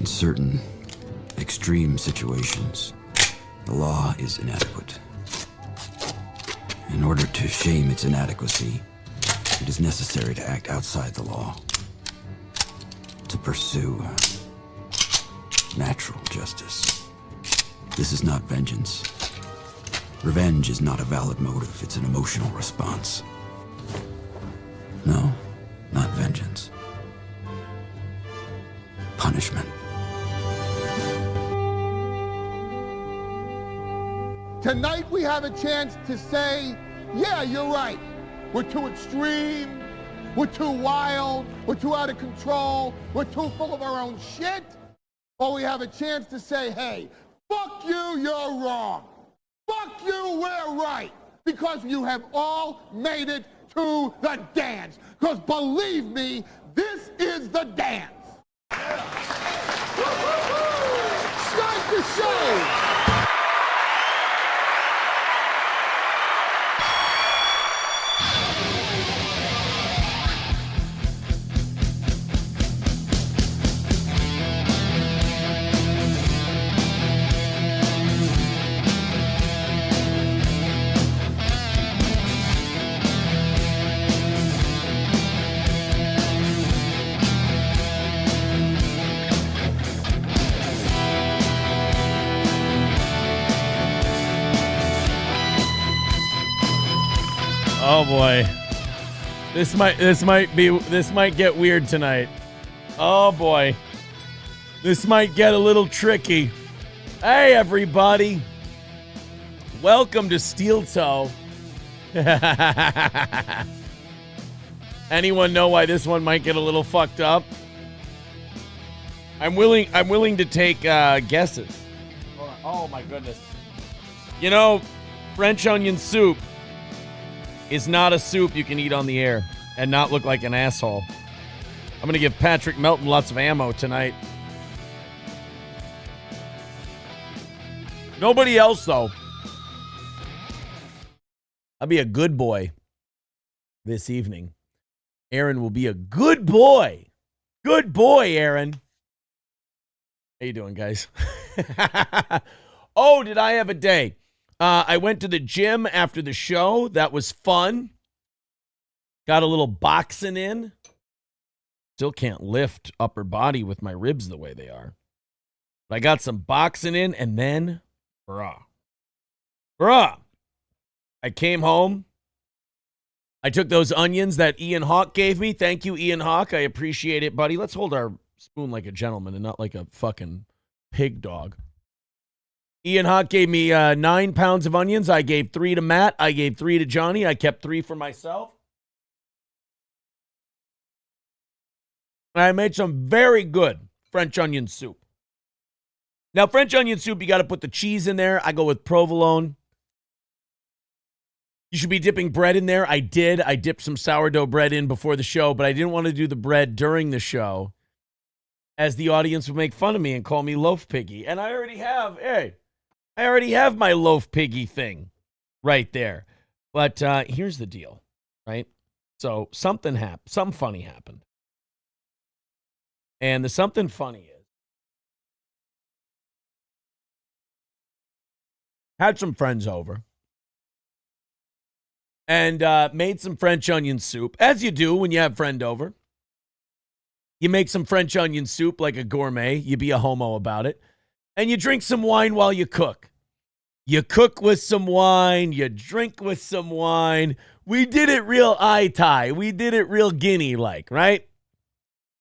In certain extreme situations, the law is inadequate. In order to shame its inadequacy, it is necessary to act outside the law, to pursue natural justice. This is not vengeance. Revenge is not a valid motive, it's an emotional response. No, not vengeance. Punishment. Tonight we have a chance to say, yeah, you're right. We're too extreme, we're too wild, we're too out of control, we're too full of our own shit. Or we have a chance to say, hey, fuck you, you're wrong. Fuck you, we're right. Because you have all made it to the dance. Because believe me, this is the dance. Start the show. Oh boy, this might get weird tonight. Oh boy, this might get a little tricky. Hey everybody, welcome to Steel Toe. Anyone know why this one might get a little fucked up? I'm willing to take guesses. Oh my goodness. You know, French onion soup is not a soup you can eat on the air and not look like an asshole. I'm going to give Patrick Melton lots of ammo tonight. Nobody else, though. I'll be a good boy this evening. Aaron will be a good boy. Good boy, Aaron. How you doing, guys? Oh, did I have a day? I went to the gym after the show. That was fun. Got a little boxing in. Still can't lift upper body with my ribs the way they are. But I got some boxing in, and then, bruh. I came home. I took those onions that Ian Hawk gave me. Thank you, Ian Hawk. I appreciate it, buddy. Let's hold our spoon like a gentleman and not like a fucking pig dog. Ian Hawk gave me 9 pounds of onions. I gave 3 to Matt. I gave 3 to Johnny. I kept 3 for myself. And I made some very good French onion soup. Now, French onion soup, you got to put the cheese in there. I go with provolone. You should be dipping bread in there. I did. I dipped some sourdough bread in before the show, but I didn't want to do the bread during the show, as the audience would make fun of me and call me Loaf Piggy. And I already have my Loaf Piggy thing right there. But here's the deal, right? So something funny happened. And the something funny is, had some friends over and made some French onion soup, as you do when you have a friend over. You make some French onion soup like a gourmet. You be a homo about it. And you drink some wine while you cook. You cook with some wine. You drink with some wine. We did it real eye-tie. We did it real Guinea-like, right?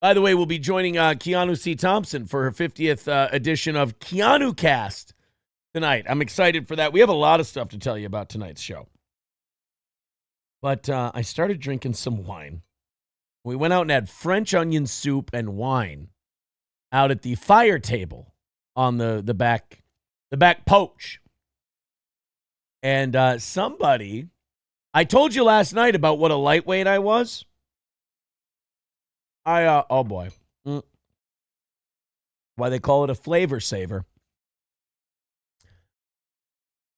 By the way, we'll be joining Keanu C. Thompson for her 50th edition of Keanu Cast tonight. I'm excited for that. We have a lot of stuff to tell you about tonight's show. But I started drinking some wine. We went out and had French onion soup and wine out at the fire table on the back porch. And somebody, I told you last night about what a lightweight I was. Oh boy. Why they call it a flavor saver.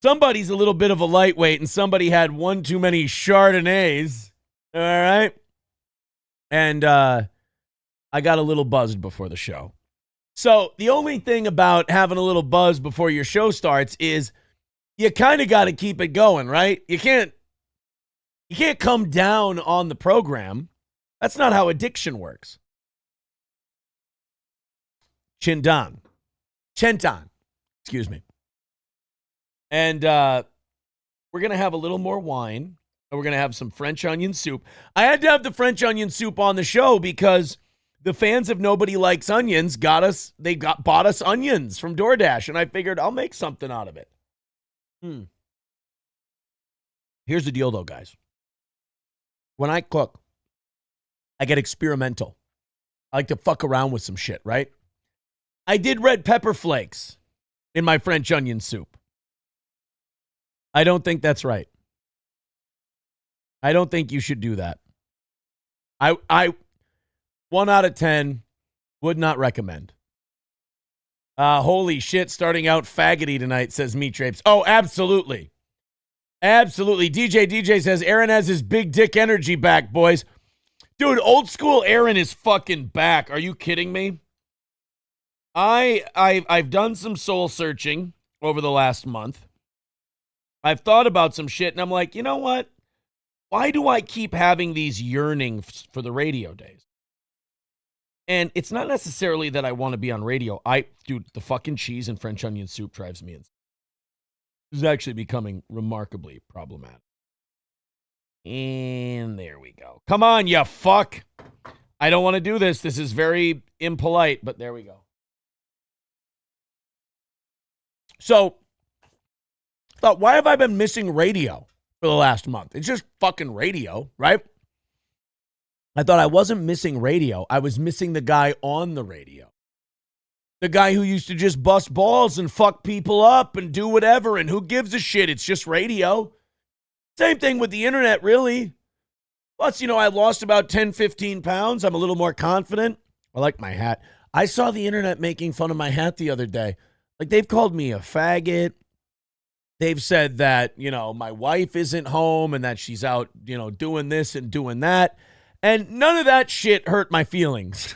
Somebody's a little bit of a lightweight and somebody had one too many Chardonnays. All right. And I got a little buzzed before the show. So the only thing about having a little buzz before your show starts is you kind of got to keep it going, right? You can't come down on the program. That's not how addiction works. Chentan, excuse me. And we're going to have a little more wine, and we're going to have some French onion soup. I had to have the French onion soup on the show because the fans of Nobody Likes Onions bought us onions from DoorDash, and I figured I'll make something out of it. Here's the deal, though, guys. When I cook, I get experimental. I like to fuck around with some shit, right? I did red pepper flakes in my French onion soup. I don't think that's right. I don't think you should do that. I 1 out of 10 would not recommend. Holy shit, starting out faggoty tonight, says Meat Drapes. Oh, absolutely. Absolutely. DJ says Aaron has his big dick energy back, boys. Dude, old school Aaron is fucking back. Are you kidding me? I've done some soul searching over the last month. I've thought about some shit, and I'm like, you know what? Why do I keep having these yearnings for the radio days? And it's not necessarily that I want to be on radio. Dude, the fucking cheese and French onion soup drives me insane. This is actually becoming remarkably problematic. And there we go. Come on, you fuck. I don't want to do this. This is very impolite, but there we go. So, thought, why have I been missing radio for the last month? It's just fucking radio, right? I thought I wasn't missing radio. I was missing the guy on the radio. The guy who used to just bust balls and fuck people up and do whatever, and who gives a shit? It's just radio. Same thing with the internet, really. Plus, I lost about 10, 15 pounds. I'm a little more confident. I like my hat. I saw the internet making fun of my hat the other day. Like, they've called me a faggot. They've said that, my wife isn't home and that she's out, doing this and doing that. And none of that shit hurt my feelings.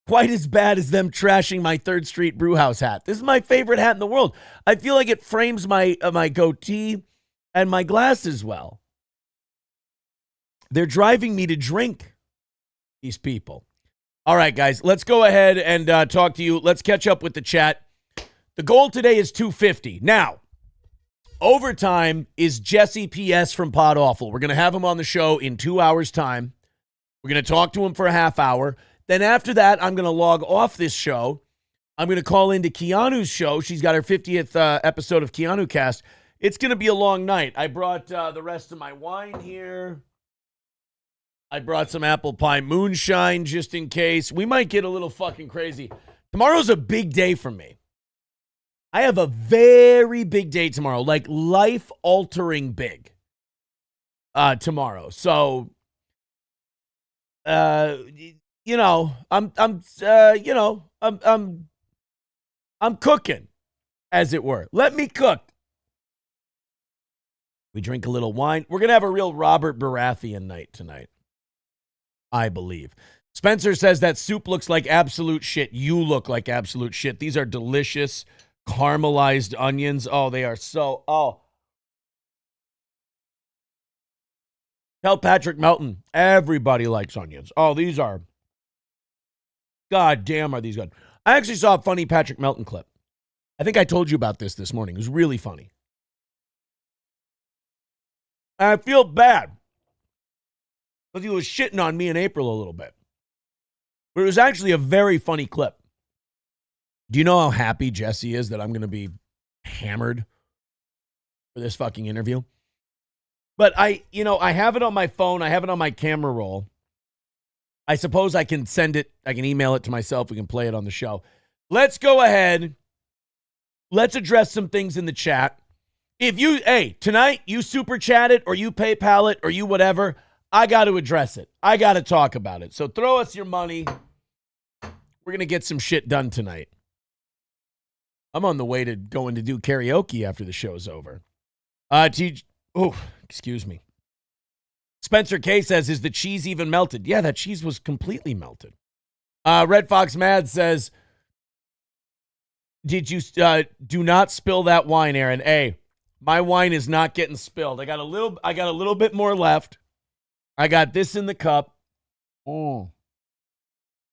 Quite as bad as them trashing my 3rd Street Brewhouse hat. This is my favorite hat in the world. I feel like it frames my goatee and my glasses well. They're driving me to drink, these people. All right, guys, let's go ahead and talk to you. Let's catch up with the chat. The goal today is 250. Now, overtime is Jesse PS from PodAwful. We're going to have him on the show in 2 hours' time. We're going to talk to him for a half hour. Then after that, I'm going to log off this show. I'm going to call into Keanu's show. She's got her 50th episode of Keanu Cast. It's going to be a long night. I brought the rest of my wine here. I brought some apple pie moonshine just in case. We might get a little fucking crazy. Tomorrow's a big day for me. I have a very big day tomorrow, like life-altering big tomorrow. So, I'm cooking, as it were. Let me cook. We drink a little wine. We're going to have a real Robert Baratheon night tonight, I believe. Spencer says that soup looks like absolute shit. You look like absolute shit. These are delicious caramelized onions. Oh, they are so... Oh. Tell Patrick Melton, everybody likes onions. Oh, these are... God damn, are these good. I actually saw a funny Patrick Melton clip. I think I told you about this morning. It was really funny. And I feel bad because he was shitting on me in April a little bit. But it was actually a very funny clip. Do you know how happy Jesse is that I'm going to be hammered for this fucking interview? But I have it on my phone. I have it on my camera roll. I suppose I can send it. I can email it to myself. We can play it on the show. Let's go ahead. Let's address some things in the chat. Tonight you super chat it or you PayPal it or you whatever, I got to address it. I got to talk about it. So throw us your money. We're going to get some shit done tonight. I'm on the way to going to do karaoke after the show's over. Excuse me. Spencer K says, is the cheese even melted? Yeah, that cheese was completely melted. Red Fox Mad says, Did you do not spill that wine, Aaron? Hey, my wine is not getting spilled. I got a little bit more left. I got this in the cup. Oh.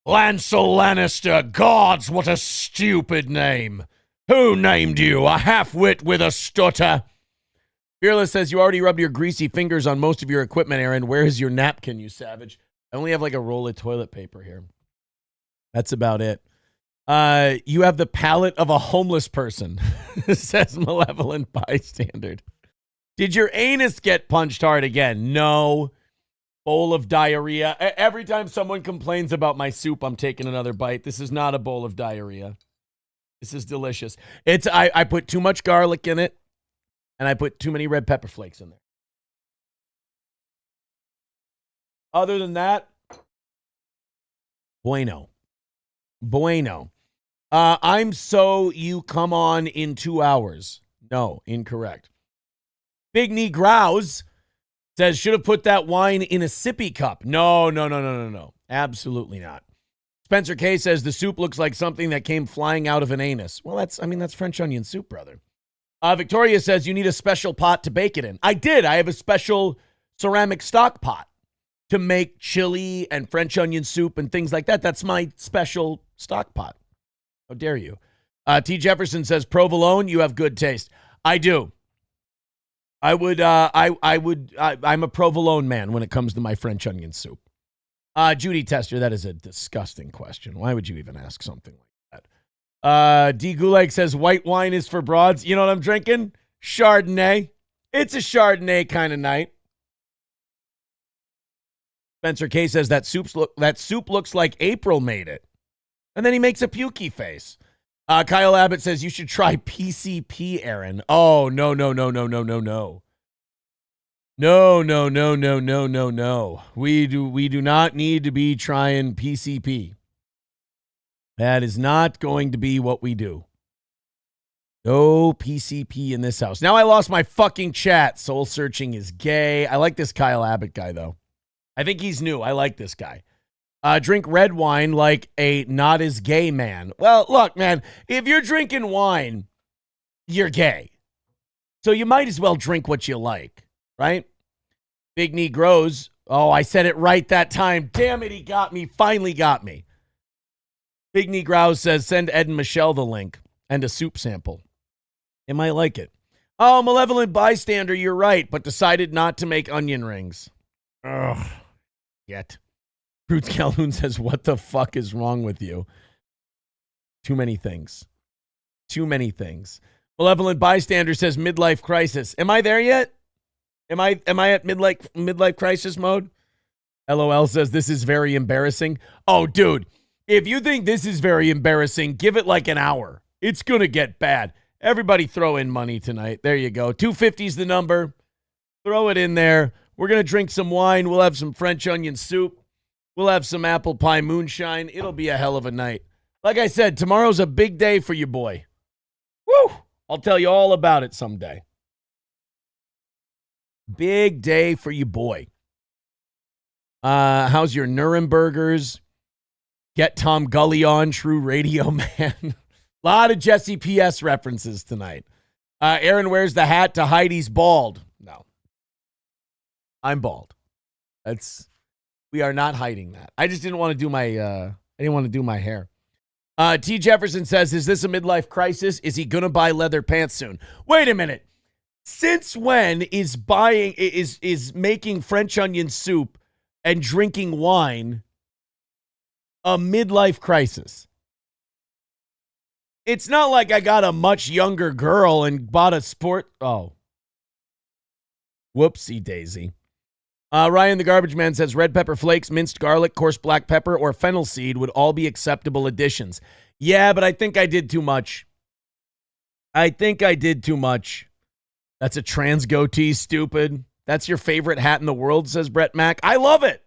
Lancel Lannister, gods, what a stupid name. Who named you? A half-wit with a stutter. Fearless says, you already rubbed your greasy fingers on most of your equipment, Aaron. Where is your napkin, you savage? I only have like a roll of toilet paper here. That's about it. You have the palate of a homeless person, says Malevolent Bystander. Did your anus get punched hard again? No. Bowl of diarrhea. Every time someone complains about my soup, I'm taking another bite. This is not a bowl of diarrhea. This is delicious. I put too much garlic in it, and I put too many red pepper flakes in there. Other than that, bueno. I'm so you come on in 2 hours. No, incorrect. Big Knee Grouse says, should have put that wine in a sippy cup. No. Absolutely not. Spencer K says, the soup looks like something that came flying out of an anus. Well, that's French onion soup, brother. Victoria says, you need a special pot to bake it in. I did. I have a special ceramic stock pot to make chili and French onion soup and things like that. That's my special stock pot. How dare you? T. Jefferson says, provolone, you have good taste. I do. I'm a provolone man when it comes to my French onion soup. Judy Tester, that is a disgusting question. Why would you even ask something like that? D. Gulag says, white wine is for broads. You know what I'm drinking? Chardonnay. It's a Chardonnay kind of night. Spencer K says, that soup looks like April made it. And then he makes a pukey face. Kyle Abbott says, you should try PCP, Aaron. Oh, no. No. We do not need to be trying PCP. That is not going to be what we do. No PCP in this house. Now I lost my fucking chat. Soul searching is gay. I like this Kyle Abbott guy, though. I think he's new. I like this guy. Drink red wine like a not as gay man. Well, look, man, if you're drinking wine, you're gay. So you might as well drink what you like, right? Big Knee Grows. Oh, I said it right that time. Damn it, he got me. Finally got me. Big Knee Grows says, send Ed and Michelle the link and a soup sample. They might like it. Oh, Malevolent Bystander, you're right, but decided not to make onion rings. Ugh. Yet. Roots Calhoun says, what the fuck is wrong with you? Too many things. Malevolent Bystander says, midlife crisis. Am I there yet? Am I at midlife crisis mode? LOL says, this is very embarrassing. Oh, dude, if you think this is very embarrassing, give it like an hour. It's going to get bad. Everybody throw in money tonight. There you go. 250 is the number. Throw it in there. We're going to drink some wine. We'll have some French onion soup. We'll have some apple pie moonshine. It'll be a hell of a night. Like I said, tomorrow's a big day for you, boy. Woo! I'll tell you all about it someday. Big day for you, boy. How's your Nurembergers? Get Tom Gully on, True Radio Man. A lot of Jesse P.S. references tonight. Aaron wears the hat to hide he's bald. No. I'm bald. We are not hiding that. I just didn't want to do my hair. T. Jefferson says, is this a midlife crisis? Is he going to buy leather pants soon? Wait a minute. Since when is making French onion soup and drinking wine a midlife crisis? It's not like I got a much younger girl and bought a sport. Oh. Whoopsie daisy. Ryan the Garbage Man says, red pepper flakes, minced garlic, coarse black pepper, or fennel seed would all be acceptable additions. Yeah, but I think I did too much. That's a trans goatee, stupid. That's your favorite hat in the world, says Brett Mack. I love it.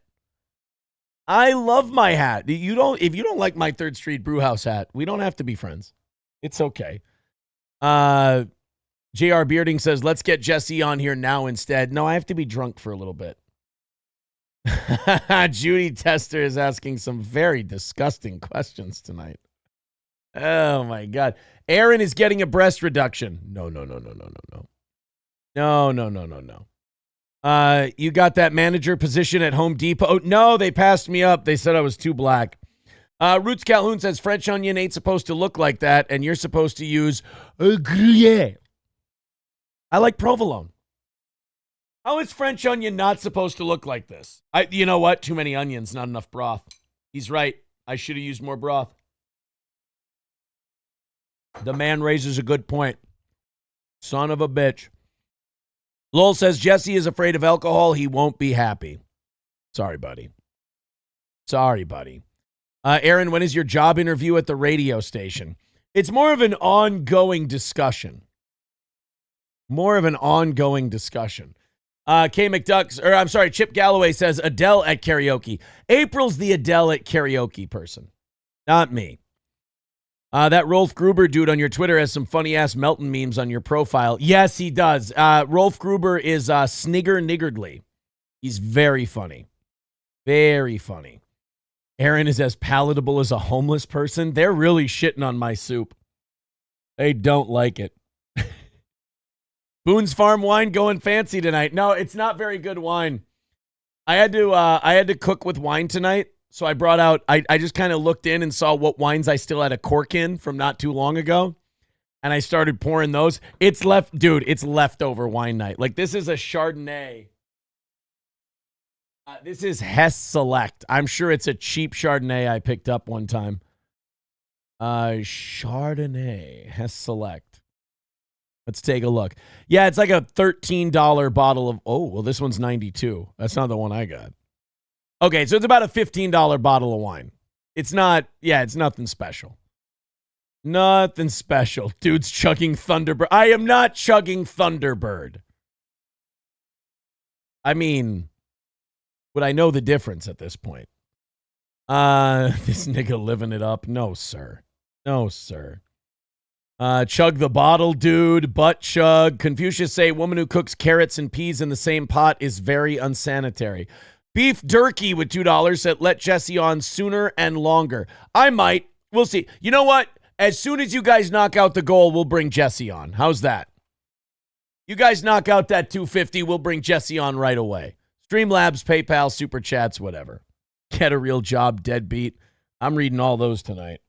I love my hat. If you don't like my 3rd Street Brewhouse hat, we don't have to be friends. It's okay. J.R. Bearding says, let's get Jesse on here now instead. No, I have to be drunk for a little bit. Judy Tester is asking some very disgusting questions tonight. Oh, my God. Aaron is getting a breast reduction. No. You got that manager position at Home Depot? No, they passed me up. They said I was too black. Roots Calhoun says French onion ain't supposed to look like that, and you're supposed to use Gruyere. I like provolone. How is French onion not supposed to look like this? You know what? Too many onions, not enough broth. He's right. I should have used more broth. The man raises a good point. Son of a bitch. Lowell says Jesse is afraid of alcohol. He won't be happy. Sorry, buddy. Aaron, when is your job interview at the radio station? It's more of an ongoing discussion. Chip Galloway says Adele at karaoke. April's the Adele at karaoke person, not me. That Rolf Gruber dude on your Twitter has some funny-ass Melton memes on your profile. Yes, he does. Rolf Gruber is Snigger Niggardly. He's very funny. Very funny. Aaron is as palatable as a homeless person. They're really shitting on my soup. They don't like it. Boone's Farm wine going fancy tonight. No, it's not very good wine. I had to cook with wine tonight. So I brought out, I just kind of looked in and saw what wines I still had a cork in from not too long ago. And I started pouring those. It's leftover wine night. Like, this is a Chardonnay. This is Hess Select. I'm sure it's a cheap Chardonnay I picked up one time. Chardonnay, Hess Select. Let's take a look. Yeah, it's like a $13 bottle of, oh, well, this one's $92. That's not the one I got. Okay, so it's about a $15 bottle of wine. It's nothing special. Nothing special. Dude's chugging Thunderbird. I am not chugging Thunderbird. I mean, would I know the difference at this point? This nigga living it up. No, sir. Chug the bottle, dude. Butt chug. Confucius say woman who cooks carrots and peas in the same pot is very unsanitary. Beef Durkee with $2 said, let Jesse on sooner and longer. I might. We'll see. You know what? As soon as you guys knock out the goal, we'll bring Jesse on. How's that? You guys knock out that 250, we'll bring Jesse on right away. Streamlabs, PayPal, Super Chats, whatever. Get a real job, deadbeat. I'm reading all those tonight.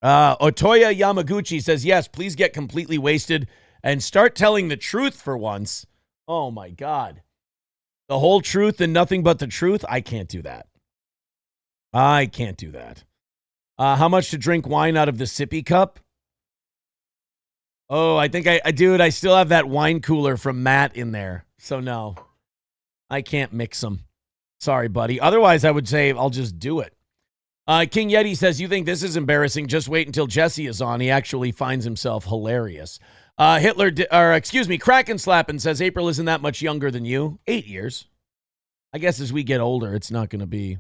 Otoya Yamaguchi says, yes, please get completely wasted and start telling the truth for once. Oh, my God. The whole truth and nothing but the truth? I can't do that. How much to drink wine out of the sippy cup? Oh, I think I still have that wine cooler from Matt in there. So no, I can't mix them. Sorry, buddy. Otherwise, I would say I'll just do it. King Yeti says, you think this is embarrassing? Just wait until Jesse is on. He actually finds himself hilarious. Kraken Slappin' says, April isn't that much younger than you. 8 years. I guess as we get older, it's not going to be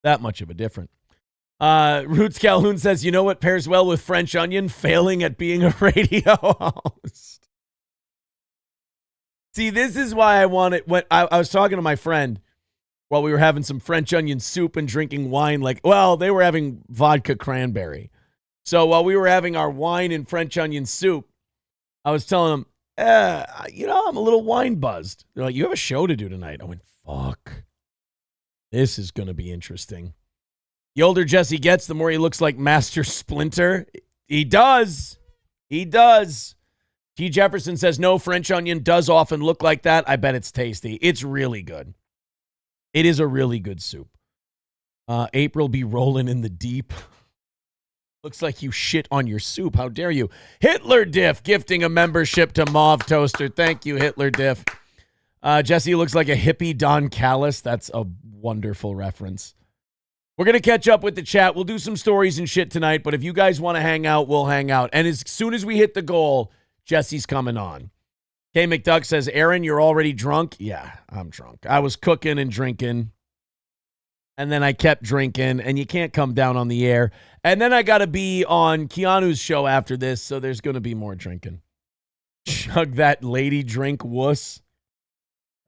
that much of a difference. Roots Calhoun says, you know what pairs well with French onion? Failing at being a radio host. See, this is why I wanted, when I was talking to my friend while we were having some French onion soup and drinking wine, they were having vodka cranberry. So while we were having our wine and French onion soup, I was telling them, I'm a little wine buzzed. They're like, you have a show to do tonight. I went, fuck. This is going to be interesting. The older Jesse gets, the more he looks like Master Splinter. He does. T. Jefferson says, no, French onion does often look like that. I bet it's tasty. It's really good. It is a really good soup. April be rolling in the deep. Looks like you shit on your soup. How dare you? Hitler Diff gifting a membership to Mauve Toaster. Thank you, Hitler Diff. Jesse looks like a hippie Don Callis. That's a wonderful reference. We're going to catch up with the chat. We'll do some stories and shit tonight, but if you guys want to hang out, we'll hang out. And as soon as we hit the goal, Jesse's coming on. K. McDuck says, Aaron, you're already drunk? Yeah, I'm drunk. I was cooking and drinking. And then I kept drinking, and you can't come down on the air. And then I got to be on Keanu's show after this, so there's going to be more drinking. Chug that lady drink, wuss.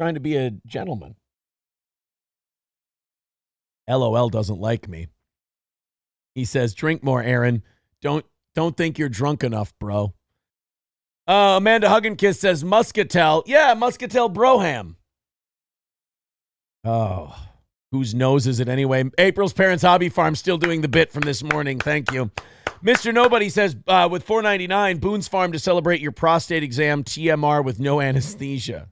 Trying to be a gentleman. LOL doesn't like me. He says, drink more, Aaron. Don't think you're drunk enough, bro. Amanda Hugginkiss says, Muscatel. Yeah, Muscatel Broham. Oh, whose nose is it anyway? April's Parents Hobby Farm still doing the bit from this morning. Thank you. Mr. Nobody says, with $4.99, Boone's Farm to celebrate your prostate exam, TMR with no anesthesia.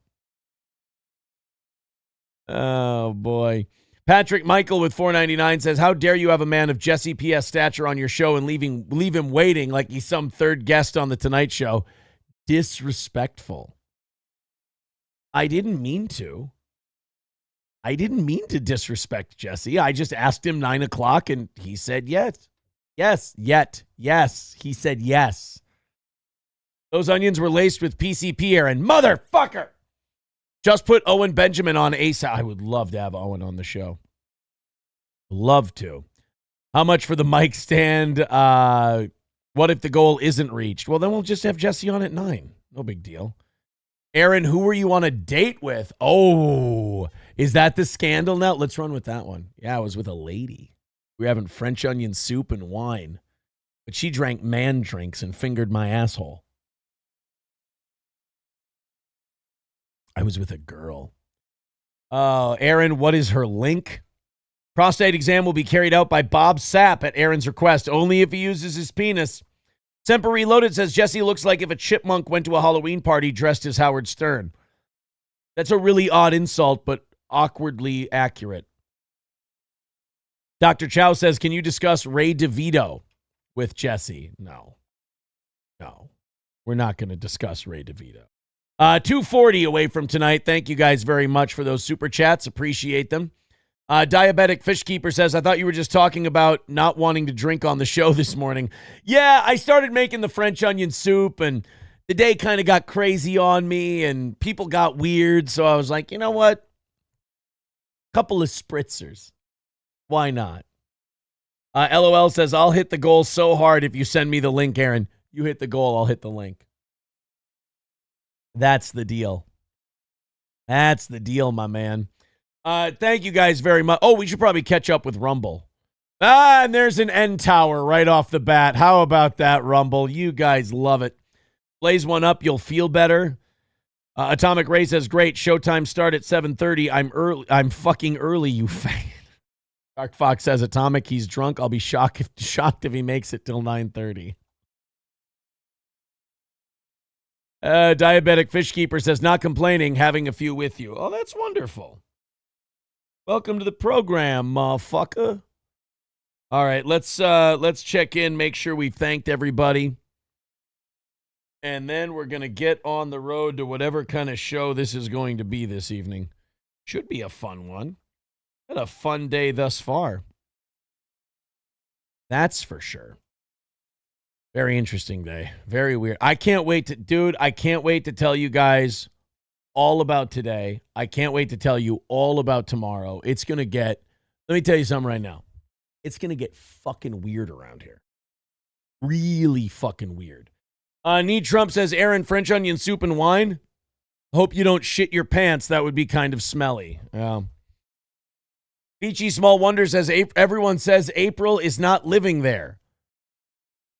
Oh, boy. Patrick Michael with $4.99 says, how dare you have a man of Jesse P.S. stature on your show and leave him waiting like he's some third guest on The Tonight Show. Disrespectful. I didn't mean to. I didn't mean to disrespect Jesse. I just asked him 9 o'clock and he said yes. Yes. He said yes. Those onions were laced with PCP, Aaron. Motherfucker. Just put Owen Benjamin on ASAP. I would love to have Owen on the show. Love to. How much for the mic stand? What if the goal isn't reached? Well, then we'll just have Jesse on at 9. No big deal. Aaron, who were you on a date with? Oh, is that the scandal now? Let's run with that one. Yeah, I was with a lady. We were having French onion soup and wine. But she drank man drinks and fingered my asshole. I was with a girl. Aaron, what is her link? Prostate exam will be carried out by Bob Sapp at Aaron's request, only if he uses his penis. Semper Reloaded says, Jesse looks like if a chipmunk went to a Halloween party dressed as Howard Stern. That's a really odd insult, but awkwardly accurate. Dr. Chow says, can you discuss Ray DeVito with Jesse? No. We're not going to discuss Ray DeVito. 240 away from tonight. Thank you guys very much for those super chats. Appreciate them. Diabetic Fishkeeper says, I thought you were just talking about not wanting to drink on the show this morning. Yeah, I started making the French onion soup, and the day kind of got crazy on me, and people got weird, so I was like, you know what? Couple of spritzers. Why not? LOL says, I'll hit the goal so hard if you send me the link, Aaron. You hit the goal, I'll hit the link. That's the deal. That's the deal, my man. Thank you guys very much. Oh, we should probably catch up with Rumble. And there's an end tower right off the bat. How about that, Rumble? You guys love it. Blaze one up, you'll feel better. Atomic Ray says, great, showtime start at 7:30. I'm early. I'm fucking early, you fag. Dark Fox says, Atomic, he's drunk. I'll be shocked if he makes it till 9:30. Diabetic Fishkeeper says, not complaining, having a few with you. Oh, that's wonderful. Welcome to the program, motherfucker. All right, let's check in, make sure we've thanked everybody. And then we're going to get on the road to whatever kind of show this is going to be this evening. Should be a fun one. Had a fun day thus far. That's for sure. Very interesting day. Very weird. I can't wait to tell you guys all about today. I can't wait to tell you all about tomorrow. It's going to get, let me tell you something right now. It's going to get fucking weird around here. Really fucking weird. Need Trump says, Aaron, French onion soup and wine. Hope you don't shit your pants. That would be kind of smelly. Peachy Small Wonder says, everyone says April is not living there.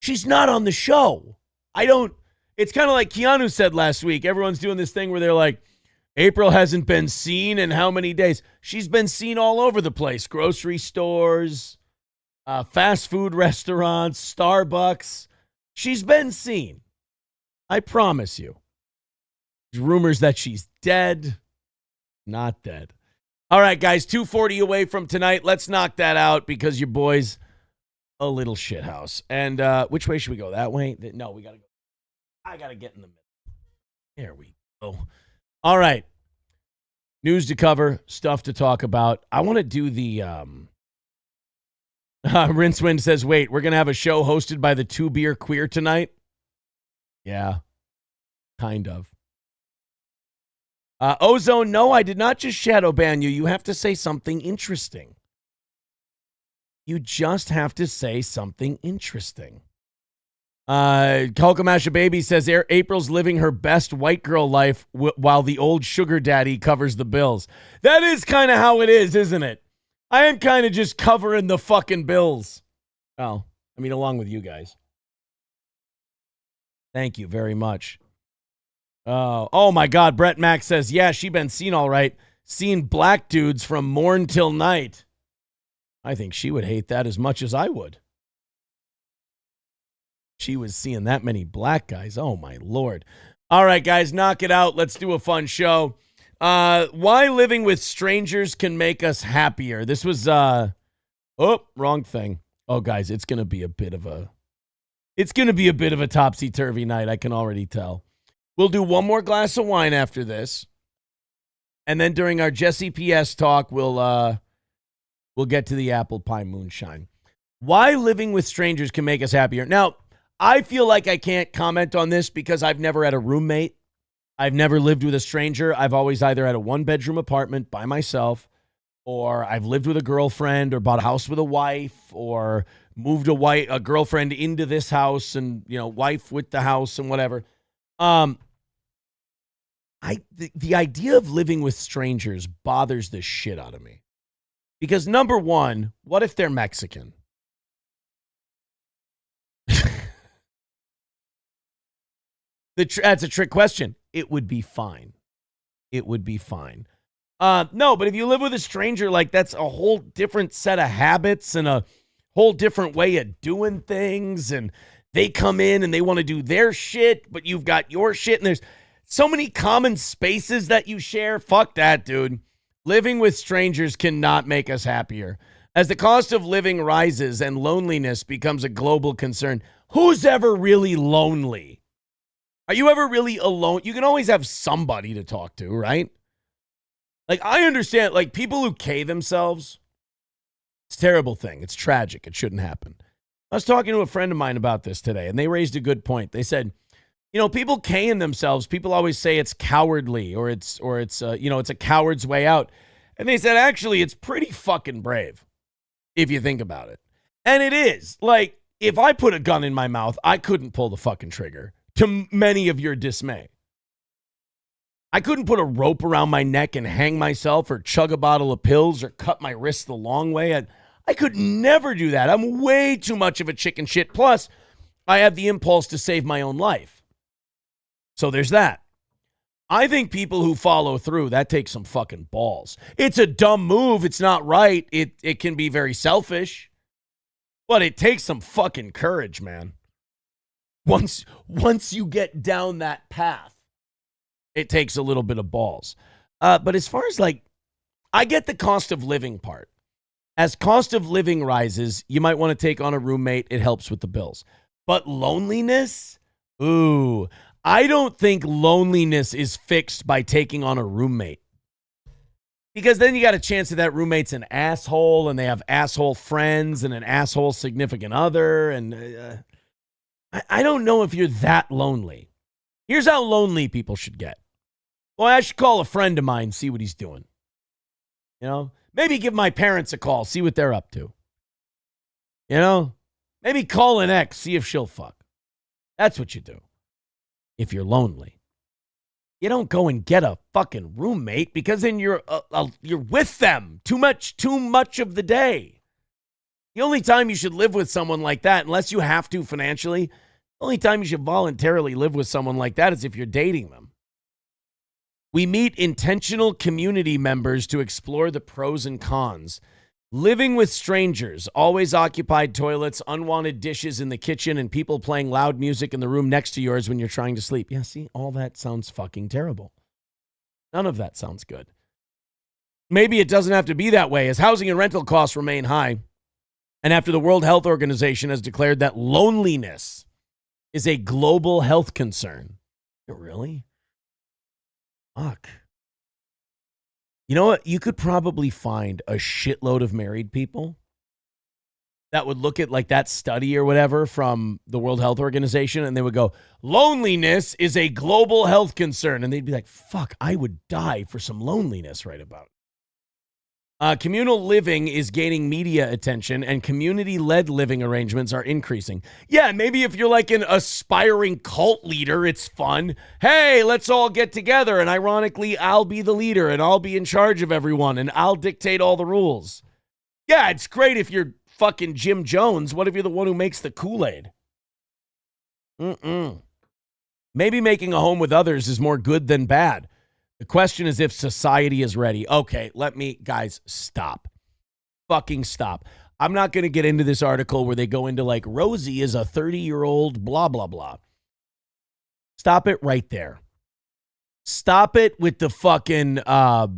She's not on the show. It's kind of like Keanu said last week. Everyone's doing this thing where they're like, April hasn't been seen in how many days? She's been seen all over the place. Grocery stores, fast food restaurants, Starbucks. She's been seen. I promise you. There's rumors that she's dead. Not dead. All right, guys, 240 away from tonight. Let's knock that out because your boy's a little shithouse. And which way should we go? That way? No, we got to go. I got to get in the middle. There we go. All right. News to cover, stuff to talk about. I want to do the Rincewind says, wait, we're going to have a show hosted by the Two Beer Queer tonight? Yeah, kind of. Ozone, no, I did not just shadow ban you. You have to say something interesting. You just have to say something interesting. Kalkamasha Baby says April's living her best white girl life while the old sugar daddy covers the bills. That is kind of how it is, isn't it? I am kind of just covering the fucking bills. Oh, I mean, along with you guys. Thank you very much. Oh my God. Brett Mack says, yeah, she been seen all right. Seen black dudes from morn till night. I think she would hate that as much as I would. She was seeing that many black guys. Oh my Lord. All right, guys, knock it out. Let's do a fun show. Why living with strangers can make us happier. This was, wrong thing. Oh, guys, it's going to be a bit of a topsy-turvy night. I can already tell. We'll do one more glass of wine after this. And then during our Jesse PS talk, we'll get to the apple pie moonshine. Why living with strangers can make us happier. Now, I feel like I can't comment on this because I've never had a roommate. I've never lived with a stranger. I've always either had a one-bedroom apartment by myself, or I've lived with a girlfriend, or bought a house with a wife, or moved a girlfriend into this house, and wife with the house and whatever. The idea of living with strangers bothers the shit out of me. Because number one, what if they're Mexican? That's a trick question. It would be fine. It would be fine. No, but if you live with a stranger, like, that's a whole different set of habits and a whole different way of doing things. And they come in and they want to do their shit, but you've got your shit. And there's so many common spaces that you share. Fuck that, dude. Living with strangers cannot make us happier. As the cost of living rises and loneliness becomes a global concern, who's ever really lonely? Are you ever really alone? You can always have somebody to talk to, right? Like, I understand, like, people who K themselves, it's a terrible thing. It's tragic. It shouldn't happen. I was talking to a friend of mine about this today, and they raised a good point. They said, people K-ing themselves, people always say it's cowardly or it's it's a coward's way out. And they said, actually, it's pretty fucking brave if you think about it. And it is. Like, if I put a gun in my mouth, I couldn't pull the fucking trigger, to many of your dismay. I couldn't put a rope around my neck and hang myself, or chug a bottle of pills, or cut my wrist the long way. I could never do that. I'm way too much of a chicken shit. Plus, I have the impulse to save my own life. So there's that. I think people who follow through, that takes some fucking balls. It's a dumb move. It's not right. It can be very selfish. But it takes some fucking courage, man. Once you get down that path, it takes a little bit of balls. But as far as, like, I get the cost of living part. As cost of living rises, you might want to take on a roommate. It helps with the bills. But loneliness? Ooh, I don't think loneliness is fixed by taking on a roommate. Because then you got a chance that roommate's an asshole, and they have asshole friends and an asshole significant other. And I don't know if you're that lonely. Here's how lonely people should get. Boy, I should call a friend of mine, see what he's doing. Maybe give my parents a call, see what they're up to. Maybe call an ex, see if she'll fuck. That's what you do if you're lonely. You don't go and get a fucking roommate, because then you're with them too much of the day. The only time you should live with someone like that, unless you have to financially, the only time you should voluntarily live with someone like that is if you're dating them. We meet intentional community members to explore the pros and cons. Living with strangers, always occupied toilets, unwanted dishes in the kitchen, and people playing loud music in the room next to yours when you're trying to sleep. Yeah, see, all that sounds fucking terrible. None of that sounds good. Maybe it doesn't have to be that way, as housing and rental costs remain high. And after the World Health Organization has declared that loneliness is a global health concern. Really? Fuck. You know what? You could probably find a shitload of married people that would look at, like, that study or whatever from the World Health Organization, and they would go, loneliness is a global health concern. And they'd be like, fuck, I would die for some loneliness right about. Communal living is gaining media attention, and community-led living arrangements are increasing. Yeah, maybe if you're like an aspiring cult leader, it's fun. Hey, let's all get together, and ironically, I'll be the leader, and I'll be in charge of everyone, and I'll dictate all the rules. Yeah, it's great if you're fucking Jim Jones. What if you're the one who makes the Kool-Aid? Maybe making a home with others is more good than bad. The question is if society is ready. Okay, guys, stop. Fucking stop. I'm not going to get into this article where they go into like, Rosie is a 30-year-old blah, blah, blah. Stop it right there. Stop it with the fucking, well,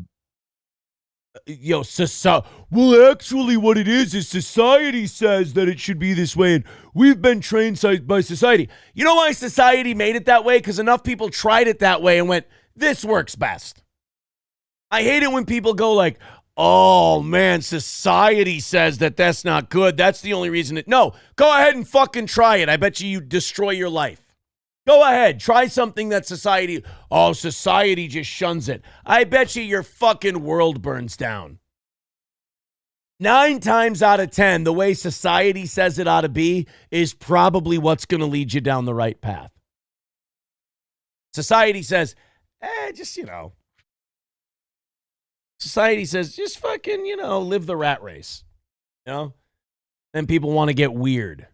actually what it is society says that it should be this way, and we've been trained by society. You know why society made it that way? Because enough people tried it that way and went, this works best. I hate it when people go like, oh, man, society says that that's not good. That's the only reason it... No, go ahead and fucking try it. I bet you destroy your life. Go ahead. Try something that society... Oh, society just shuns it. I bet you your fucking world burns down. 9 times out of 10, the way society says it ought to be is probably what's going to lead you down the right path. Society says, just, Society says, just fucking, live the rat race. Then people want to get weird.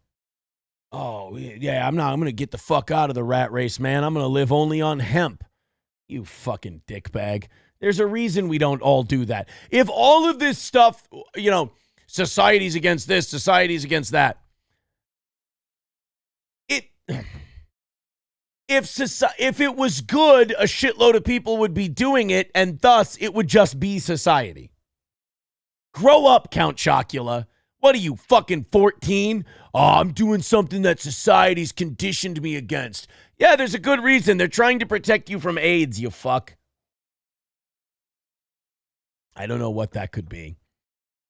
Oh, yeah, I'm going to get the fuck out of the rat race, man. I'm going to live only on hemp. You fucking dickbag. There's a reason we don't all do that. If all of this stuff, society's against this, society's against that. If it was good, a shitload of people would be doing it, and thus it would just be society. Grow up, Count Chocula. What are you, fucking 14? Oh, I'm doing something that society's conditioned me against. Yeah, there's a good reason. They're trying to protect you from AIDS, you fuck. I don't know what that could be.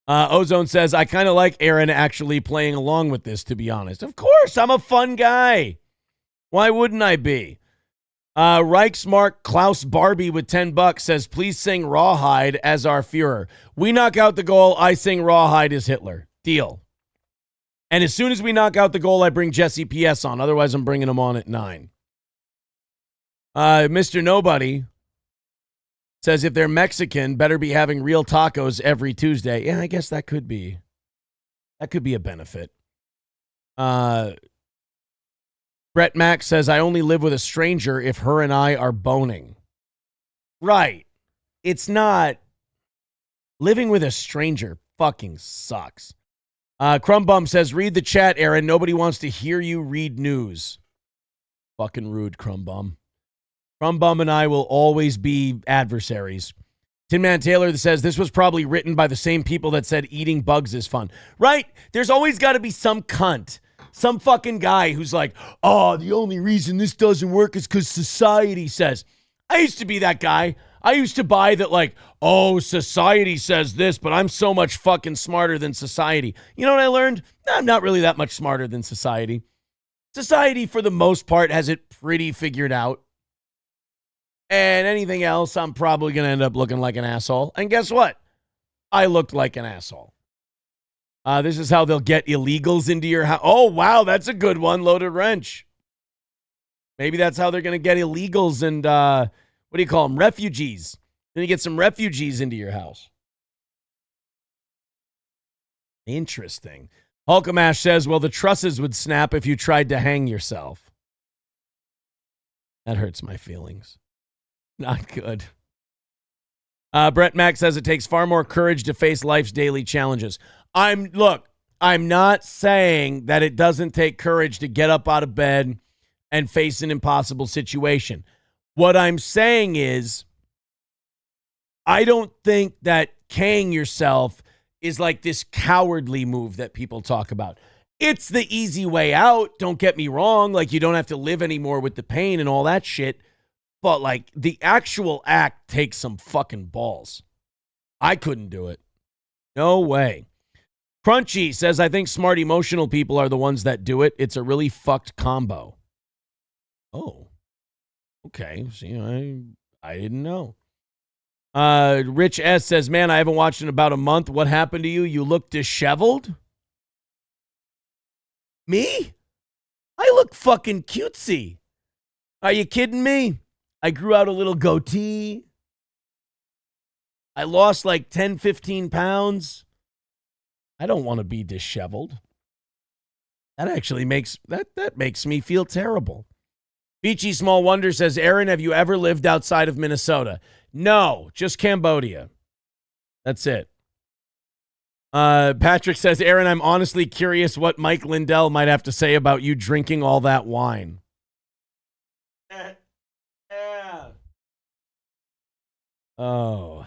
Ozone says, I kind of like Aaron actually playing along with this, to be honest. Of course, I'm a fun guy. Why wouldn't I be? Reichsmark Klaus Barbie with $10 says, please sing Rawhide as our Führer. We knock out the goal. I sing Rawhide as Hitler. Deal. And as soon as we knock out the goal, I bring Jesse PS on. Otherwise, I'm bringing him on at 9. Mr. Nobody says, if they're Mexican, better be having real tacos every Tuesday. Yeah, I guess that could be a benefit. Brett Mack says, I only live with a stranger if her and I are boning. Right. It's not. Living with a stranger fucking sucks. Crumbum says, read the chat, Aaron. Nobody wants to hear you read news. Fucking rude, Crumbum. Crumbum and I will always be adversaries. Tin Man Taylor says, this was probably written by the same people that said eating bugs is fun. Right? There's always got to be some cunt. Some fucking guy who's like, oh, the only reason this doesn't work is because society says. I used to be that guy. I used to buy that like, oh, society says this, but I'm so much fucking smarter than society. You know what I learned? I'm not really that much smarter than society. Society, for the most part, has it pretty figured out. And anything else, I'm probably going to end up looking like an asshole. And guess what? I looked like an asshole. This is how they'll get illegals into your house. Oh, wow, that's a good one, Loaded Wrench. Maybe that's how they're going to get illegals and, what do you call them, refugees. Then you get some refugees into your house. Interesting. Hulkamash says, well, the trusses would snap if you tried to hang yourself. That hurts my feelings. Not good. Brett Mack says it takes far more courage to face life's daily challenges. I'm not saying that it doesn't take courage to get up out of bed and face an impossible situation. What I'm saying is, I don't think that K-ing yourself is like this cowardly move that people talk about. It's the easy way out. Don't get me wrong. Like, you don't have to live anymore with the pain and all that shit. But, like, the actual act takes some fucking balls. I couldn't do it. No way. Crunchy says, I think smart emotional people are the ones that do it. It's a really fucked combo. Oh. Okay. See, I didn't know. Rich S says, man, I haven't watched in about a month. What happened to you? You look disheveled? Me? I look fucking cutesy. Are you kidding me? I grew out a little goatee. I lost like 10, 15 pounds. I don't want to be disheveled. That actually makes me feel terrible. Beachy Small Wonder says, Aaron, have you ever lived outside of Minnesota? No, just Cambodia. That's it. Patrick says, Aaron, I'm honestly curious what Mike Lindell might have to say about you drinking all that wine. Oh.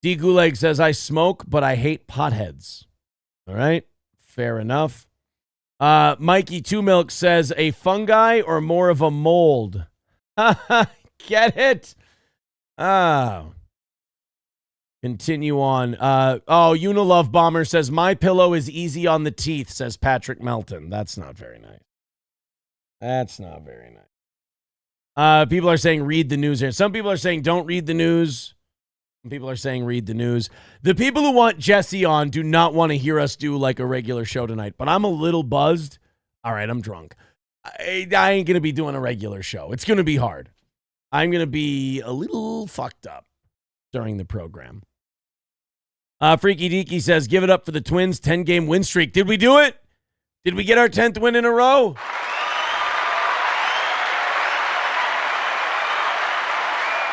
D. Gulag says, I smoke, but I hate potheads. All right. Fair enough. Mikey Two Milk says, a fungi or more of a mold? Get it? Continue on. Unilove Bomber says, my pillow is easy on the teeth, says Patrick Melton. That's not very nice. That's not very nice. People are saying read the news here. Some people are saying don't read the news. Some people are saying read the news. The people who want Jesse on do not want to hear us do like a regular show tonight, but I'm a little buzzed. All right, I'm drunk. I ain't going to be doing a regular show. It's going to be hard. I'm going to be a little fucked up during the program. Freaky Deaky says, give it up for the Twins' 10-game win streak. Did we do it? Did we get our 10th win in a row?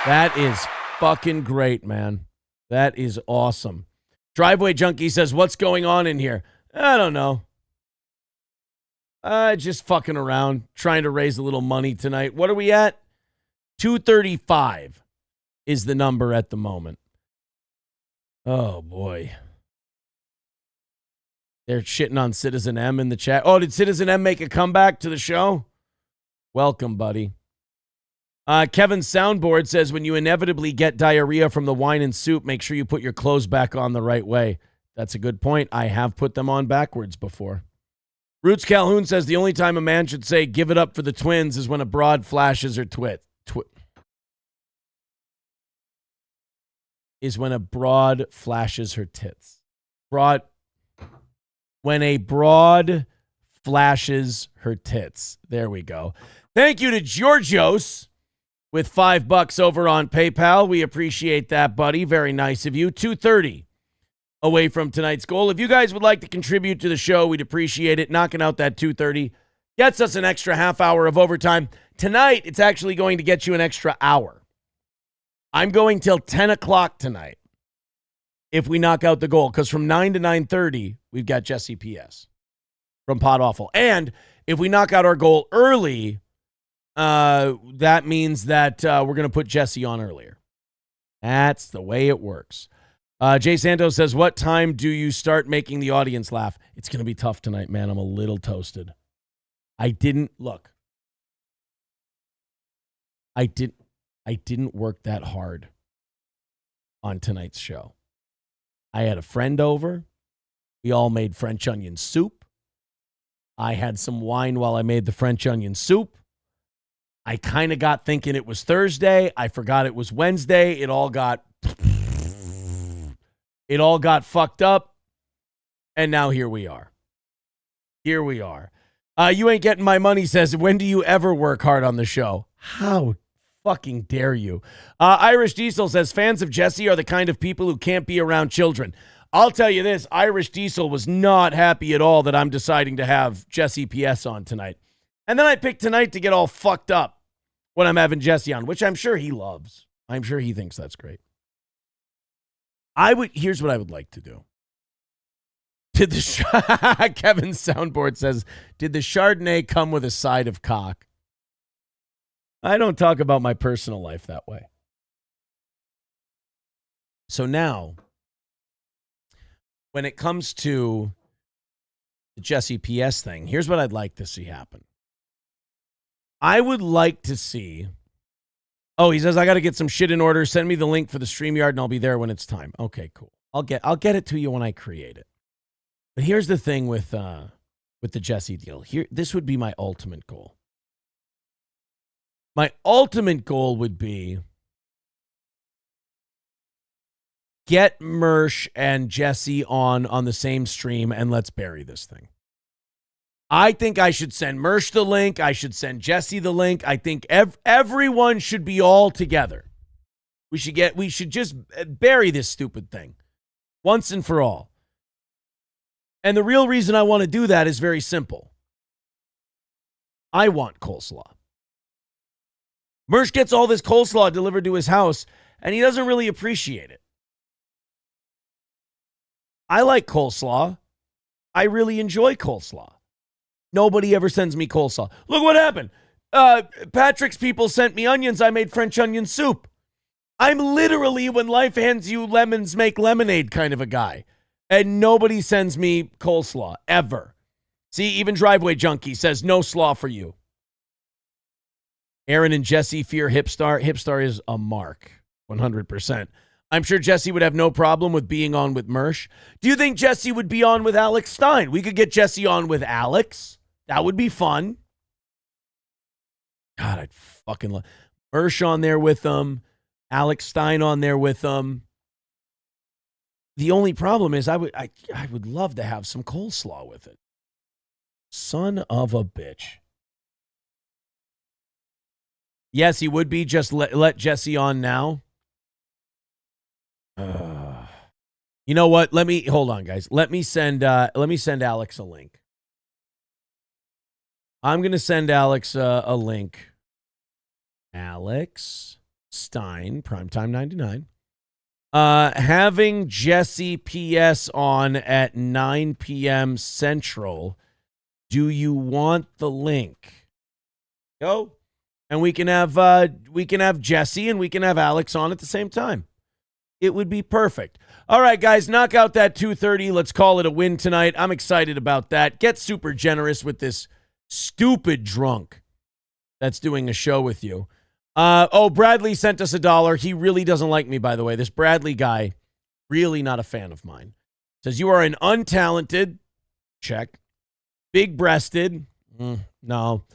That is fucking great, man. That is awesome. Driveway Junkie says, what's going on in here? I don't know. Just fucking around, trying to raise a little money tonight. What are we at? 235 is the number at the moment. Oh, boy. They're shitting on Citizen M in the chat. Oh, did Citizen M make a comeback to the show? Welcome, buddy. Kevin's soundboard says, when you inevitably get diarrhea from the wine and soup, make sure you put your clothes back on the right way. That's a good point. I have put them on backwards before. Roots Calhoun says, the only time a man should say, give it up for the Twins is when a broad flashes her when a broad flashes her tits. When a broad flashes her tits. There we go. Thank you to Georgios with $5 over on PayPal. We appreciate that, buddy. Very nice of you. 2:30 away from tonight's goal. If you guys would like to contribute to the show, we'd appreciate it. Knocking out that 2:30 gets us an extra half hour of overtime. Tonight, it's actually going to get you an extra hour. I'm going till 10 o'clock tonight if we knock out the goal, because from 9 to 9:30, we've got Jesse PS from Podawful. And if we knock out our goal early, that means that we're going to put Jesse on earlier. That's the way it works. Jay Santos says, what time do you start making the audience laugh? It's going to be tough tonight, man. I'm a little toasted. I didn't work that hard on tonight's show. I had a friend over. We all made French onion soup. I had some wine while I made the French onion soup. I kind of got thinking it was Thursday. I forgot it was Wednesday. It all got fucked up. And now here we are. You ain't getting my money says, when do you ever work hard on the show? How fucking dare you? Irish Diesel says, fans of Jesse are the kind of people who can't be around children. I'll tell you this, Irish Diesel was not happy at all that I'm deciding to have Jesse PS on tonight. And then I picked tonight to get all fucked up when I'm having Jesse on, which I'm sure he loves. I'm sure he thinks that's great. Here's what I would like to do. Kevin's soundboard says, did the Chardonnay come with a side of cock? I don't talk about my personal life that way. So now, when it comes to the Jesse PS thing, here's what I'd like to see happen. I would like to see... Oh, he says, I got to get some shit in order. Send me the link for the StreamYard and I'll be there when it's time. Okay, cool. I'll get it to you when I create it. But here's the thing with the Jesse deal. This would be my ultimate goal. My ultimate goal would be get Mersh and Jesse on the same stream and let's bury this thing. I think I should send Mersh the link. I should send Jesse the link. I think everyone should be all together. We should just bury this stupid thing. Once and for all. And the real reason I want to do that is very simple. I want coleslaw. Mersh gets all this coleslaw delivered to his house, and he doesn't really appreciate it. I like coleslaw. I really enjoy coleslaw. Nobody ever sends me coleslaw. Look what happened. Patrick's people sent me onions. I made French onion soup. I'm literally, when life hands you lemons, make lemonade kind of a guy. And nobody sends me coleslaw, ever. See, even Driveway Junkie says no slaw for you. Aaron and Jesse fear Hipstar. Hipstar is a mark, 100%. I'm sure Jesse would have no problem with being on with Mersh. Do you think Jesse would be on with Alex Stein? We could get Jesse on with Alex. That would be fun. God, I'd fucking love Mersh on there with them. Alex Stein on there with them. The only problem is I would love to have some coleslaw with it. Son of a bitch. Yes, he would be. Just let Jesse on now. You know what? Hold on, guys. Let me send Alex a link. I'm gonna send Alex a link. Alex Stein, Primetime 99. Having Jesse PS on at 9 p.m. Central. Do you want the link? Go. And we can have Jesse and we can have Alex on at the same time. It would be perfect. All right, guys, knock out that 2:30. Let's call it a win tonight. I'm excited about that. Get super generous with this stupid drunk that's doing a show with you. Bradley sent us $1. He really doesn't like me, by the way. This Bradley guy, really not a fan of mine. Says, you are an untalented, check. Big-breasted, no.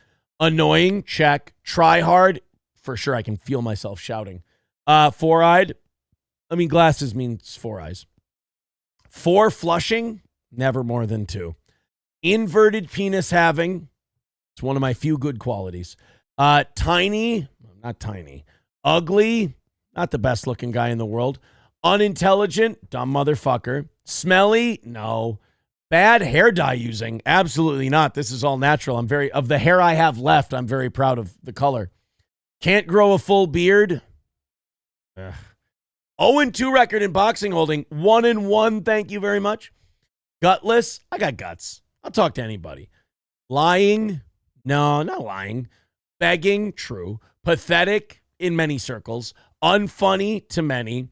Annoying, check. Try hard, for sure. I can feel myself shouting. Four-eyed, glasses means four eyes. Four flushing, never more than two. Inverted penis having, it's one of my few good qualities. Tiny, not tiny. Ugly, not the best looking guy in the world. Unintelligent, dumb motherfucker. Smelly, no. Bad hair dye using, absolutely not. This is all natural. Of the hair I have left, I'm very proud of the color. Can't grow a full beard. 0-2 record in boxing holding. 1-1, thank you very much. Gutless, I got guts. I'll talk to anybody. Lying, no, not lying. Begging, true. Pathetic, in many circles. Unfunny to many.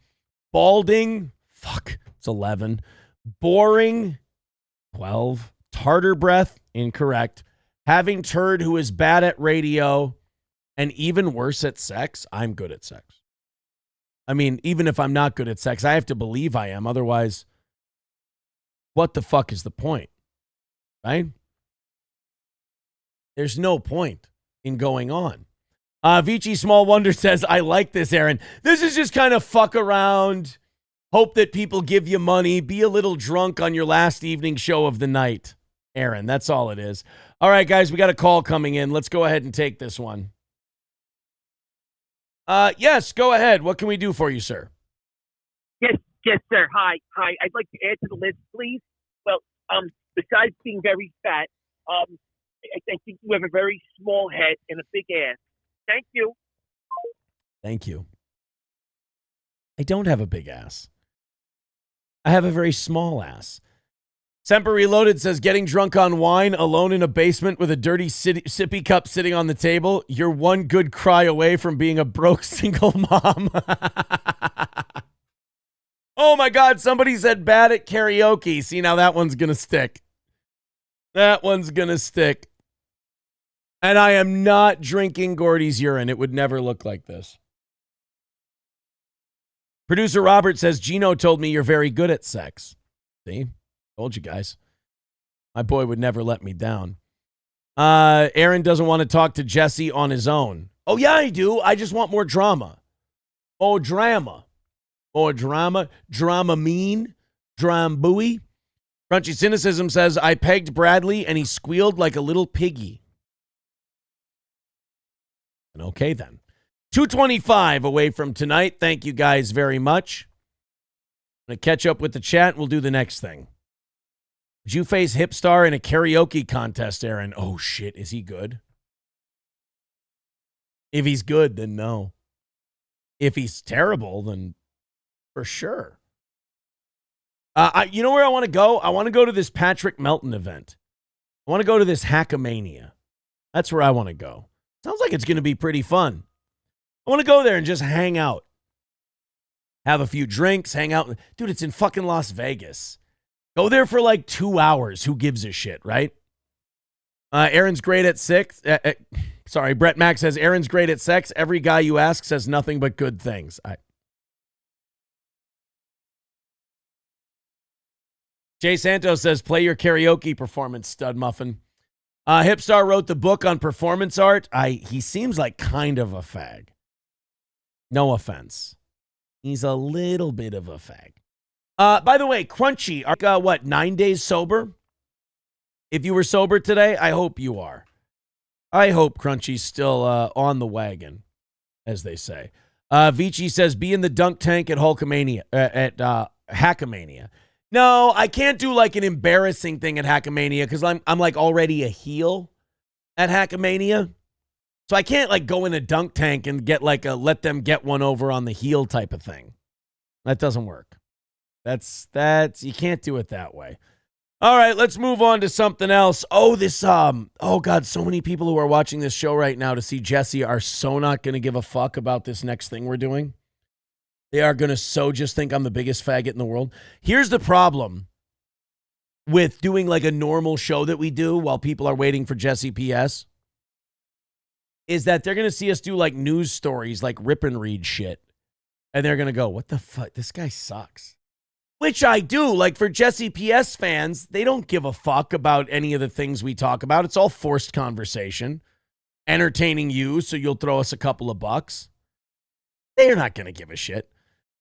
Balding, fuck, it's 11. Boring, 12. Tartar breath, incorrect. Having turd who is bad at radio and even worse at sex. I'm good at sex. Even if I'm not good at sex, I have to believe I am. Otherwise, what the fuck is the point? Right? There's no point in going on. Vici Small Wonder says, I like this, Aaron. This is just kind of fuck around. Hope that people give you money. Be a little drunk on your last evening show of the night. Aaron, that's all it is. All right, guys, we got a call coming in. Let's go ahead and take this one. Yes, go ahead. What can we do for you, sir? Yes, sir. Hi. I'd like to add to the list, please. Well, besides being very fat, I think you have a very small head and a big ass. Thank you. Thank you. I don't have a big ass. I have a very small ass. Semper Reloaded says, getting drunk on wine alone in a basement with a dirty sippy cup sitting on the table. You're one good cry away from being a broke single mom. Oh my God, somebody said bad at karaoke. See, now that one's going to stick. That one's going to stick. And I am not drinking Gordy's urine. It would never look like this. Producer Robert says, Gino told me you're very good at sex. See? Told you guys. My boy would never let me down. Aaron doesn't want to talk to Jesse on his own. Oh, yeah, I do. I just want more drama. More drama. More drama. Dramamine. Drambui. Crunchy Cynicism says, I pegged Bradley and he squealed like a little piggy. And okay, then. 2:25 away from tonight. Thank you guys very much. I'm going to catch up with the chat. We'll do the next thing. Would you face Hipstar in a karaoke contest, Aaron? Oh, shit. Is he good? If he's good, then no. If he's terrible, then for sure. You know where I want to go? I want to go to this Patrick Melton event. I want to go to this Hackamania. That's where I want to go. Sounds like it's going to be pretty fun. I want to go there and just hang out. Have a few drinks, hang out. Dude, it's in fucking Las Vegas. Go there for like 2 hours. Who gives a shit, right? Aaron's great at sex. Sorry, Brett Mack says, Aaron's great at sex. Every guy you ask says nothing but good things. Jay Santos says, play your karaoke performance, stud muffin. Hipstar wrote the book on performance art. He seems like kind of a fag. No offense. He's a little bit of a fag. By the way, Crunchy, are 9 days sober? If you were sober today, I hope you are. I hope Crunchy's still on the wagon, as they say. Vici says, be in the dunk tank at Hulkamania, at Hackamania. No, I can't do like an embarrassing thing at Hackamania because I'm like already a heel at Hackamania. So I can't like go in a dunk tank and get like a let them get one over on the heel type of thing. That doesn't work. That's you can't do it that way. All right, let's move on to something else. Oh, oh God, so many people who are watching this show right now to see Jesse are so not going to give a fuck about this next thing we're doing. They are going to so just think I'm the biggest faggot in the world. Here's the problem with doing like a normal show that we do while people are waiting for Jesse PS is that they're going to see us do like news stories, like rip and read shit. And they're going to go, what the fuck? This guy sucks. Which I do. Like for Jesse PS fans, they don't give a fuck about any of the things we talk about. It's all forced conversation. Entertaining you, so you'll throw us a couple of bucks. They're not going to give a shit.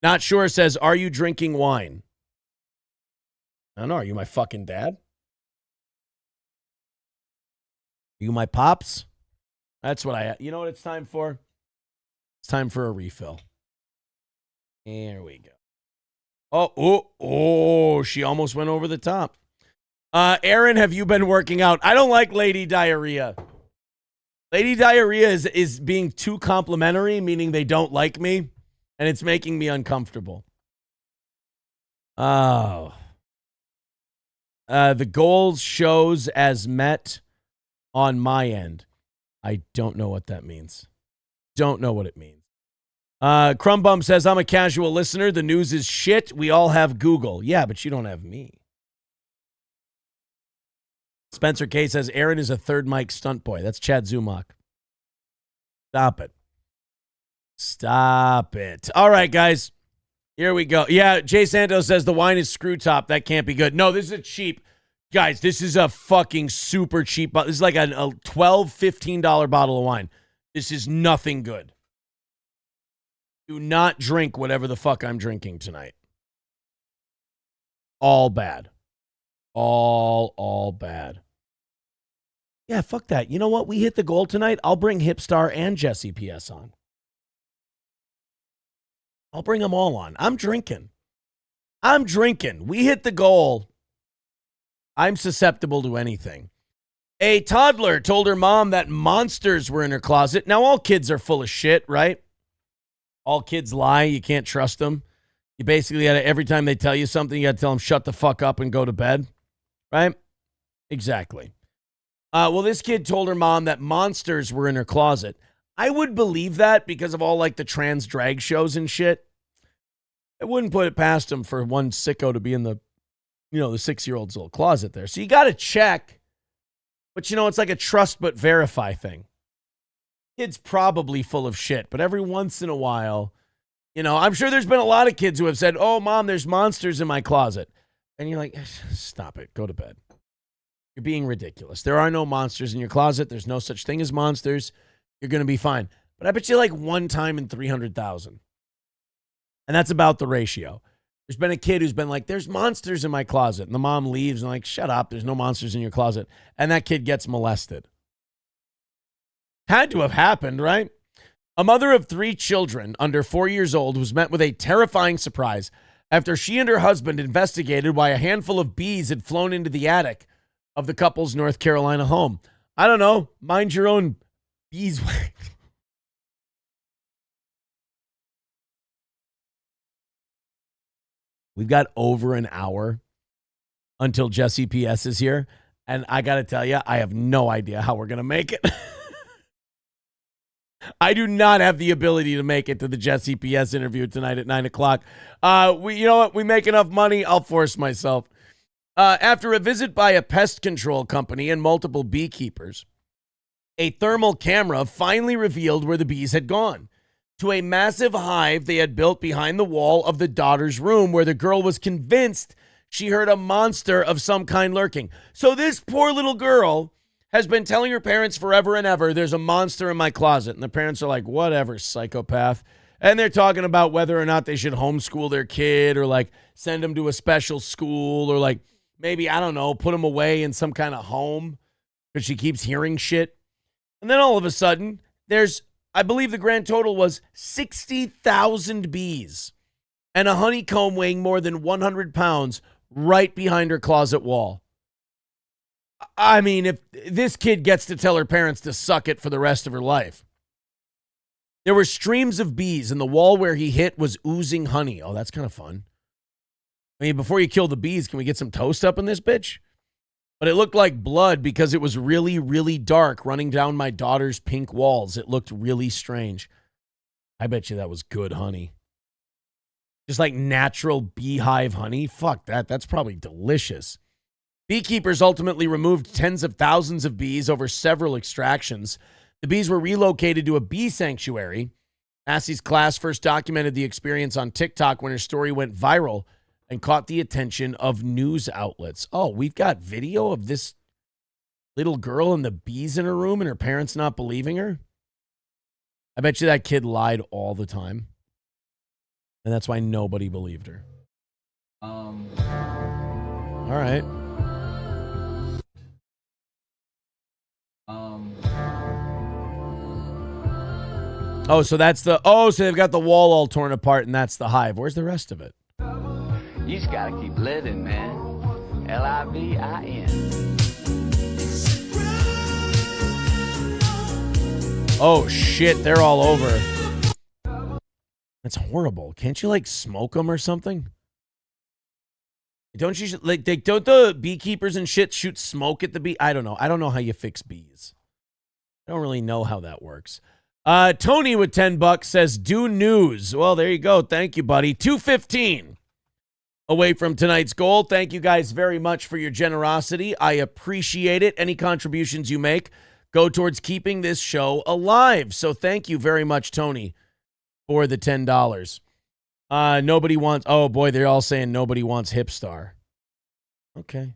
Not Sure says, are you drinking wine? I don't know. Are you my fucking dad? Are you my pops? That's what you know what it's time for? It's time for a refill. Here we go. Oh, she almost went over the top. Aaron, have you been working out? I don't like Lady Diarrhea. Lady Diarrhea is being too complimentary, meaning they don't like me, and it's making me uncomfortable. Oh. The goals shows as met on my end. I don't know what that means. Don't know what it means. Crumbum says, I'm a casual listener. The news is shit. We all have Google. Yeah, but you don't have me. Spencer K says, Aaron is a third mic stunt boy. That's Chad Zumach. Stop it. Stop it. All right, guys. Here we go. Yeah, Jay Santos says the wine is screw top. That can't be good. No, this is a cheap. Guys, this is a fucking super cheap. This is like a $12, $15 bottle of wine. This is nothing good. Do not drink whatever the fuck I'm drinking tonight. All bad. All bad. Yeah, fuck that. You know what? We hit the goal tonight. I'll bring Hipstar and Jesse PS on. I'll bring them all on. I'm drinking. We hit the goal. I'm susceptible to anything. A toddler told her mom that monsters were in her closet. Now, all kids are full of shit, right? All kids lie. You can't trust them. You basically got to, every time they tell you something, you got to tell them, shut the fuck up and go to bed. Right? Exactly. Well, this kid told her mom that monsters were in her closet. I would believe that because of all like the trans drag shows and shit. I wouldn't put it past him for one sicko to be in the, the 6-year-old's little closet there. So you got to check. But it's like a trust but verify thing. Kid's probably full of shit, but every once in a while, I'm sure there's been a lot of kids who have said, oh, mom, there's monsters in my closet. And you're like, stop it. Go to bed. You're being ridiculous. There are no monsters in your closet. There's no such thing as monsters. You're going to be fine. But I bet you like one time in 300,000. And that's about the ratio. There's been a kid who's been like, there's monsters in my closet. And the mom leaves and like, shut up. There's no monsters in your closet. And that kid gets molested. Had to have happened, right? A mother of 3 children under 4 years old was met with a terrifying surprise after she and her husband investigated why a handful of bees had flown into the attic of the couple's North Carolina home. I don't know. Mind your own beeswax. We've got over an hour until Jesse PS is here. And I got to tell you, I have no idea how we're going to make it. I do not have the ability to make it to the Jesse PS interview tonight at 9 o'clock. You know what? We make enough money. I'll force myself. After a visit by a pest control company and multiple beekeepers, a thermal camera finally revealed where the bees had gone. To a massive hive they had built behind the wall of the daughter's room, where the girl was convinced she heard a monster of some kind lurking. So this poor little girl has been telling her parents forever and ever, there's a monster in my closet. And the parents are like, whatever, psychopath. And they're talking about whether or not they should homeschool their kid or like send them to a special school or like maybe, I don't know, put them away in some kind of home because she keeps hearing shit. And then all of a sudden, there's, I believe the grand total was 60,000 bees and a honeycomb weighing more than 100 pounds right behind her closet wall. I mean, if this kid gets to tell her parents to suck it for the rest of her life. There were streams of bees, and the wall where he hit was oozing honey. Oh, that's kind of fun. I mean, before you kill the bees, can we get some toast up in this bitch? But it looked like blood because it was really, really dark running down my daughter's pink walls. It looked really strange. I bet you that was good honey. Just like natural beehive honey. Fuck that. That's probably delicious. Beekeepers ultimately removed tens of thousands of bees over several extractions. The bees were relocated to a bee sanctuary. Massey's class first documented the experience on TikTok when her story went viral and caught the attention of news outlets. Oh, we've got video of this little girl and the bees in her room and her parents not believing her. I bet you that kid lied all the time. And that's why nobody believed her. All right. Oh, so that's the, so they've got the wall all torn apart and that's the hive. Where's the rest of it? You just gotta keep living, man. L-I-V-I-N. Oh, shit. They're all over. That's horrible. Can't you, like, smoke them or something? Don't you, like, don't the beekeepers and shit shoot smoke at the bee? I don't know. I don't know how you fix bees. I don't really know how that works. Tony with $10 says, do news. Well, there you go. Thank you, buddy. 2:15 away from tonight's goal. Thank you guys very much for your generosity. I appreciate it. Any contributions you make go towards keeping this show alive. So thank you very much, Tony, for the $10. Nobody wants, oh boy, they're all saying nobody wants Hipstar. Okay.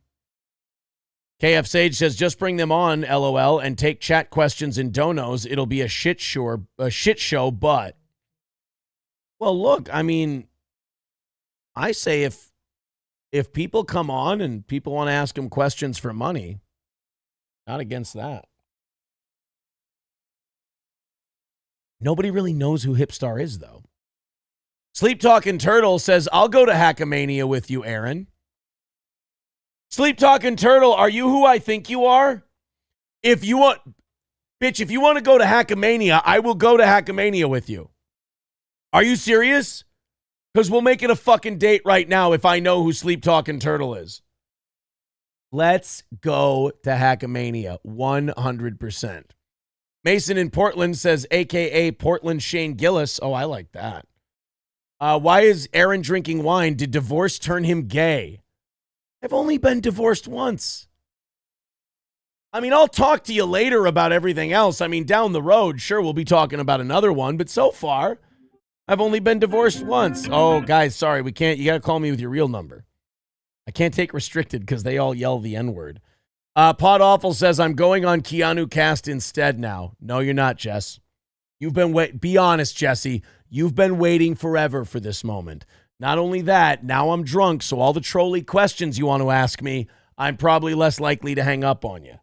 KF Sage says, just bring them on, LOL, and take chat questions and donos. It'll be a shit show, but. Well, look, I mean, I say if people come on and people want to ask them questions for money, not against that. Nobody really knows who Hipstar is, though. Sleep Talking Turtle says, I'll go to Hackamania with you, Aaron. Sleep Talking Turtle, are you who I think you are? If you want to go to Hackamania, I will go to Hackamania with you. Are you serious? Because we'll make it a fucking date right now if I know who Sleep Talking Turtle is. Let's go to Hackamania, 100%. Mason in Portland says, a.k.a. Portland Shane Gillis. Oh, I like that. Why is Aaron drinking wine? Did divorce turn him gay? I've only been divorced once. I mean, I'll talk to you later about everything else. I mean, down the road, sure, we'll be talking about another one. But so far, I've only been divorced once. Oh, guys, sorry, we can't. You got to call me with your real number. I can't take restricted because they all yell the N-word. Podawful says, I'm going on Keanu Cast instead now. No, you're not, Jess. You've been be honest, Jesse. You've been waiting forever for this moment. Not only that, now I'm drunk, so all the trolly questions you want to ask me, I'm probably less likely to hang up on you.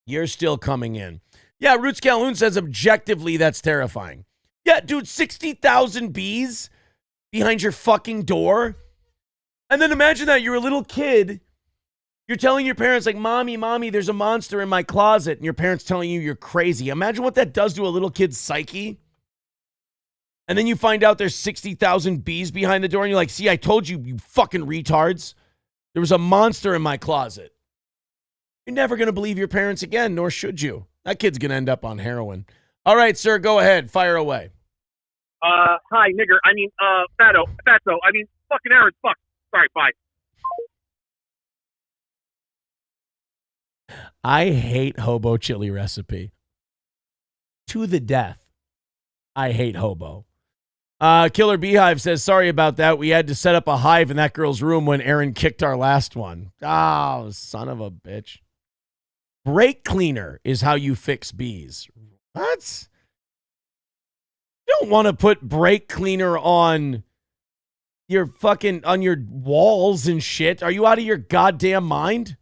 You're still coming in. Yeah, Roots Calhoun says, objectively, that's terrifying. Yeah, dude, 60,000 bees? behind your fucking door. And then imagine that you're a little kid. You're telling your parents, like, Mommy, there's a monster in my closet. And your parents telling you you're crazy. Imagine what that does to a little kid's psyche. And then you find out there's 60,000 bees behind the door. And you're like, see, I told you, you fucking retards. There was a monster in my closet. You're never going to believe your parents again, nor should you. That kid's going to end up on heroin. All right, sir, go ahead. Fire away. Hi, nigger. Fatso. Fucking Aaron. Fuck. Sorry, bye. I hate hobo chili recipe. To the death. I hate hobo. Killer Beehive says, sorry about that. We had to set up a hive in that girl's room when Aaron kicked our last one. Oh, son of a bitch. Brake cleaner is how you fix bees. What? You don't want to put brake cleaner on your walls and shit. Are you out of your goddamn mind?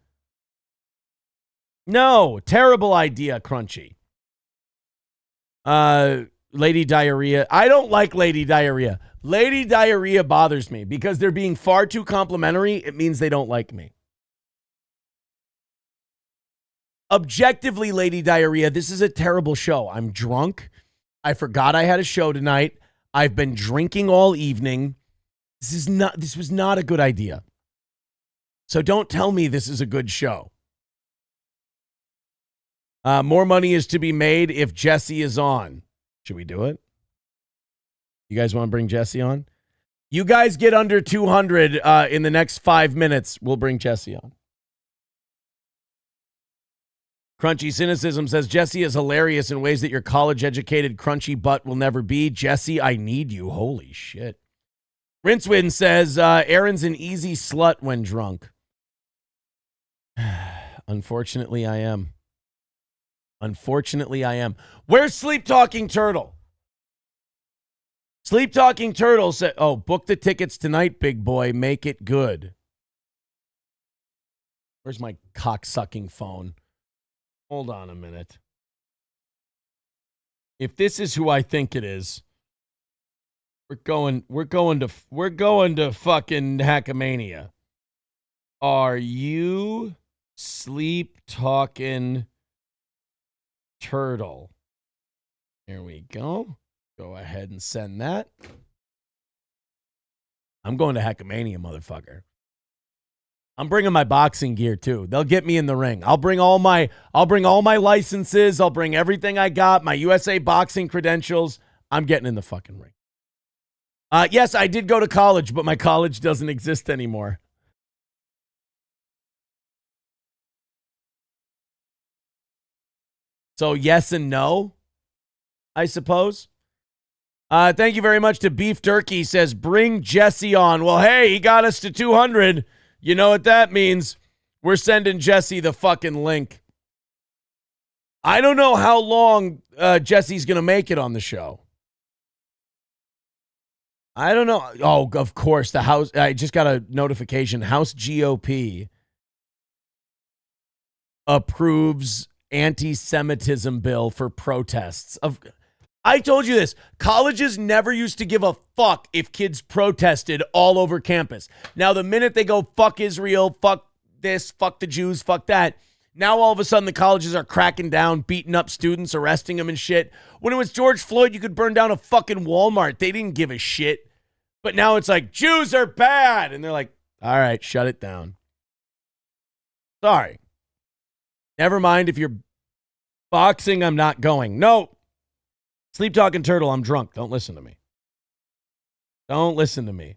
No, terrible idea, Crunchy. Lady Diarrhea. I don't like Lady Diarrhea. Lady Diarrhea bothers me because they're being far too complimentary. It means they don't like me. Objectively, Lady Diarrhea, this is a terrible show. I'm drunk. I forgot I had a show tonight. I've been drinking all evening. This was not a good idea. So don't tell me this is a good show. More money is to be made if Jesse is on. Should we do it? You guys want to bring Jesse on? You guys get under 200 in the next 5 minutes. We'll bring Jesse on. Crunchy Cynicism says, Jesse is hilarious in ways that your college-educated crunchy butt will never be. Jesse, I need you. Holy shit. Rincewin says, Aaron's an easy slut when drunk. Unfortunately, I am. Where's Sleep Talking Turtle? Sleep Talking Turtle said, oh, book the tickets tonight, big boy. Make it good. Where's my cock-sucking phone? Hold on a minute. If this is who I think it is, we're going to fucking Hackamania. Are you Sleep Talking Turtle? Here we go. Go ahead and send that. I'm going to Hackamania, motherfucker. I'm bringing my boxing gear too. They'll get me in the ring. I'll bring all my licenses. I'll bring everything I got, my USA boxing credentials. I'm getting in the fucking ring. Yes, I did go to college, but my college doesn't exist anymore. So yes and no, I suppose. Thank you very much to Beef Turkey. Says, bring Jesse on. Well, hey, he got us to 200. You know what that means? We're sending Jesse the fucking link. I don't know how long Jesse's going to make it on the show. I don't know. Oh, of course, the House. I just got a notification. House GOP approves anti-Semitism bill for protests. I told you this. Colleges never used to give a fuck if kids protested all over campus. Now, the minute they go, fuck Israel, fuck this, fuck the Jews, fuck that, now all of a sudden the colleges are cracking down, beating up students, arresting them and shit. When it was George Floyd, you could burn down a fucking Walmart. They didn't give a shit. But now it's like, Jews are bad. And they're like, all right, shut it down. Sorry. Never mind if you're boxing, I'm not going. No. Sleep Talking Turtle, I'm drunk. Don't listen to me. Don't listen to me.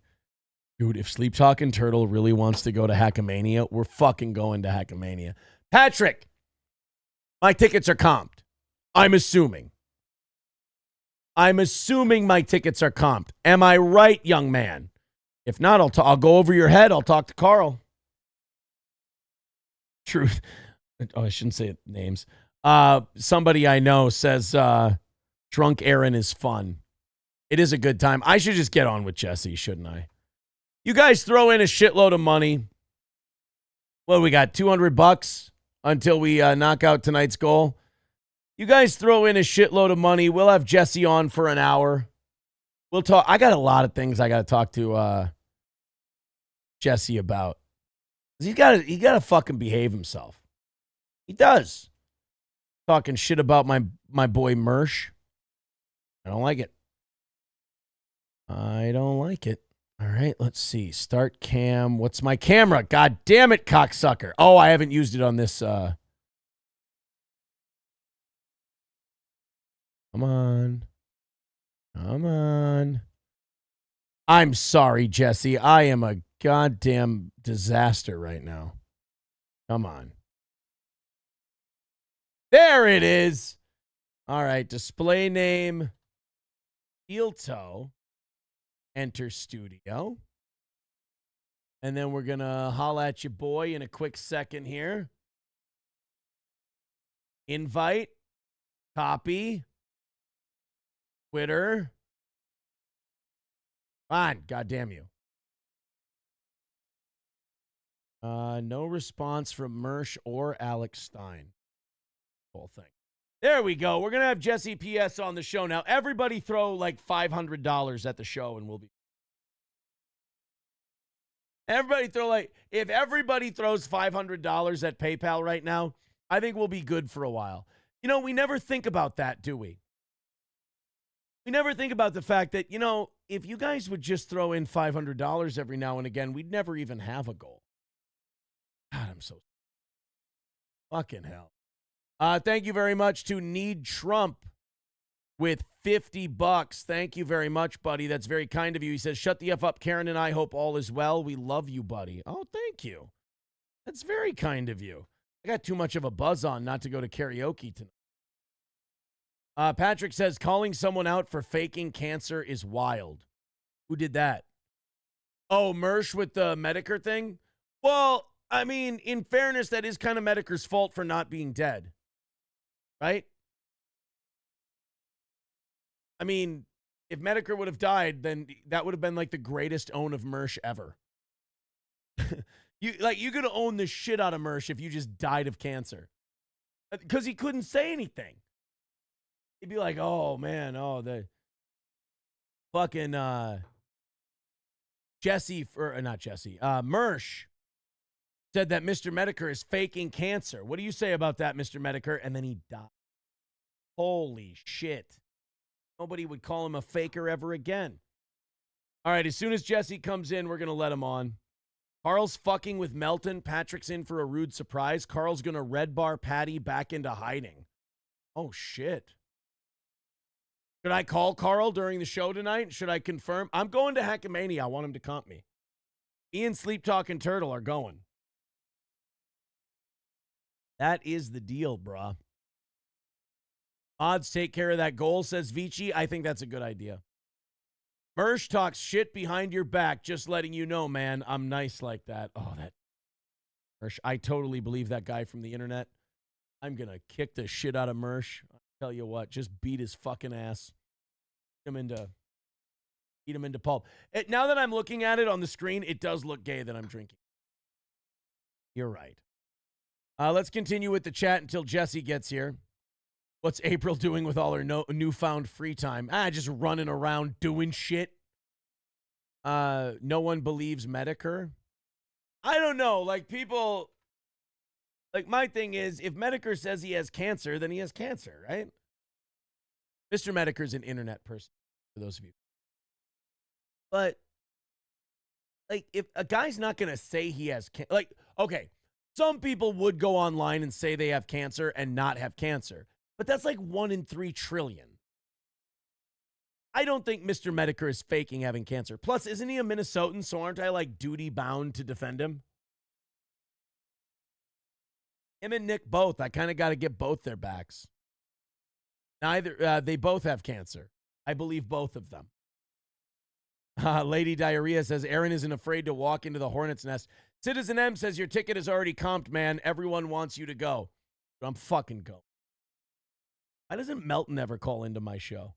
Dude, if Sleep Talking Turtle really wants to go to Hackamania, we're fucking going to Hackamania. Patrick, my tickets are comped. I'm assuming my tickets are comped. Am I right, young man? If not, I'll go over your head. I'll talk to Carl. Truth. Oh, I shouldn't say names. Somebody I know says, Drunk Aaron is fun. It is a good time. I should just get on with Jesse, shouldn't I? You guys throw in a shitload of money. Well, we got $200 until we knock out tonight's goal. You guys throw in a shitload of money. We'll have Jesse on for an hour. We'll talk. I got a lot of things I got to talk to Jesse about. He got to fucking behave himself. He does. Talking shit about my boy Mersh. I don't like it. I don't like it. All right, let's see. Start cam. What's my camera? God damn it, cocksucker. Oh, I haven't used it on this. Come on. Come on. I'm sorry, Jesse. I am a goddamn disaster right now. Come on. There it is. All right, display name. Steel toe. Enter studio. And then we're going to holla at your boy in a quick second here. Invite. Copy. Twitter. Fine. God damn you. No response from Mersh or Alex Stein. Whole thing. There we go. We're going to have Jesse PS on the show now. Everybody throw like $500 at the show and we'll be. Everybody throw like, if everybody throws $500 at PayPal right now, I think we'll be good for a while. You know, we never think about that, do we? We never think about the fact that, you know, if you guys would just throw in $500 every now and again, we'd never even have a goal. God, I'm so fucking hell. Thank you very much to Need Trump with $50. Thank you very much, buddy. That's very kind of you. He says, shut the F up, Karen and I hope all is well. We love you, buddy. Oh, thank you. That's very kind of you. I got too much of a buzz on not to go to karaoke tonight. Patrick says, calling someone out for faking cancer is wild. Who did that? Oh, Mersh with the Medicare thing? Well, I mean, in fairness, that is kind of Medicare's fault for not being dead. Right? I mean, if Medicare would have died, then that would have been like the greatest own of Mersh ever. You could have owned the shit out of Mersh if you just died of cancer. Because he couldn't say anything. He'd be like, oh, man, the fucking Mersh said that Mr. Medicare is faking cancer. What do you say about that, Mr. Medicare? And then he died. Holy shit. Nobody would call him a faker ever again. All right, as soon as Jesse comes in, we're going to let him on. Carl's fucking with Melton. Patrick's in for a rude surprise. Carl's going to red bar Patty back into hiding. Oh, shit. Should I call Carl during the show tonight? Should I confirm? I'm going to Hackamania. I want him to comp me. Ian, Sleep Talk, and Turtle are going. That is the deal, bruh. Odds take care of that goal, says Vici. I think that's a good idea. Mersh talks shit behind your back, just letting you know, man. I'm nice like that. Oh, that Mersh. I totally believe that guy from the internet. I'm going to kick the shit out of Mersh. I'll tell you what, just beat his fucking ass. Eat him into pulp. Now that I'm looking at it on the screen, it does look gay that I'm drinking. You're right. Let's continue with the chat until Jesse gets here. What's April doing with all her newfound free time? Just running around doing shit. No one believes Medicare. I don't know. Like, people... Like, my thing is, if Medicare says he has cancer, then he has cancer, right? Mr. Medicare's an internet person, for those of you. But, like, if a guy's not going to say he has cancer... Like, okay, some people would go online and say they have cancer and not have cancer. But that's like 1 in 3 trillion. I don't think Mr. Medicare is faking having cancer. Plus, isn't he a Minnesotan, so aren't I, like, duty-bound to defend him? Him and Nick both. I kind of got to get both their backs. They both have cancer. I believe both of them. Lady Diarrhea says, Aaron isn't afraid to walk into the hornet's nest. Citizen M says, your ticket is already comped, man. Everyone wants you to go. But I'm fucking going. Why doesn't Melton ever call into my show?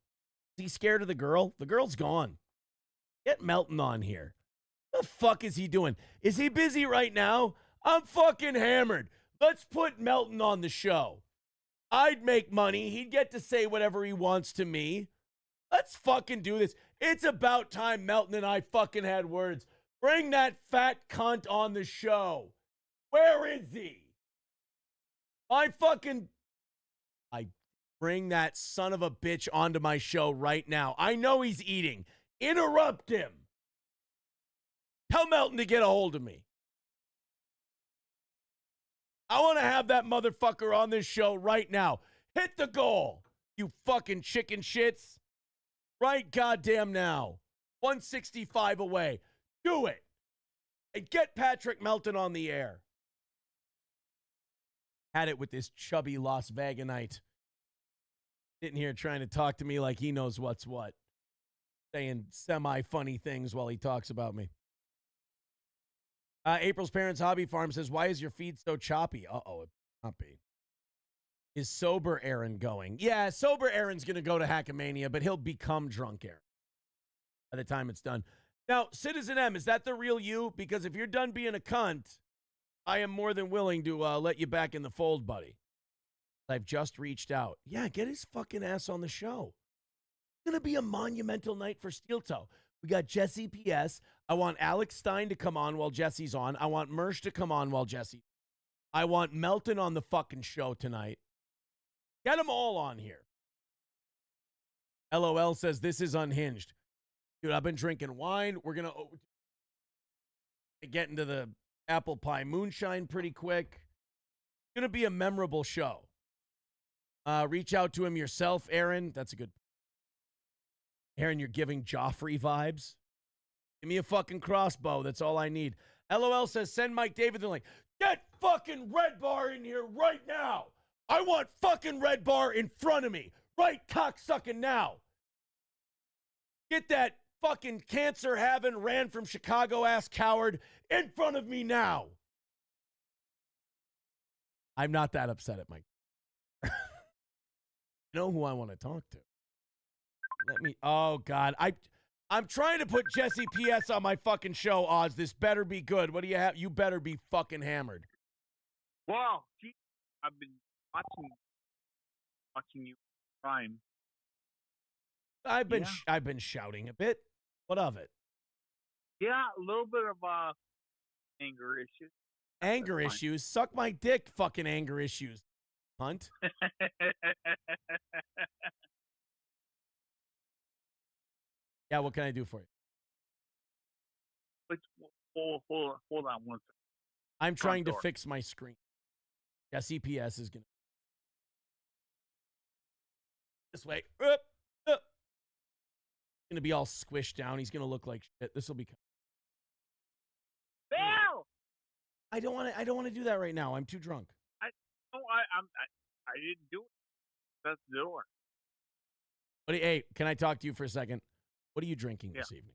Is he scared of the girl? The girl's gone. Get Melton on here. What the fuck is he doing? Is he busy right now? I'm fucking hammered. Let's put Melton on the show. I'd make money. He'd get to say whatever he wants to me. Let's fucking do this. It's about time Melton and I fucking had words. Bring that fat cunt on the show. Where is he? I bring that son of a bitch onto my show right now. I know he's eating. Interrupt him. Tell Melton to get a hold of me. I want to have that motherfucker on this show right now. Hit the goal, you fucking chicken shits. Right goddamn now. 165 away. Do it. And get Patrick Melton on the air. Had it with this chubby Las Veganite. Sitting here trying to talk to me like he knows what's what. Saying semi-funny things while he talks about me. April's Parents Hobby Farm says, why is your feed so choppy? Uh-oh, it might be. Is sober Aaron going? Yeah, sober Aaron's going to go to Hackamania, but he'll become drunk Aaron by the time it's done. Now, Citizen M, is that the real you? Because if you're done being a cunt, I am more than willing to let you back in the fold, buddy. I've just reached out. Yeah, get his fucking ass on the show. It's going to be a monumental night for Steel Toe. We got Jesse PS. I want Alex Stein to come on while Jesse's on. I want Mersh to come on while Jesse. I want Melton on the fucking show tonight. Get them all on here. LOL says, this is unhinged. Dude, I've been drinking wine. We're going to get into the apple pie moonshine pretty quick. It's going to be a memorable show. Reach out to him yourself, Aaron. That's a good. Aaron, you're giving Joffrey vibes. Give me a fucking crossbow. That's all I need. LOL says, send Mike David the link. Get fucking Red Bar in here right now. I want fucking Red Bar in front of me. Right cocksucking now. Get that fucking cancer-having, ran from Chicago-ass coward in front of me now. I'm not that upset at Mike. You know who I want to talk to? Let me. Oh, God. I'm trying to put Jesse PS on my fucking show, Oz. This better be good. What do you have? You better be fucking hammered. Wow. Gee, I've been watching you Prime. I've been shouting a bit. What of it? Yeah, a little bit of anger issues. Anger issues? Suck my dick, fucking anger issues. Hunt. Yeah, what can I do for you? Hold on one second. I'm trying to fix my screen. Yeah, CPS is going to. This way. Going to be all squished down. He's going to look like shit. This will be. Bill! I don't want to do that right now. I'm too drunk. I didn't do it. That's the door. But hey, can I talk to you for a second? What are you drinking this evening?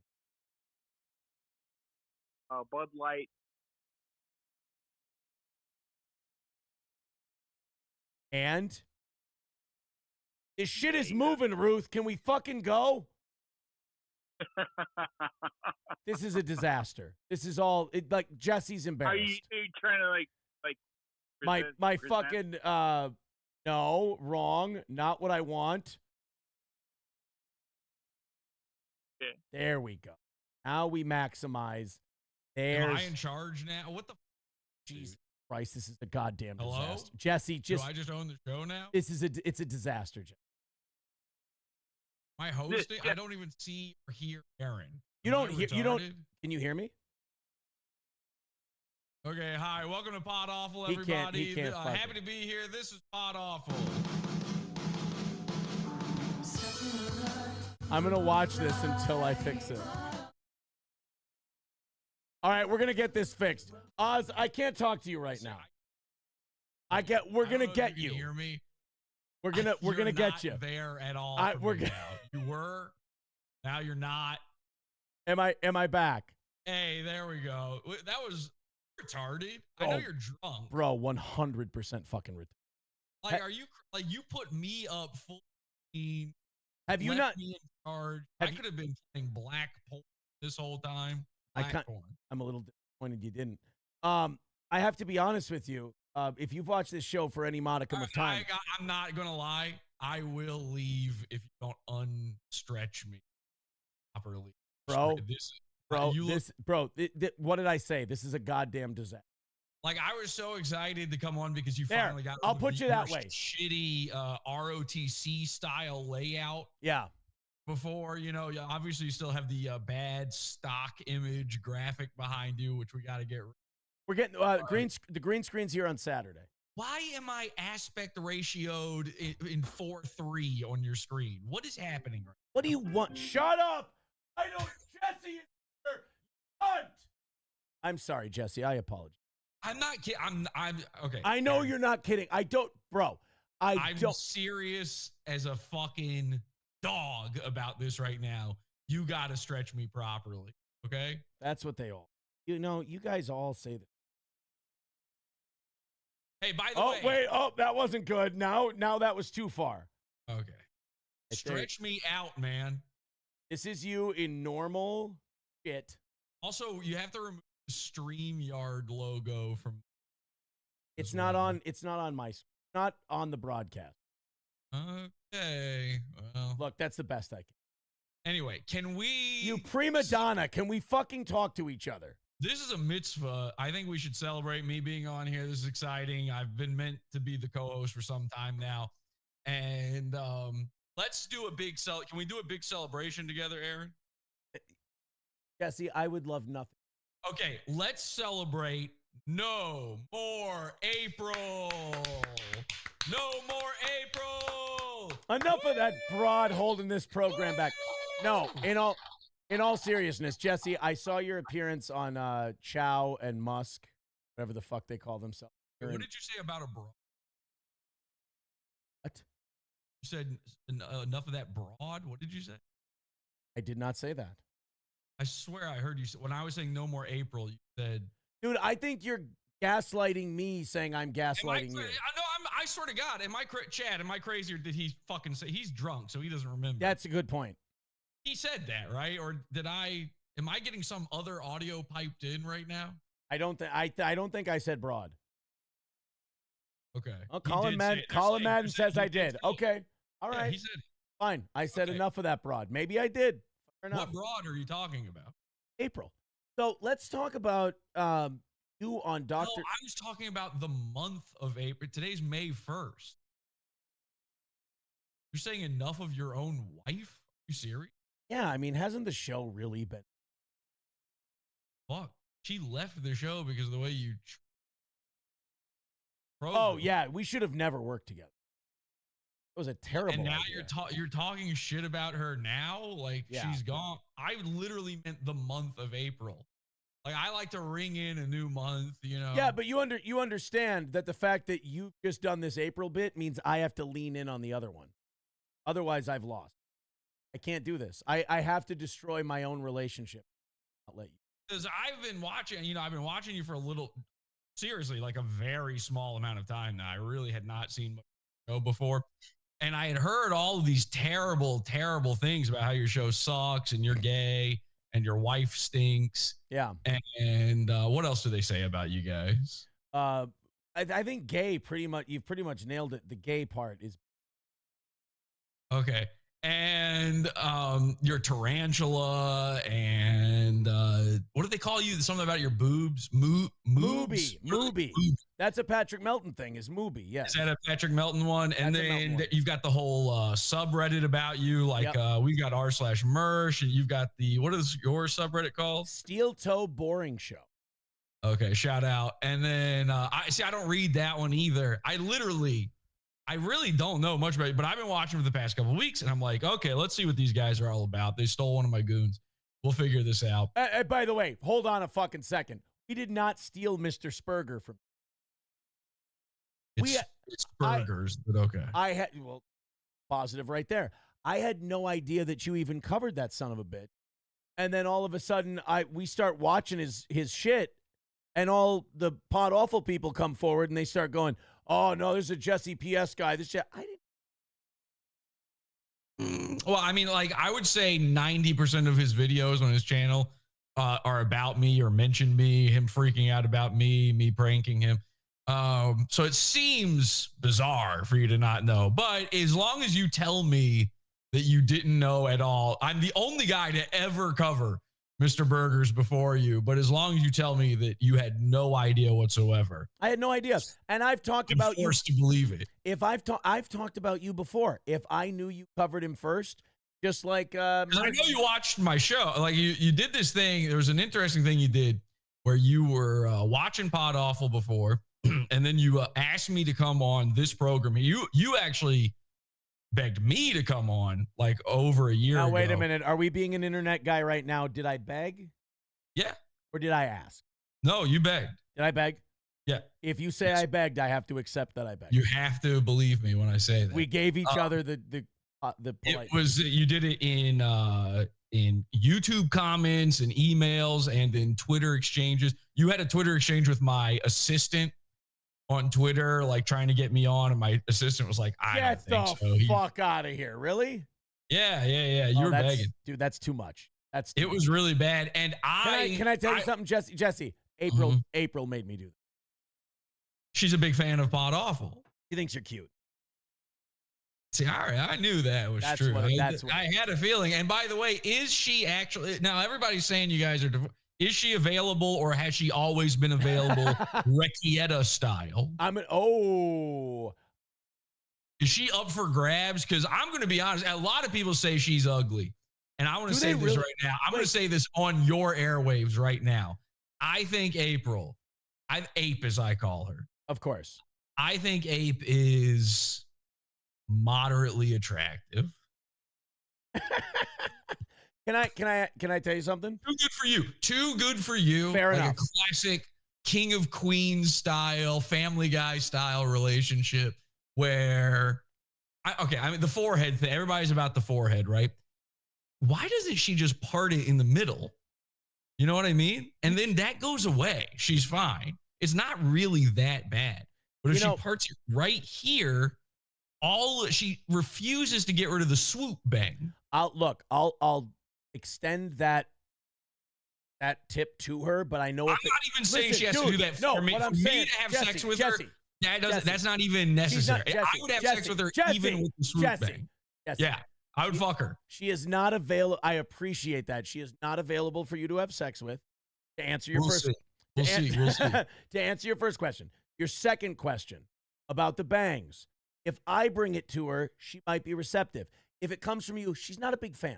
Bud Light. And this shit is moving, Ruth. Can we fucking go? This is a disaster. This is all like Jesse's embarrassed. Are you trying to like my fucking no, wrong, not what I want. Okay. There we go. Now we maximize. Am I in charge now? What the? Jesus Christ, this is a goddamn Hello? disaster. Jesse, Do I just own the show now? it's a disaster, Jesse. Am I hosting? I don't even see or hear Aaron. You don't hear. Can you hear me? Okay, hi. Welcome to Pod Awful, He can't- everybody. he can't fucking- Happy to be here. This is Pod Awful. I'm going to watch this until I fix it. All right, we're going to get this fixed. Oz, I can't talk to you right now. We're going to get you. Hear me? We're going to get you. There at all. We're now. You were. Now you're not. Am I back? Hey, there we go. That was retarded. I know you're drunk. Bro, 100% fucking retarded. Like, are you like you put me up full team? Have you left not? Me in charge. I could have been playing Black Porn this whole time. I'm a little disappointed you didn't. I have to be honest with you. If you've watched this show for any modicum of time, I'm not gonna lie. I will leave if you don't unstretch me properly. Bro, You look, what did I say? This is a goddamn disaster. like I was so excited to come on because you There, finally got. I'll put you that way. Shitty ROTC style layout. Yeah. Before, obviously you still have the bad stock image graphic behind you, which we got to get. We're getting the green screen's here on Saturday. Why am I aspect ratioed in 4:3 on your screen? What is happening right now? What do you want? Shut up! I know Jesse is here. Cunt! I'm sorry, Jesse. I apologize. I'm not kidding. I'm okay. I know you're not kidding. I don't, bro. I'm serious as a fucking dog about this right now. You got to stretch me properly, okay? That's what they all. You guys all say that. Hey, by the way. Oh, wait. Oh, that wasn't good. Now that was too far. Okay. Stretch me out, man. This is you in normal shit. Also, you have to remove the StreamYard logo from. It's not on my. Not on the broadcast. Okay. Well, look, that's the best I can. Anyway, can we? You prima donna, can we fucking talk to each other? This is a mitzvah. I think we should celebrate me being on here. This is exciting. I've been meant to be the co-host for some time now, and let's do a big Can we do a big celebration together, Aaron? Jesse, I would love nothing. Okay, let's celebrate. No more April. No more April. Enough of that broad holding this program back. No, in all seriousness, Jesse, I saw your appearance on Chow and Musk, whatever the fuck they call themselves. What did you say about a broad? What? You said enough of that broad? What did you say? I did not say that. I swear I heard you say, when I was saying no more April, you said. Dude, I think you're gaslighting me saying I'm gaslighting you. I swear to God, Chad, am I crazy or did he fucking say he's drunk so he doesn't remember? That's a good point. He said that, right? Or am I getting some other audio piped in right now? I don't think I said broad. Okay. Oh, Colin Madden says I did. Okay. All right. Yeah, he said it. Fine. I said enough of that broad. Maybe I did. Fair enough. What broad are you talking about? April. So let's talk about you on Dr. No, I was talking about the month of April. Today's May 1st. You're saying enough of your own wife? Are you serious? Yeah, I mean, hasn't the show really been? Fuck. She left the show because of the way you. Oh, yeah. We should have never worked together. It was a terrible And now idea. you're talking shit about her now? Like, Yeah. she's gone. I literally meant the month of April. Like, I like to ring in a new month, Yeah, but you understand that the fact that you've just done this April bit means I have to lean in on the other one. Otherwise, I've lost. I can't do this. I have to destroy my own relationship. I'll let you. Because I've been watching you for a little, seriously, like a very small amount of time now. I really had not seen much show before. And I had heard all of these terrible, terrible things about how your show sucks and you're gay and your wife stinks. Yeah. And what else do they say about you guys? I think gay you've pretty much nailed it. The gay part is. Okay. And your tarantula and what do they call you? Something about your boobs? Mooby. That's a Patrick Melton thing, is Mooby. Yes. Is that a Patrick Melton one? And then you've got the whole subreddit about you. Like we've got r/Mersh, and you've got what is your subreddit called? Steel Toe Boring Show. Okay, shout out. And then I don't read that one either. I really don't know much about it, but I've been watching for the past couple of weeks, and I'm like, okay, let's see what these guys are all about. They stole one of my goons. We'll figure this out. By the way, hold on a fucking second. We did not steal Mr. Spurger from. It's burgers, but okay. Positive right there. I had no idea that you even covered that son of a bitch, and then all of a sudden, we start watching his shit, and all the Pod Awful people come forward, and they start going, "Oh no, there's a Jesse PS guy." This shit, I didn't. Well, I mean, like I would say 90% of his videos on his channel are about me or mention me, him freaking out about me pranking him. So it seems bizarre for you to not know, but as long as you tell me that you didn't know at all, I'm the only guy to ever cover Mr. Burgers before you. But as long as you tell me that you had no idea whatsoever, I had no idea, and I've talked I'm about you. forced to believe it. If I've talked about you before. If I knew you covered him first, just like 'Cause I know you watched my show. Like you did this thing. There was an interesting thing you did where you were watching Pod Awful before, and then you asked me to come on this program. You actually begged me to come on like over a year now, ago. wait a minute. Are we being an internet guy right now? Did I beg? Yeah. Or did I ask? No, you begged. Did I beg? Yeah. If you say I begged, I have to accept that I begged. You have to believe me when I say that. We gave each other the It polite. was you did it in YouTube comments and emails and in Twitter exchanges. You had a Twitter exchange with my assistant on Twitter, like trying to get me on, and my assistant was like, "I Get don't the think so." fuck out of here! Really? Yeah. You were that's, begging, dude. That's too much. That's too it was much. really bad. And Can I tell you something, Jesse? Jesse, April made me do that. She's a big fan of Pod Awful. She thinks you're cute. See, I knew that was That's true. what- that's what- I had a feeling. And by the way, is she actually now? Everybody's saying you guys are. Is she available, or has she always been available, Rekieta style? Is she up for grabs? Because I'm going to be honest. A lot of people say she's ugly, and I want to say this right now. I'm going to say this on your airwaves right now. I think April, Ape as I call her. Of course. I think Ape is moderately attractive. Can I tell you something? Too good for you. Too good for you. Fair like enough. A classic King of Queens style, Family Guy style relationship where, I mean, the forehead thing. Everybody's about the forehead, right? Why doesn't she just part it in the middle? You know what I mean? And then that goes away. She's fine. It's not really that bad. But if she parts it right here, she refuses to get rid of the swoop bang. I'll extend that tip to her, but I know I'm not even saying she has to do that for me. For me to have sex with her, that's not even necessary. I would have sex with her even with the swoop bang. Yeah, I would fuck her. She is not available. I appreciate that. She is not available for you to have sex with. To answer your first, we'll see. To answer your first question, your second question about the bangs. If I bring it to her, she might be receptive. If it comes from you, she's not a big fan.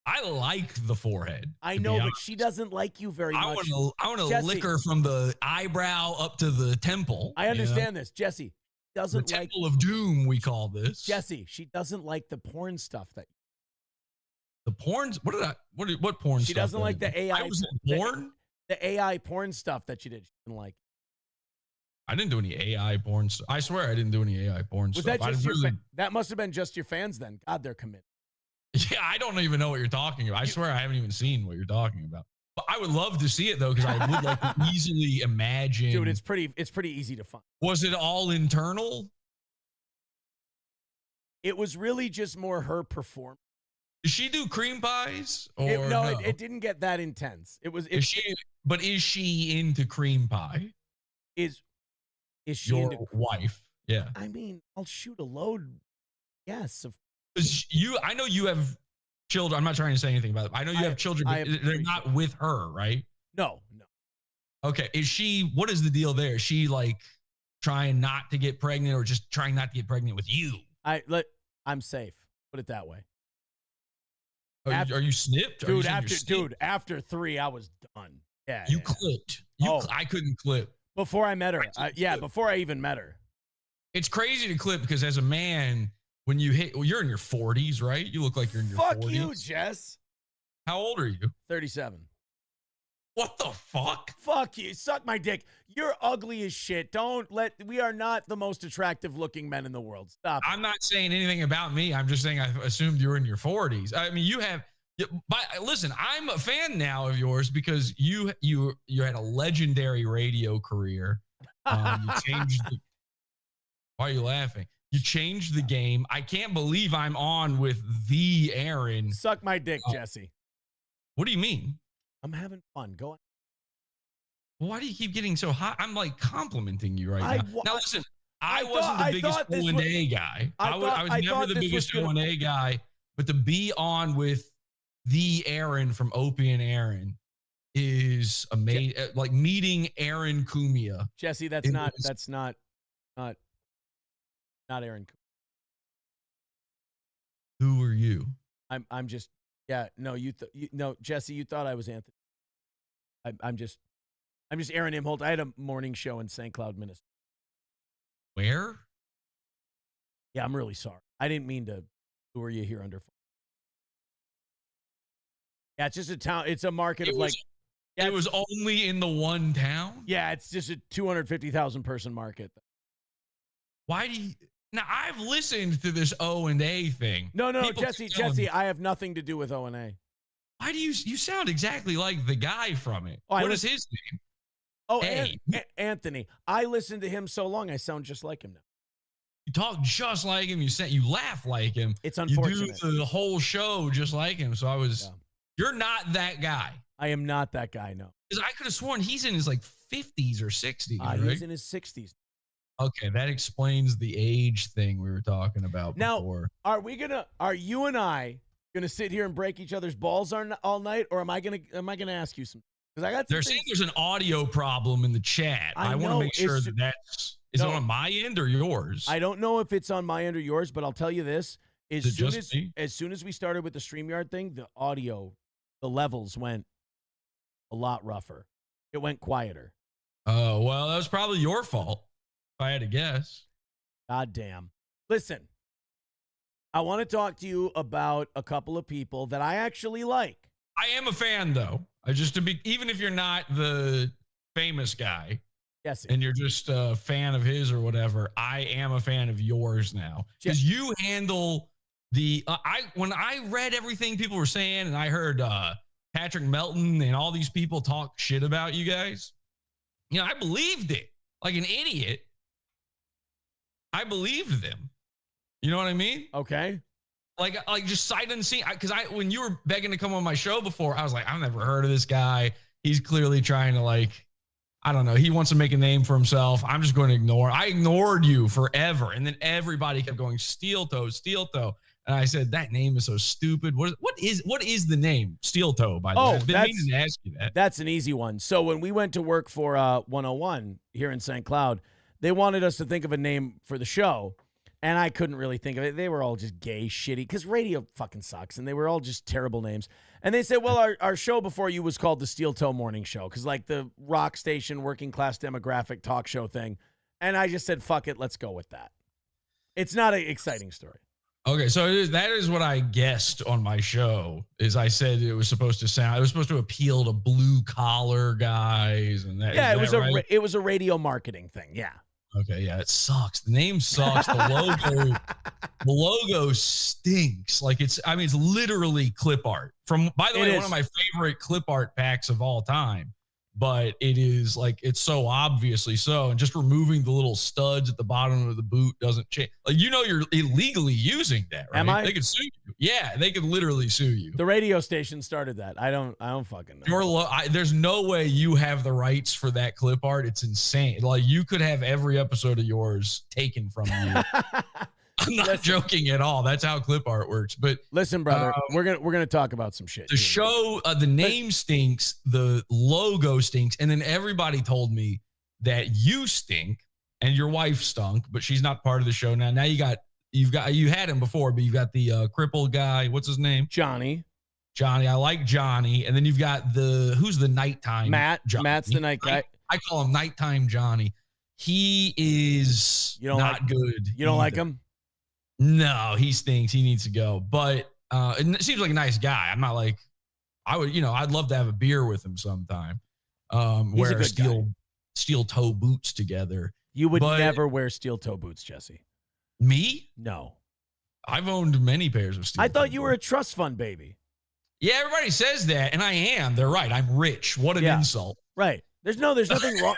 I like the forehead. I know, but she doesn't like you very much. I want to lick her from the eyebrow up to the temple. I understand this. Jesse doesn't the like Temple of Doom, we call this. Jesse, she doesn't like the porn stuff that the porns. What porn stuff? She doesn't like the AI. I was in porn? The AI porn stuff that you did. She didn't like. I didn't do any AI porn stuff. I swear I didn't do any AI porn stuff. Was that just that must have been just your fans then? God, they're committed. Yeah, I don't even know what you're talking about. I swear I haven't even seen what you're talking about. But I would love to see it though, because I would like to easily imagine. Dude, it's pretty easy to find. Was it all internal? It was really just more her performance. Did she do cream pies? Or it didn't get that intense. It was. Is she into cream pie? Is she your into wife? Yeah. I mean, I'll shoot a load. Yes. I know you have children. I'm not trying to say anything about it. I know you have children, but they're not with her, right? No. Okay. What is the deal there? Is she like trying not to get pregnant or just trying not to get pregnant with you? I'm safe. Put it that way. Are you snipped? Dude, after 3, I was done. Yeah. You clipped. I couldn't clip. Before I met her. Before I even met her. It's crazy to clip because as a man, when you you're in your 40s, right? You look like you're in your 40s. Fuck you, Jess. How old are you? 37. What the fuck? Fuck you. Suck my dick. You're ugly as shit. We are not the most attractive looking men in the world. Stop. I'm not saying anything about me. I'm just saying I assumed you were in your 40s. I mean, listen, I'm a fan now of yours because you had a legendary radio career. You changed why are you laughing? You changed the game. I can't believe I'm on with the Aaron. Suck my dick, Jesse. What do you mean? I'm having fun. Go on. Why do you keep getting so hot? I'm like complimenting you right now. Now listen, I wasn't the biggest O&A guy. I was never the biggest O&A guy, but to be on with the Aaron from Opie and Aaron is amazing. Like meeting Aaron Cumia. Jesse, that's not Aaron. Who are you? I'm just no, Jesse, you thought I was Anthony. I'm just Aaron Imholt. I had a morning show in St. Cloud, Minnesota. Where? Yeah, I'm really sorry. I didn't mean to lure you here under. Yeah, it's just a town. It's a market of like. Yeah, it was only in the one town? Yeah, it's just a 250,000 person market. Why do you? Now, I've listened to this O&A thing. No, Jesse, I have nothing to do with O&A. Why do you sound exactly like the guy from it? What is his name? Oh, Anthony. I listened to him so long, I sound just like him now. You talk just like him. You laugh like him. It's unfortunate. You do the whole show just like him. So you're not that guy. I am not that guy, no. Because I could have sworn he's in his like 50s or 60s, right? He's in his 60s. Okay, that explains the age thing we were talking about before. Now, are you and I gonna sit here and break each other's balls all night, or am I gonna ask you some? Because they're saying there's an audio problem in the chat. I want to make sure is it on my end or yours? I don't know if it's on my end or yours, but I'll tell you this: as soon as we started with the StreamYard thing, the audio, the levels went a lot rougher. It went quieter. Oh, well, that was probably your fault, if I had to guess. God damn. Listen, I want to talk to you about a couple of people that I actually like. I am a fan, though. Even if you're not the famous guy, yes, and you're just a fan of his or whatever, I am a fan of yours now. Because you handle when I read everything people were saying and I heard Patrick Melton and all these people talk shit about you guys, I believed it like an idiot. I believed them. You know what I mean? Okay. Like just sight unseen. Because when you were begging to come on my show before, I was like, I've never heard of this guy. He's clearly trying to I don't know. He wants to make a name for himself. I'm just going to ignore. I ignored you forever. And then everybody kept going, Steel Toe, Steel Toe. And I said, that name is so stupid. What is the name? Steel Toe, by the way. I've been meaning to ask you that. That's an easy one. So when we went to work for 101 here in St. Cloud, they wanted us to think of a name for the show. And I couldn't really think of it. They were all just gay, shitty, because radio fucking sucks. And they were all just terrible names. And they said, well, our show before you was called the Steel Toe Morning Show, because like the rock station, working class demographic talk show thing. And I just said, fuck it, let's go with that. It's not an exciting story. Okay, so that is what I guessed on my show. Is I said it was supposed to appeal to blue collar guys, and that. Yeah, it was a radio marketing thing. Yeah. Okay, yeah, it sucks. The name sucks. The logo stinks. Like it's literally clip art. By the way, one of my favorite clip art packs of all time. But it is it's so obviously so, and just removing the little studs at the bottom of the boot doesn't change. You're illegally using that, right? Am I? They could sue you. Yeah, they could literally sue you. The radio station started that. I don't fucking know. There's no way you have the rights for that clip art. It's insane. You could have every episode of yours taken from you. I'm not joking at all. That's how clip art works. But listen, brother, we're gonna talk about some shit. The show, the name stinks, the logo stinks, and then everybody told me that you stink and your wife stunk, but she's not part of the show now. Now you had him before, but you've got the crippled guy. What's his name? Johnny. I like Johnny, and then you've got who's the nighttime Matt. Johnny? Matt's the night guy. I call him nighttime Johnny. He is not good. You don't like him? No, he stinks. He needs to go. But it seems like a nice guy. I'm not I'd love to have a beer with him sometime. Wear steel toe boots together. You would never wear steel toe boots, Jesse. Me? No. I've owned many pairs of steel. I thought you were a trust fund baby. Yeah, everybody says that, and I am. They're right. I'm rich. What an insult. Right. There's nothing wrong.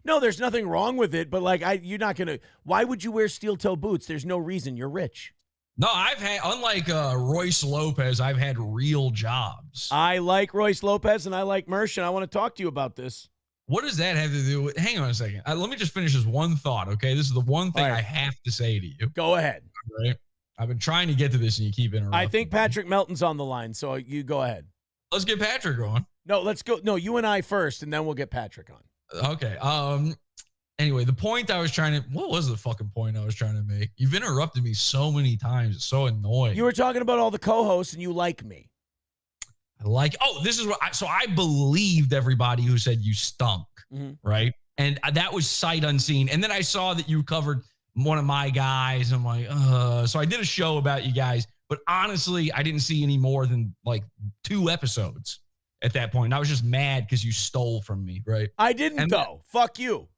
There's nothing wrong with it, but you're not going to, why would you wear steel toe boots? There's no reason. You're rich. No, unlike Royce Lopez, I've had real jobs. I like Royce Lopez and I like Mersh, and I want to talk to you about this. What does that have to do with? Hang on a second. Let me just finish this one thought, okay? This is the one thing All right. I have to say to you. Go ahead. Right? I've been trying to get to this, and you keep interrupting. I think me. Patrick Melton's on the line, so you go ahead. Let's get Patrick on. No, let's go. No, you and I first, and then we'll get Patrick on. Okay. Anyway, the point I was trying to. What was the fucking point I was trying to make? You've interrupted me so many times. It's so annoying. You were talking about all the co-hosts, and you like me. I like. Oh, this is what. So I believed everybody who said you stunk, right? And that was sight unseen. And then I saw that you covered one of my guys. I'm like, so I did a show about you guys, but honestly, I didn't see any more than like 2 episodes at that point. And I was just mad because you stole from me, right? I didn't though. Fuck you.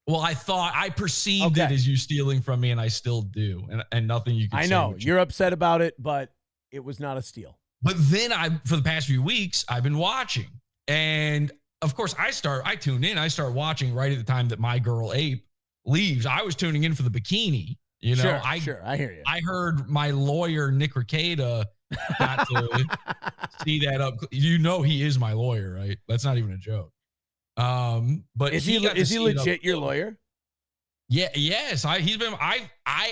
Well, I perceived it as you stealing from me, and I still do, and nothing you can say. I know you're upset about it, but it was not a steal. But then for the past few weeks, I've been watching, and of course, I tune in. I start watching right at the time that my girl Ape leaves. I was tuning in for the bikini. You know, sure, I hear you. I heard my lawyer Nick Ricada got to see that up. You know, he is my lawyer, right? That's not even a joke. But is he legit your lawyer? Yeah. Yes. I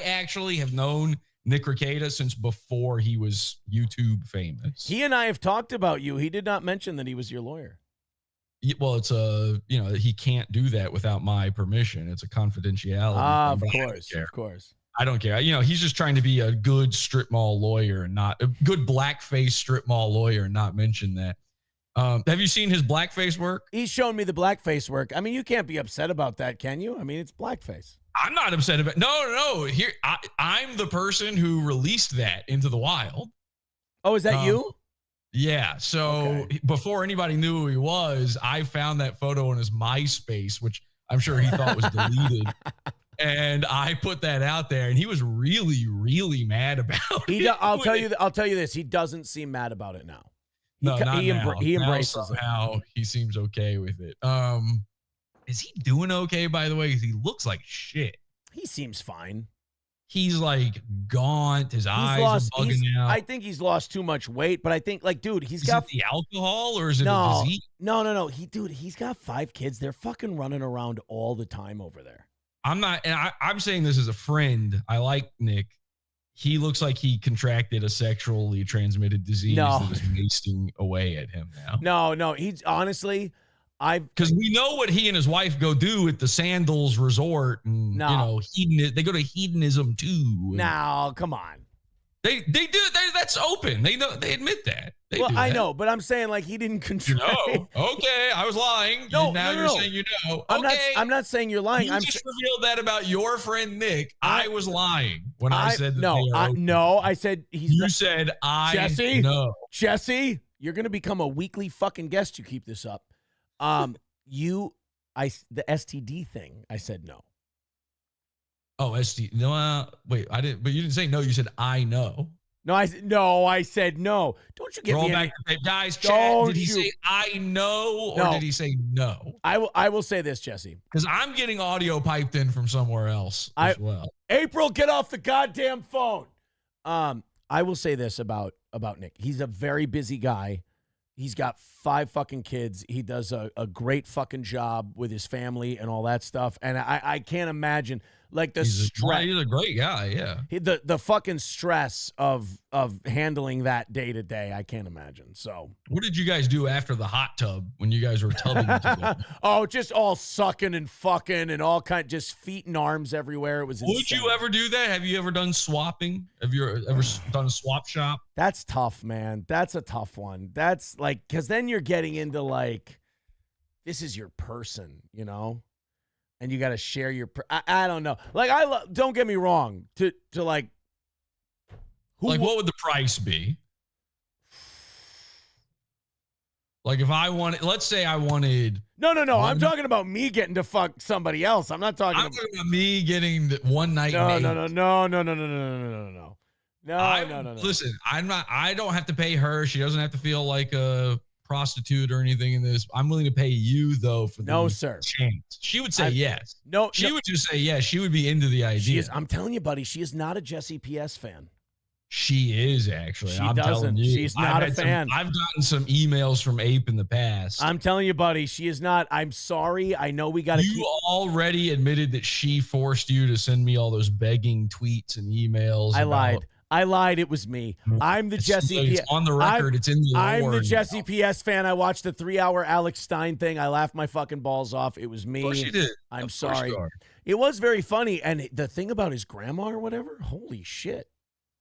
actually have known Nick Ricada since before he was YouTube famous. He and I have talked about you. He did not mention that he was your lawyer. Well, it's he can't do that without my permission. It's a confidentiality. Of course. I don't care. He's just trying to be a good strip mall lawyer and not a good blackface strip mall lawyer and not mention that. Have you seen his blackface work? He's shown me the blackface work. I mean, you can't be upset about that, can you? I mean, it's blackface. I'm not upset about. No. Here, I'm the person who released that into the wild. Oh, is that you? Yeah. So before anybody knew who he was, I found that photo on his MySpace, which I'm sure he thought was deleted. And I put that out there, and he was really, really mad about it. I'll tell you this. He doesn't seem mad about it now. He embraces it. Somehow he seems okay with it. Is he doing okay, by the way? Because he looks like shit. He seems fine. He's like gaunt. His eyes are bugging out. I think he's lost too much weight, but I think, like, dude, he's got the alcohol or is it a disease? No. He's got 5 kids. They're fucking running around all the time over there. I'm saying this as a friend. I like Nick. He looks like he contracted a sexually transmitted disease that is wasting away at him now. No. He's honestly, because we know what he and his wife go do at the Sandals Resort, and they go to hedonism too. No, come on. They do. That's open. They know. They admit that. I know, but I'm saying, like, he didn't contract. No. Okay, I was lying. No, you're saying you know. I'm not saying you're lying. You just revealed that about your friend Nick. I was lying when I said that. No, I said he's. You said Jesse. No, Jesse, you're gonna become a weekly fucking guest. You keep this up. The STD thing. I said no. Oh, STD. No, wait. I didn't. But you didn't say no. You said I know. No, I said no. Don't you get Roll me back the tape. Guys, chat. Did he say I know or did he say no? I will say this, Jesse. Because I'm getting audio piped in from somewhere else as well. April, get off the goddamn phone. I will say this about Nick. He's a very busy guy. He's got 5 fucking kids. He does a great fucking job with his family and all that stuff. And I can't imagine, like, the stress. He's a great guy, yeah. The fucking stress of handling that day to day, I can't imagine. So, what did you guys do after the hot tub when you guys were tubbing together? Oh, just all sucking and fucking and all just feet and arms everywhere. It was insane. Would you ever do that? Have you ever done swapping? Have you ever done a swap shop? That's tough, man. That's a tough one. That's like, because then you're getting into, like, this is your person, you know? And you got to share your, I don't know. Like, don't get me wrong, to like, what would the price be? Like, if I wanted, let's say I wanted. No. I'm talking about me getting to fuck somebody else. I'm not talking about me getting one night. No. Listen, I don't have to pay her. She doesn't have to feel like a prostitute or anything in this. I'm willing to pay you though for the chance. She would say yes. She would just say yes. She would be into the idea. I'm telling you, buddy, she is not a Jesse PS fan. She is actually. She I'm telling doesn't. you. She's not a fan. I've gotten some emails from Ape in the past. I'm telling you, buddy, she is not. I'm sorry. I know we got to keep. You already admitted that she forced you to send me all those begging tweets and emails. I lied. It was me. I'm the Jesse. It's on the record. It's in the I'm lore the Jesse now. PS fan. I watched the 3-hour Alex Stein thing. I laughed my fucking balls off. It was me. Of course you did. I'm Of course sorry. you are. It was very funny. And the thing about his grandma or whatever, holy shit.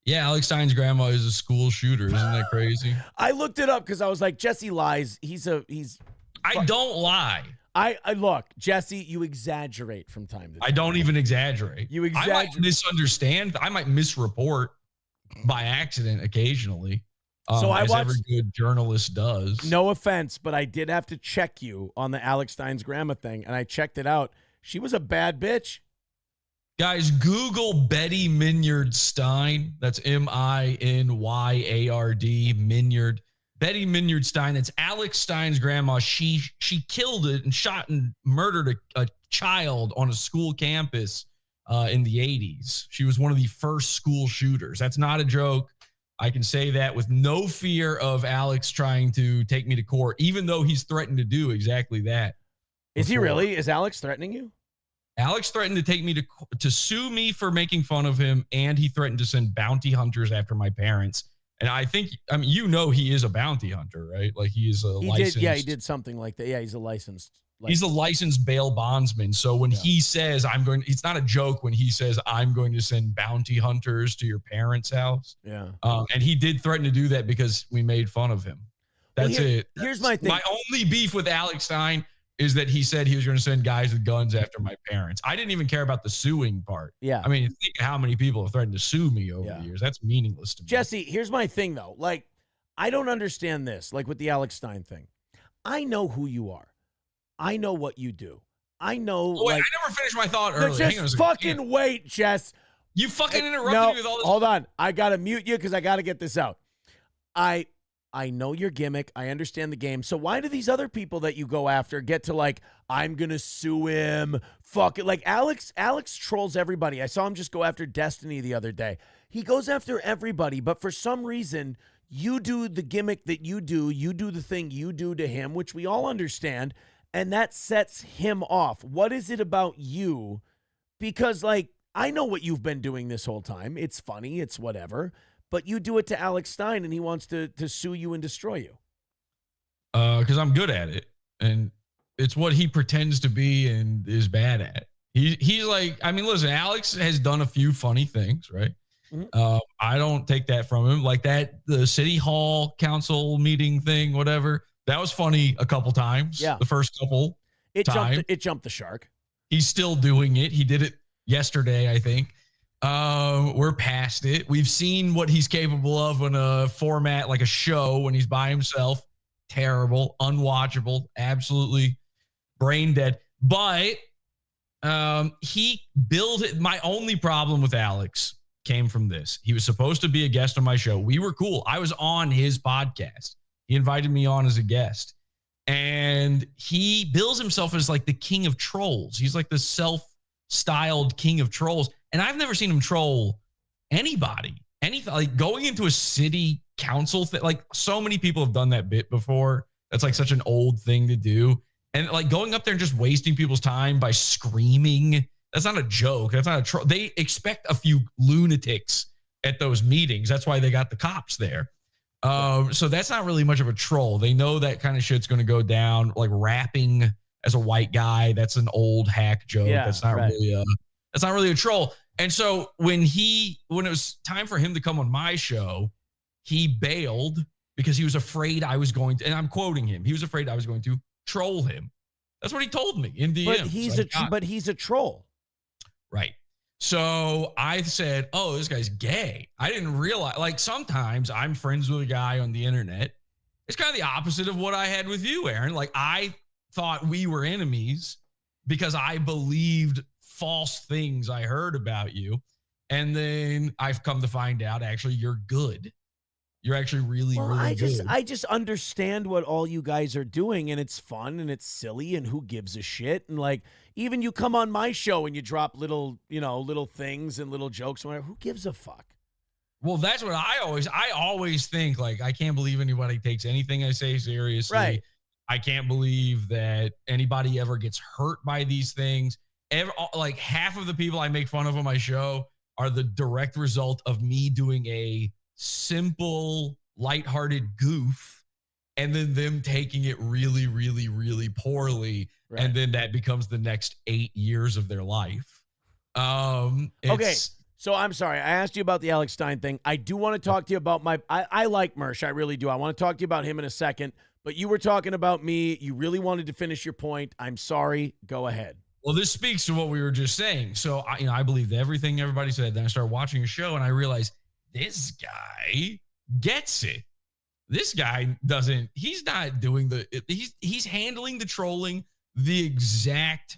Yeah, Alex Stein's grandma is a school shooter. Isn't that crazy? I looked it up because I was like, Jesse lies. I don't lie. I look, Jesse, you exaggerate from time to time. I don't even exaggerate. You I exaggerate. might misunderstand. I might misreport by accident occasionally. So I as watched- every good journalist does. No offense, but I did have to check you on the Alex Stein's grandma thing, and I checked it out. She was a bad bitch. Guys, Google Betty Minyard Stein. That's Minyard, Minyard. Betty Minyard Stein. That's Alex Stein's grandma. She killed it and shot and murdered a child on a school campus in the 80s. She was one of the first school shooters. That's not a joke. I can say that with no fear of Alex trying to take me to court, even though he's threatened to do exactly that. Is he before. really? Is Alex threatening you? Alex threatened to take me to sue me for making fun of him, and he threatened to send bounty hunters after my parents. And I mean, you know, he is a bounty hunter, right? Like he is a licensed. He did something like that. Yeah, he's a licensed. He's a licensed bail bondsman. So when he says it's not a joke when he says I'm going to send bounty hunters to your parents' house. Yeah. And he did threaten to do that because we made fun of him. That's it. Here's my thing. My only beef with Alex Stein is that he said he was going to send guys with guns after my parents. I didn't even care about the suing part. Yeah. I mean, think of how many people have threatened to sue me over the years. That's meaningless to me. Jesse, here's my thing, though. Like, I don't understand this, like with the Alex Stein thing. I know who you are. I know what you do. I know. Oh, wait, like, I never finished my thought earlier. just Hang on a second. fucking wait, Jess. You fucking interrupted No, me with all this. hold on. I got to mute you because I got to get this out. I know your gimmick. I understand the game. So why do these other people that you go after get to like, I'm going to sue him? Fuck it. Like Alex trolls everybody. I saw him just go after Destiny the other day. He goes after everybody, but for some reason, you do the gimmick that you do the thing you do to him, which we all understand, and that sets him off. What is it about you? Because like, I know what you've been doing this whole time. It's funny. It's whatever. But you do it to Alex Stein, and he wants to sue you and destroy you. Because I'm good at it, and it's what he pretends to be and is bad at. He's like, I mean, listen, Alex has done a few funny things, right? Mm-hmm. I don't take that from him. Like the city hall council meeting thing, whatever. That was funny a couple times. Yeah, the first couple. It jumped the shark. He's still doing it. He did it yesterday, I think. We're past it. We've seen what he's capable of in a format like a show when he's by himself. Terrible, unwatchable, absolutely brain dead. But he built it. My only problem with Alex came from this. He was supposed to be a guest on my show. We were cool. I was on his podcast. He invited me on as a guest. And he bills himself as like the king of trolls. He's like the self-styled king of trolls. And I've never seen him troll anybody. Anything like going into a city council thing. Like so many people have done that bit before. That's like such an old thing to do. And like going up there and just wasting people's time by screaming. That's not a joke. That's not a troll. They expect a few lunatics at those meetings. That's why they got the cops there. So that's not really much of a troll. They know that kind of shit's going to go down. Like rapping as a white guy, that's an old hack joke. Yeah, that's not right. That's not really a troll. And so when it was time for him to come on my show, he bailed because he was afraid I was going to, and I'm quoting him, he was afraid I was going to troll him. That's what he told me in DMs. But he's a troll. Right. So I said, oh, this guy's gay. I didn't realize, like sometimes I'm friends with a guy on the internet. It's kind of the opposite of what I had with you, Aaron. Like I thought we were enemies because I believed false things I heard about you. And then I've come to find out, actually, you're good. You're actually really good. I just understand what all you guys are doing, and it's fun and it's silly, and who gives a shit? And like, even you come on my show and you drop little things and little jokes. Who gives a fuck? Well, that's what I always think. Like, I can't believe anybody takes anything I say seriously. Right. I can't believe that anybody ever gets hurt by these things. Like half of the people I make fun of on my show are the direct result of me doing a simple, lighthearted goof and then them taking it really, really, really poorly. Right. And then that becomes the next 8 years of their life. Okay. So I'm sorry. I asked you about the Alex Stein thing. I do want to talk to you about I like Mersh. I really do. I want to talk to you about him in a second. But you were talking about me. You really wanted to finish your point. I'm sorry. Go ahead. Well, this speaks to what we were just saying. So, I believed everything everybody said. Then I started watching a show and I realized this guy gets it. This guy doesn't. He's not doing he's handling the trolling the exact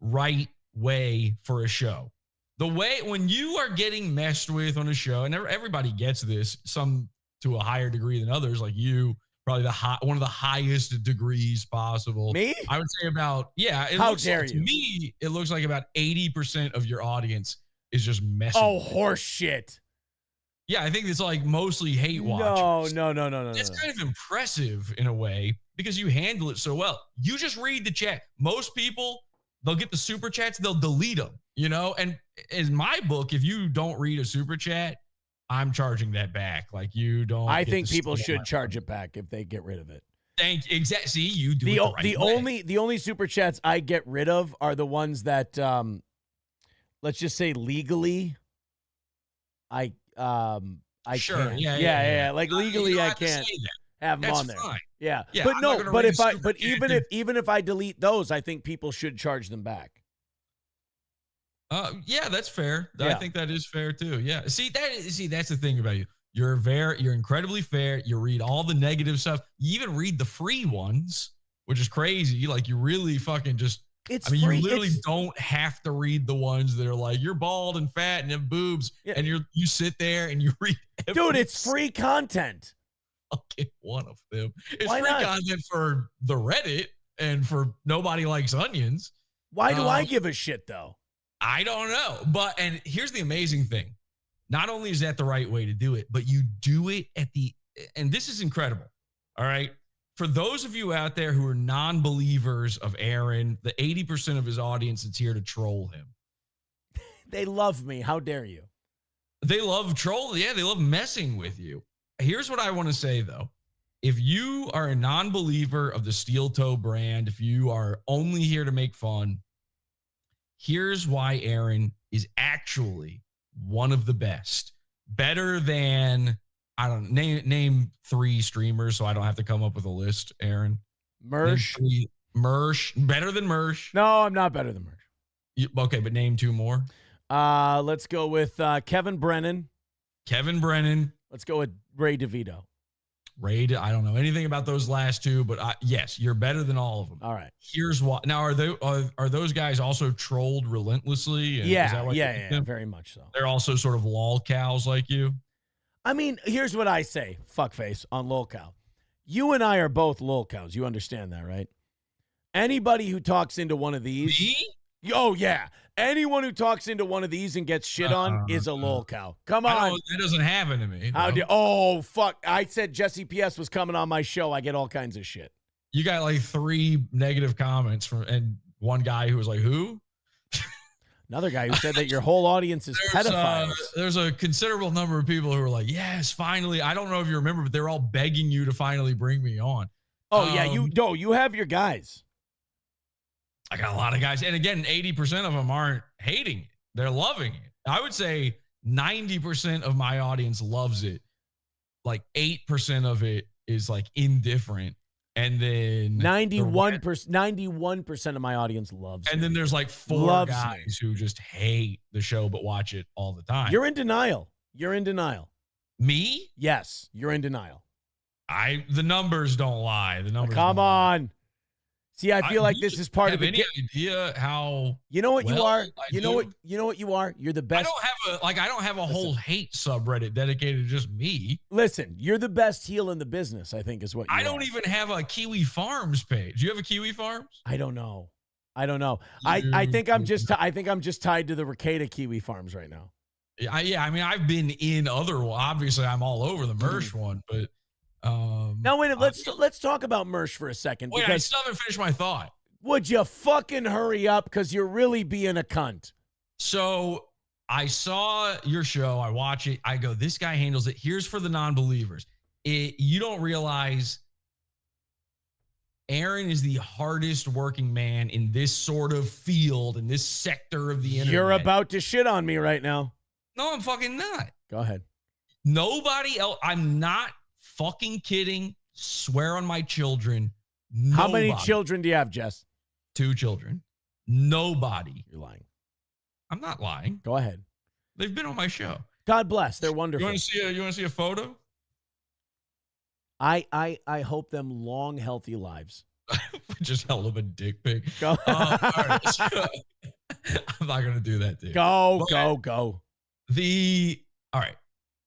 right way for a show. The way when you are getting messed with on a show, and everybody gets this, some to a higher degree than others, like you, probably one of the highest degrees possible. Me? I would say about, yeah. How dare you? To me, it looks like about 80% of your audience is just messing. Oh, horse shit. Yeah, I think it's like mostly hate watchers. No. It's kind of impressive in a way because you handle it so well. You just read the chat. Most people, they'll get the super chats, they'll delete them, And in my book, if you don't read a super chat, I'm charging that back. Like you don't. I think people should charge it back if they get rid of it. Exactly. See, you do the right the only super chats I get rid of are the ones that, let's just say legally, I sure. can't. Yeah. Like legally, I can't have them on there. Fine. Yeah. Yeah, But no. But even if I delete those, I think people should charge them back. Yeah, that's fair. Yeah. I think that is fair too. Yeah. See, that's the thing about you. You're incredibly fair. You read all the negative stuff. You even read the free ones, which is crazy. Like you really fucking just. Free. You literally don't have to read the ones that are like you're bald and fat and have boobs, and you sit there and you read. Dude, it's free content. Okay, one of them. It's Why free not? content for the Reddit and for Nobody Likes Onions. Why do I give a shit though? I don't know. And here's the amazing thing. Not only is that the right way to do it, but you do it and this is incredible. All right. For those of you out there who are non-believers of Aaron, the 80% of his audience that's here to troll him. They love me. How dare you? They love trolling. Yeah, they love messing with you. Here's what I want to say, though. If you are a non-believer of the Steel Toe brand, if you are only here to make fun, here's why Aaron is actually one of the best. Better than, I don't name 3 streamers so I don't have to come up with a list, Aaron. Mersh. Better than Mersh. No, I'm not better than Mersh. Okay, but name 2 more. Let's go with Kevin Brennan. Kevin Brennan. Let's go with Ray DeVito. I don't know anything about those last 2, but yes, you're better than all of them. All right. Here's why. Now, are those guys also trolled relentlessly? Yeah, very much so. They're also sort of lol cows like you. I mean, here's what I say, fuckface, on lol cow. You and I are both lol cows. You understand that, right? Anybody who talks into one of these. Me? Oh, yeah. Anyone who talks into one of these and gets shit on is a lol cow. Come on. That doesn't happen to me. Oh, fuck. I said Jesse PS was coming on my show. I get all kinds of shit. You got like 3 negative comments and one guy who was like, who? Another guy who said that your whole audience is pedophiles. There's a considerable number of people who are like, yes, finally. I don't know if you remember, but they're all begging you to finally bring me on. Oh, yeah. You have your guys. I got a lot of guys. And again, 80% of them aren't hating it. They're loving it. I would say 90% of my audience loves it. Like 8% of it is like indifferent. And then 91% of my audience loves it. And then there's like 4 guys who just hate the show but watch it all the time. You're in denial. Me? Yes, you're in denial. The numbers don't lie. The numbers. Come on. See, I feel like this is part of it. Any idea how? You know what you are. You know what you are. You're the best. I don't have a whole hate subreddit dedicated to just me. Listen, you're the best heel in the business. I think is what you I don't even have a Kiwi Farms page. Do you have a Kiwi Farms? I don't know. I think I'm just tied to the Ricada Kiwi Farms right now. I mean, I've been in other. Obviously, I'm all over the Mersh one, but Now wait, let's talk about Mersh for a second. wait, I Because still haven't finished my thought. would you fucking hurry up? Because you're really being a cunt. So I saw your show. I watch it. I go, this guy handles it. Here's for the non-believers. You don't realize Aaron is the hardest working man in this sort of field, in this sector of the internet. You're about to shit on me right now. No, I'm fucking not. Go ahead. Nobody else. I'm not fucking kidding. Swear on my children. How many Nobody. children do you have, Jess? 2 children. Nobody. You're lying. I'm not lying. Go ahead. They've been on my show. God bless. They're wonderful. You want to see a photo? I hope them long, healthy lives. Just held up a dick pic. Go. All right. So, I'm not gonna do that, dude. Go. All right.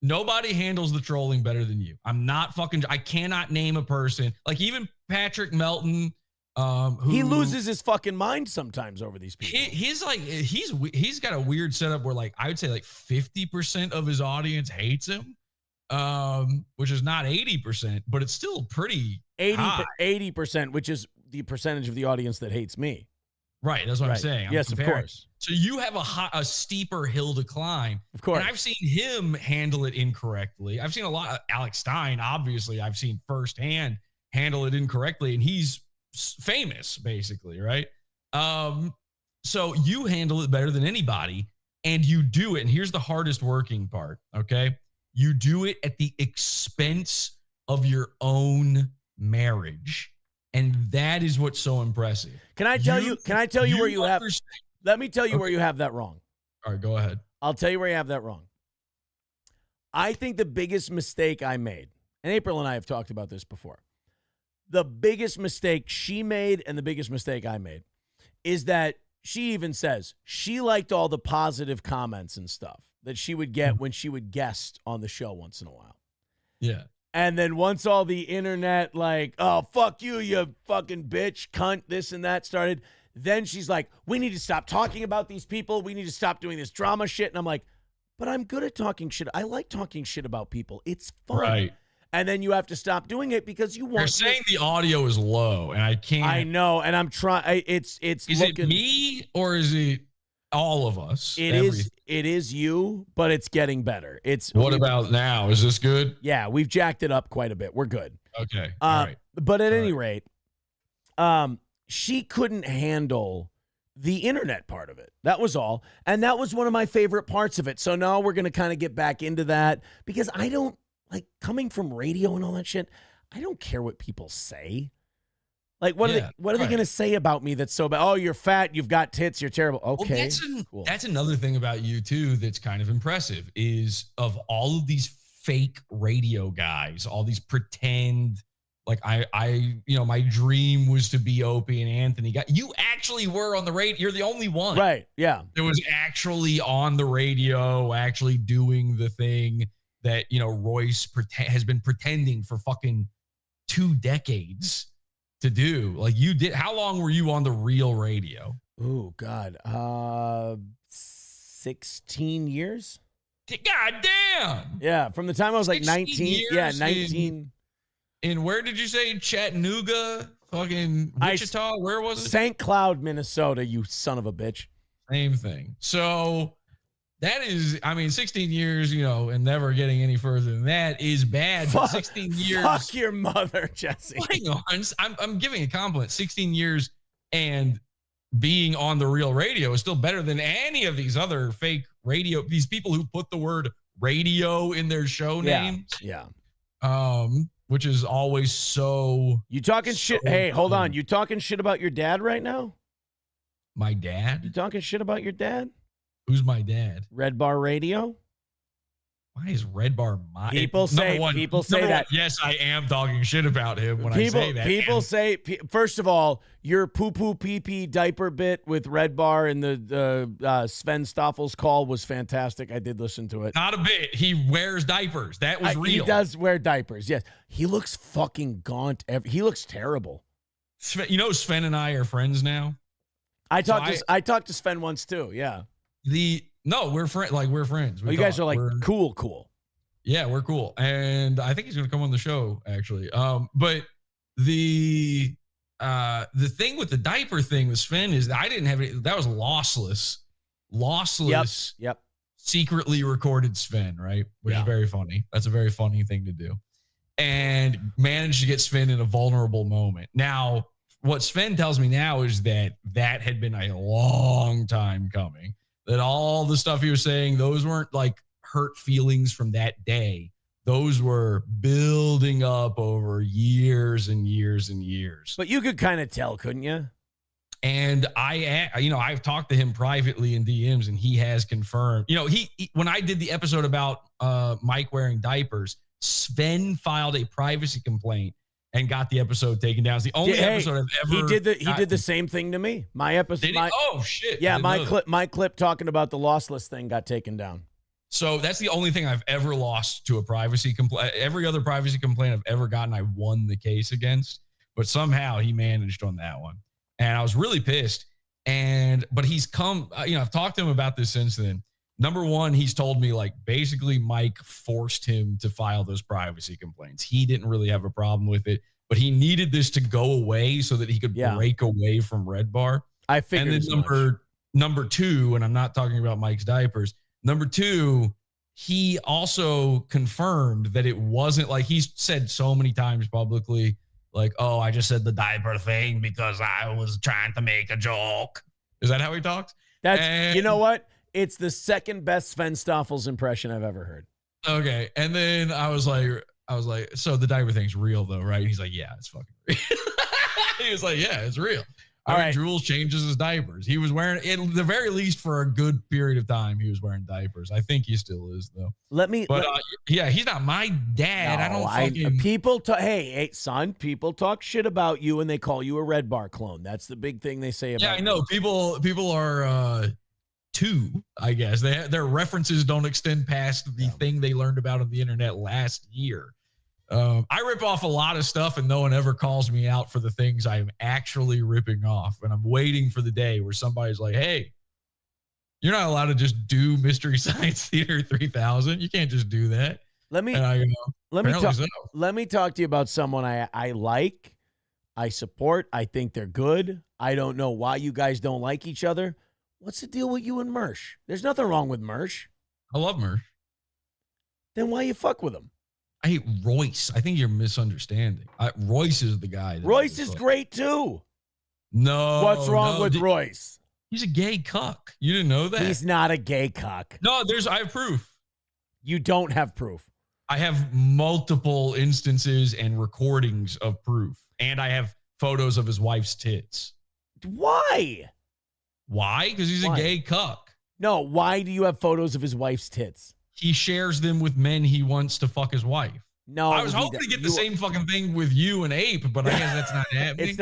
Nobody handles the trolling better than you. I cannot name a person. Like even Patrick Melton, who He loses his fucking mind sometimes over these people. he's got a weird setup where like I would say like 50% of his audience hates him, which is not 80%, but it's still pretty 80%, which is the percentage of the audience that hates me. Right, that's what I'm saying. Yes, of course. So you have a steeper hill to climb. Of course. And I've seen him handle it incorrectly. I've seen a lot. Alex Stein, obviously, I've seen firsthand handle it incorrectly, and he's famous, basically, right? So you handle it better than anybody, and you do it. And here's the hardest working part, okay? You do it at the expense of your own marriage. And that is what's so impressive. Can I tell you where you have? understand- Let me tell you where you have that wrong. All right, go ahead. I'll tell you where you have that wrong. I think the biggest mistake I made, and April and I have talked about this before, the biggest mistake she made and the biggest mistake I made is that she even says she liked all the positive comments and stuff that she would get when she would guest on the show once in a while. Yeah. And then once all the internet, like, oh, fuck you, you fucking bitch, cunt, this and that started, then she's like, we need to stop talking about these people. We need to stop doing this drama shit. And I'm like, but I'm good at talking shit. I like talking shit about people. It's fun. Right. And then you have to stop doing it because you want. You're saying the audio is low, and I can't. I know, and I'm trying. It's. Is looking, it me or is it all of us? It is. It is you, but it's getting better. It's. What about now? Is this good? Yeah, we've jacked it up quite a bit. We're good. Okay. All right. But at any rate, she couldn't handle the internet part of it. That was all. And that was one of my favorite parts of it. So now we're going to kind of get back into that because I don't like coming from radio and all that shit. I don't care what people say. Like, what are they going to say about me that's so bad? Oh, you're fat. You've got tits. You're terrible. Okay. Well, cool. That's another thing about you too. That's kind of impressive is of all of these fake radio guys, all these pretend, like my dream was to be Opie and Anthony. You actually were on the radio. You're the only one. Right. Yeah. That was actually on the radio, actually doing the thing that, Royce has been pretending for fucking 2 decades to do. Like you did. How long were you on the real radio? Oh, God. 16 years. God damn. Yeah. From the time I was like 19. Yeah. 19. And where did you say? Chattanooga? Fucking Wichita? Where was it? St. Cloud, Minnesota, you son of a bitch. Same thing. So that is, 16 years, and never getting any further than that is bad. But 16 years. Fuck your mother, Jesse. Hang on. I'm giving a compliment. 16 years and being on the real radio is still better than any of these other fake radio. These people who put the word radio in their show names. Yeah. Which is always so. You talking shit? Hey, hold on. You talking shit about your dad right now? My dad? You talking shit about your dad? Who's my dad? Red Bar Radio? Why is Red Bar my people say that? Yes, I am talking shit about him when I say that. People say, first of all, your poo-poo pee-pee diaper bit with Red Bar and the Sven Stoffel's call was fantastic. I did listen to it. Not a bit. He wears diapers. That was real. He does wear diapers, yes. He looks fucking gaunt. He looks terrible. Sven and I are friends now. I talked to Sven once too, yeah. No, we're friends. Like we're friends. You guys are like cool. Yeah, we're cool. And I think he's going to come on the show actually. But the thing with the diaper thing with Sven is that I didn't have it. That was lossless, Yep. secretly recorded Sven, right? Which is very funny. That's a very funny thing to do. And managed to get Sven in a vulnerable moment. Now, what Sven tells me now is that had been a long time coming. That all the stuff he was saying, those weren't like hurt feelings from that day. Those were building up over years and years and years. But you could kind of tell, couldn't you? And I've talked to him privately in DMs, and he has confirmed. He when I did the episode about Mike wearing diapers, Sven filed a privacy complaint and got the episode taken down. It's the only episode I've ever. He did the same thing to me. My episode. Oh shit! Yeah, my clip talking about the lossless thing got taken down. So that's the only thing I've ever lost to a privacy complaint. Every other privacy complaint I've ever gotten, I won the case against. But somehow he managed on that one, and I was really pissed. But he's come. I've talked to him about this since then. Number one, he's told me like basically Mike forced him to file those privacy complaints. He didn't really have a problem with it, but he needed this to go away so that he could break away from Red Bar. I figured. And then number two, and I'm not talking about Mike's diapers. Number two, he also confirmed that it wasn't like he's said so many times publicly, like, oh, I just said the diaper thing because I was trying to make a joke. Is that how he talks? You know what? It's the second best Sven Stoffel's impression I've ever heard. Okay. And then I was like, so the diaper thing's real though, right? He's like, yeah, it's fucking real. He was like, yeah, it's real. All right. Jules changes his diapers. He was wearing, at the very least for a good period of time, he was wearing diapers. I think he still is though. He's not my dad. Hey, son, people talk shit about you and they call you a Red Bar clone. That's the big thing they say about you. Yeah, I know. People are, I guess their references don't extend past the thing they learned about on the internet last year. I rip off a lot of stuff and no one ever calls me out for the things I'm actually ripping off. And I'm waiting for the day where somebody's like, hey, you're not allowed to just do Mystery Science Theater 3000. You can't just do that. Let me talk to you about someone I like, I support. I think they're good. I don't know why you guys don't like each other. What's the deal with you and Mersh? There's nothing wrong with Mersh. I love Mersh. Then why you fuck with him? I hate Royce. I think you're misunderstanding. Royce is the guy. Royce is great too. No. What's wrong with Royce? He's a gay cuck. You didn't know that? He's not a gay cuck. No, I have proof. You don't have proof. I have multiple instances and recordings of proof. And I have photos of his wife's tits. Why? Why? Because he's a gay cuck. No, why do you have photos of his wife's tits? He shares them with men he wants to fuck his wife. No, I was hoping to get the same fucking thing with you and Ape, but I guess that's not happening.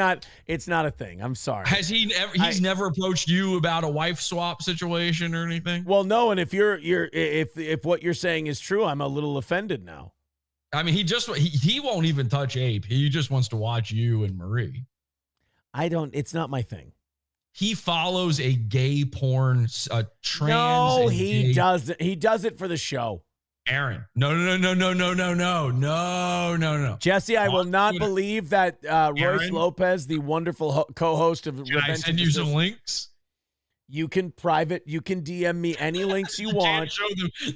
It's not a thing. I'm sorry. Has he ever? He's never approached you about a wife swap situation or anything? Well, no. And if what you're saying is true, I'm a little offended now. I mean, he won't even touch Ape. He just wants to watch you and Marie. It's not my thing. He follows a gay porn, trans. No, he doesn't. He does it for the show. Aaron, no. Jesse, I will not believe that Royce Lopez, the wonderful co-host of Revenge. I send you some links? You can DM me any links you want.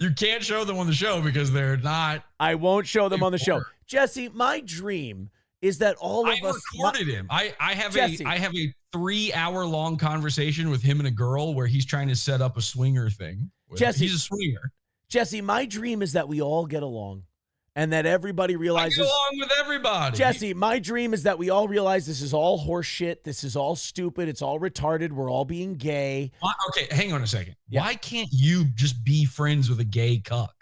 You can't show them on the show because they're not. I won't show them on the show. Jesse, my dream is that all of us. I recorded him. I have a 3-hour-long conversation with him and a girl where he's trying to set up a swinger thing. Jesse, he's a swinger. Jesse, my dream is that we all get along and that everybody realizes. I get along with everybody. Jesse, my dream is that we all realize this is all horse shit. This is all stupid. It's all retarded. We're all being gay. Okay, hang on a second. Yeah. Why can't you just be friends with a gay cuck?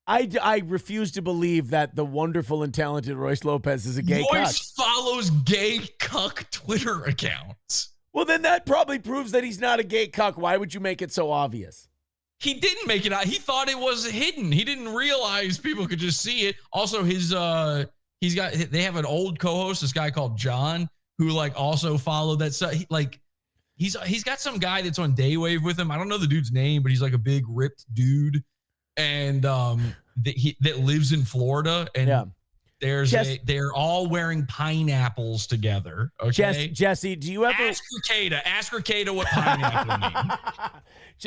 I refuse to believe that the wonderful and talented Royce Lopez is a gay cuck. Royce follows gay cuck Twitter accounts. Well, then that probably proves that he's not a gay cuck. Why would you make it so obvious? He didn't make it out. He thought it was hidden. He didn't realize people could just see it. Also, they have an old co-host, this guy called John, who like also followed that stuff. He's got some guy that's on Daywave with him. I don't know the dude's name, but he's like a big ripped dude, and that lives in Florida. And they're all wearing pineapples together. Okay, Jesse, do you ever ask Ricada what pineapple means?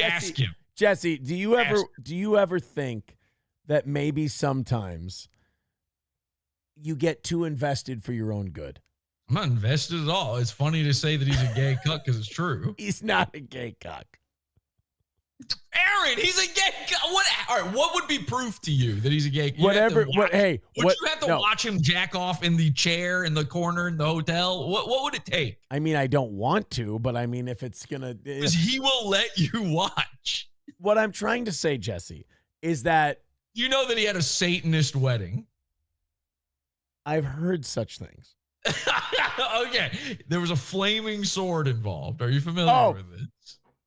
Ask him. Jesse, do you ever think that maybe sometimes you get too invested for your own good? I'm not invested at all. It's funny to say that he's a gay cuck because it's true. He's not a gay cuck. Aaron, he's a gay cuck. All right, what would be proof to you that he's a gay cuck? Would you have to watch him jack off in the chair in the corner in the hotel? What would it take? I mean, I don't want to, but I mean, if it's gonna, because he will let you watch. What I'm trying to say, Jesse, is that you know that he had a Satanist wedding. I've heard such things. Okay, there was a flaming sword involved. Are you familiar with it?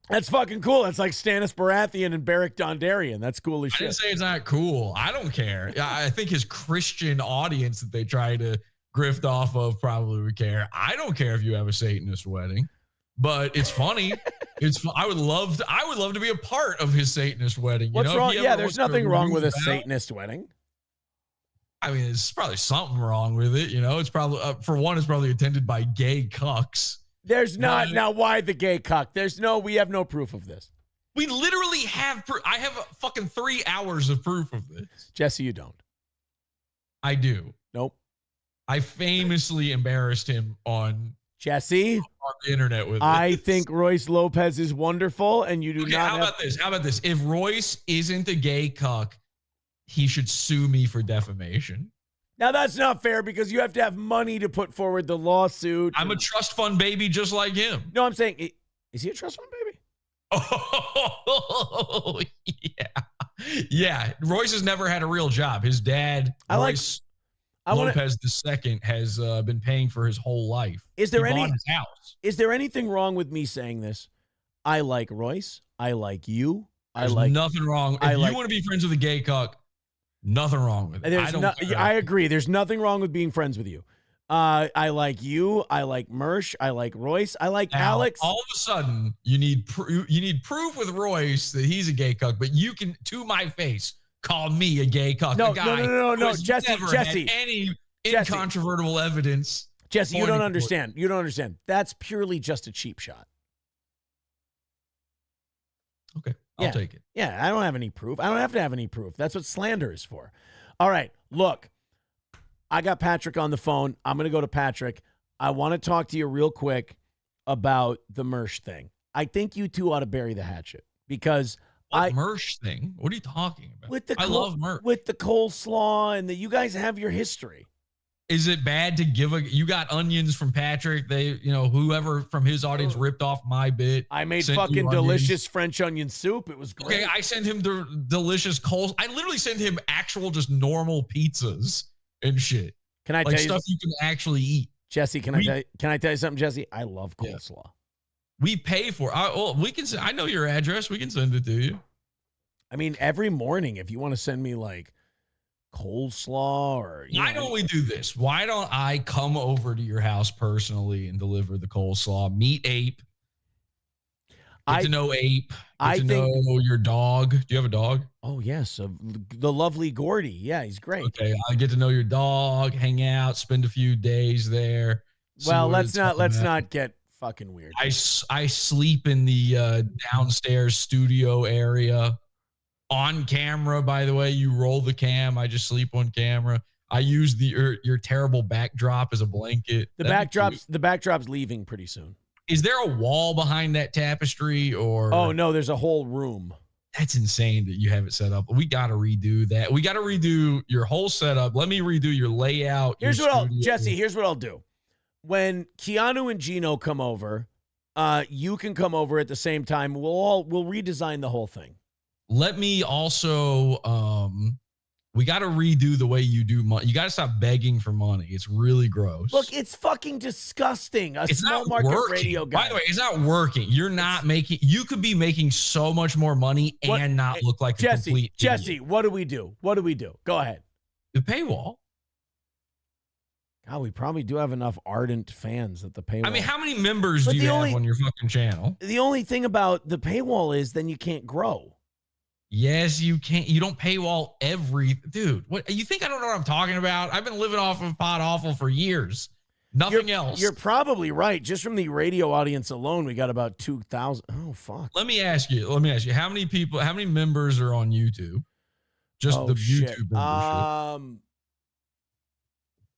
That's fucking cool. It's like Stannis Baratheon and Beric Dondarrion. That's cool as shit. I didn't say it's not cool. I don't care. I think his Christian audience that they try to grift off of probably would care. I don't care if you have a Satanist wedding, but it's funny. I would love to be a part of his Satanist wedding. What's wrong? Yeah, there's nothing wrong with a Satanist wedding. I mean, there's probably something wrong with it. It's probably, for one, it's probably attended by gay cucks. There's not. Now, why the gay cuck? We have no proof of this. We literally have proof. I have fucking 3 hours of proof of this. Jesse, you don't. I do. Nope. I famously embarrassed him on the internet with I think Royce Lopez is wonderful, and you do not. How about this? If Royce isn't a gay cuck, he should sue me for defamation. Now, that's not fair because you have to have money to put forward the lawsuit. I'm a trust fund baby just like him. No, I'm saying, is he a trust fund baby? Oh, yeah. Yeah. Royce has never had a real job. His dad, Royce Lopez II, has been paying for his whole life. Is there bought his house. Is there anything wrong with me saying this? I like Royce. I like you. There's nothing wrong. If you want to be friends with a gay cuck, nothing wrong with it. I agree. There's nothing wrong with being friends with you. I like you. I like Mersh. I like Royce. I like Alex. All of a sudden, you need proof with Royce that he's a gay cuck, but you can, to my face, call me a gay cuck. No, Jesse. Any incontrovertible evidence. Jesse, you don't understand. You don't understand. That's purely just a cheap shot. Okay. I'll take it. Yeah, I don't have any proof. I don't have to have any proof. That's what slander is for. All right, look, I got Patrick on the phone. I'm going to go to Patrick. I want to talk to you real quick about the Mersh thing. I think you two ought to bury the hatchet because Mersh thing? What are you talking about? I love Mersh. With the coleslaw and you guys have your history. Is it bad to you got onions from Patrick? Whoever from his audience ripped off my bit. I made fucking delicious French onion soup. It was great. Okay, I sent him the delicious coleslaw. I literally sent him actual just normal pizzas and shit. Can I tell you stuff you can actually eat? Jesse, can I tell you something, Jesse? I love coleslaw. Yeah. We pay for it. We can I know your address. We can send it to you. I mean, every morning if you want to send me like coleslaw or why don't we do this? Why don't I come over to your house personally and deliver the coleslaw? Meet Ape. Get to know Ape. Get to know your dog. Do you have a dog? Oh yes, the lovely Gordy. Yeah, he's great. Okay, I get to know your dog. Hang out. Spend a few days there. Well, let's not get fucking weird. I sleep in the downstairs studio area. On camera, by the way, you roll the cam. I just sleep on camera. I use your terrible backdrop as a blanket. The backdrop's leaving pretty soon. Is there a wall behind that tapestry or? Oh no, there's a whole room. That's insane that you have it set up. We got to redo that. We got to redo your whole setup. Let me redo your layout. Here's what I'll do. When Keanu and Gino come over, you can come over at the same time. We'll redesign the whole thing. Let me also, we got to redo the way you do money. You got to stop begging for money. It's really gross. Look, it's fucking disgusting. It's small market radio guy. By the way, it's not working. You could be making so much more money and not look like a complete Jesse, idiot. what do we do? Go ahead. The paywall. Oh, we probably do have enough ardent fans that the paywall. I mean, how many members But do you the have only- on your fucking channel? The only thing about the paywall is then you can't grow. Yes, you can't. You don't paywall every dude. What you think? I don't know what I'm talking about. I've been living off of Pod Awful for years. Nothing else. You're probably right. Just from the radio audience alone, we got about 2,000. Oh fuck. Let me ask you. How many people? How many members are on YouTube? Just the YouTube membership.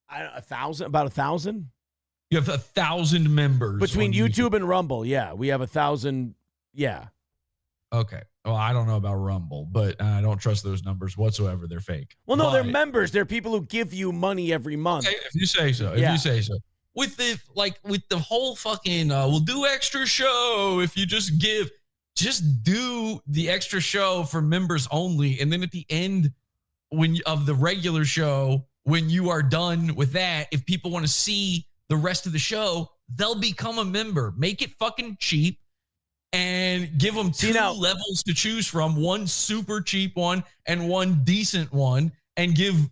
1,000. About 1,000. You have 1,000 members Between on YouTube and Rumble. Yeah, we have 1,000. Yeah. Okay. Well, I don't know about Rumble, but I don't trust those numbers whatsoever. They're fake. Well, no, they're But- members. They're people who give you money every month. Okay, if you say so. If Yeah. you say so. With the whole fucking we'll do extra show if you just do the extra show for members only, and then at the end of the regular show, when you are done with that, if people want to see the rest of the show, they'll become a member. Make it fucking cheap and give them two levels to choose from, one super cheap one and one decent one, and give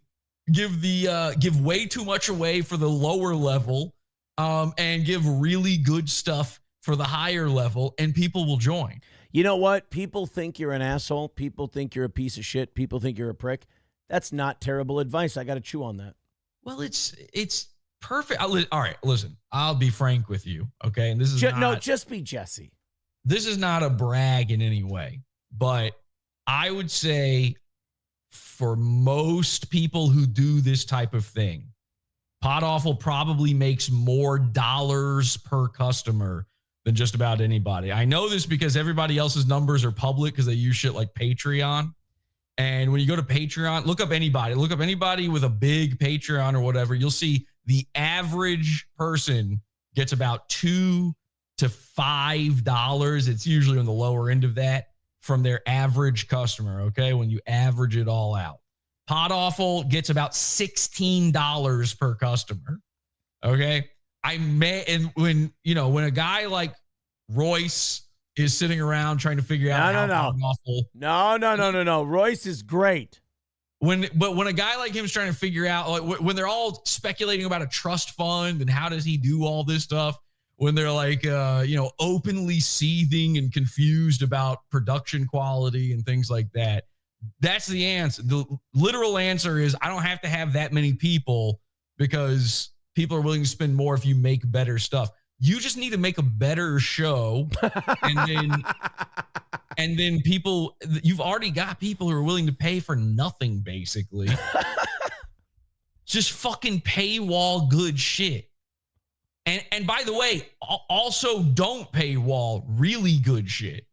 way too much away for the lower level, and give really good stuff for the higher level, and people will join. You know what? People think you're an asshole. People think you're a piece of shit. People think you're a prick. That's not terrible advice. I got to chew on that. Well, it's perfect. All right, listen. I'll be frank with you, okay? And this is just be Jesse. This is not a brag in any way, but I would say for most people who do this type of thing, Pod Awful probably makes more dollars per customer than just about anybody. I know this because everybody else's numbers are public because they use shit like Patreon. And when you go to Patreon, look up anybody with a big Patreon or whatever, you'll see the average person gets about $2 to $5. It's usually on the lower end of that from their average customer, okay, when you average it all out. Pod Awful gets about $16 per customer, okay? And when a guy like Royce is sitting around trying to figure out Pod Awful. No. Royce is great. When a guy like him is trying to figure out, like, when they're all speculating about a trust fund and how does he do all this stuff, when they're like, openly seething and confused about production quality and things like that, that's the answer. The literal answer is I don't have to have that many people because people are willing to spend more if you make better stuff. You just need to make a better show, and then people, you've already got people who are willing to pay for nothing, basically. Just fucking paywall good shit. And by the way, also don't paywall really good shit.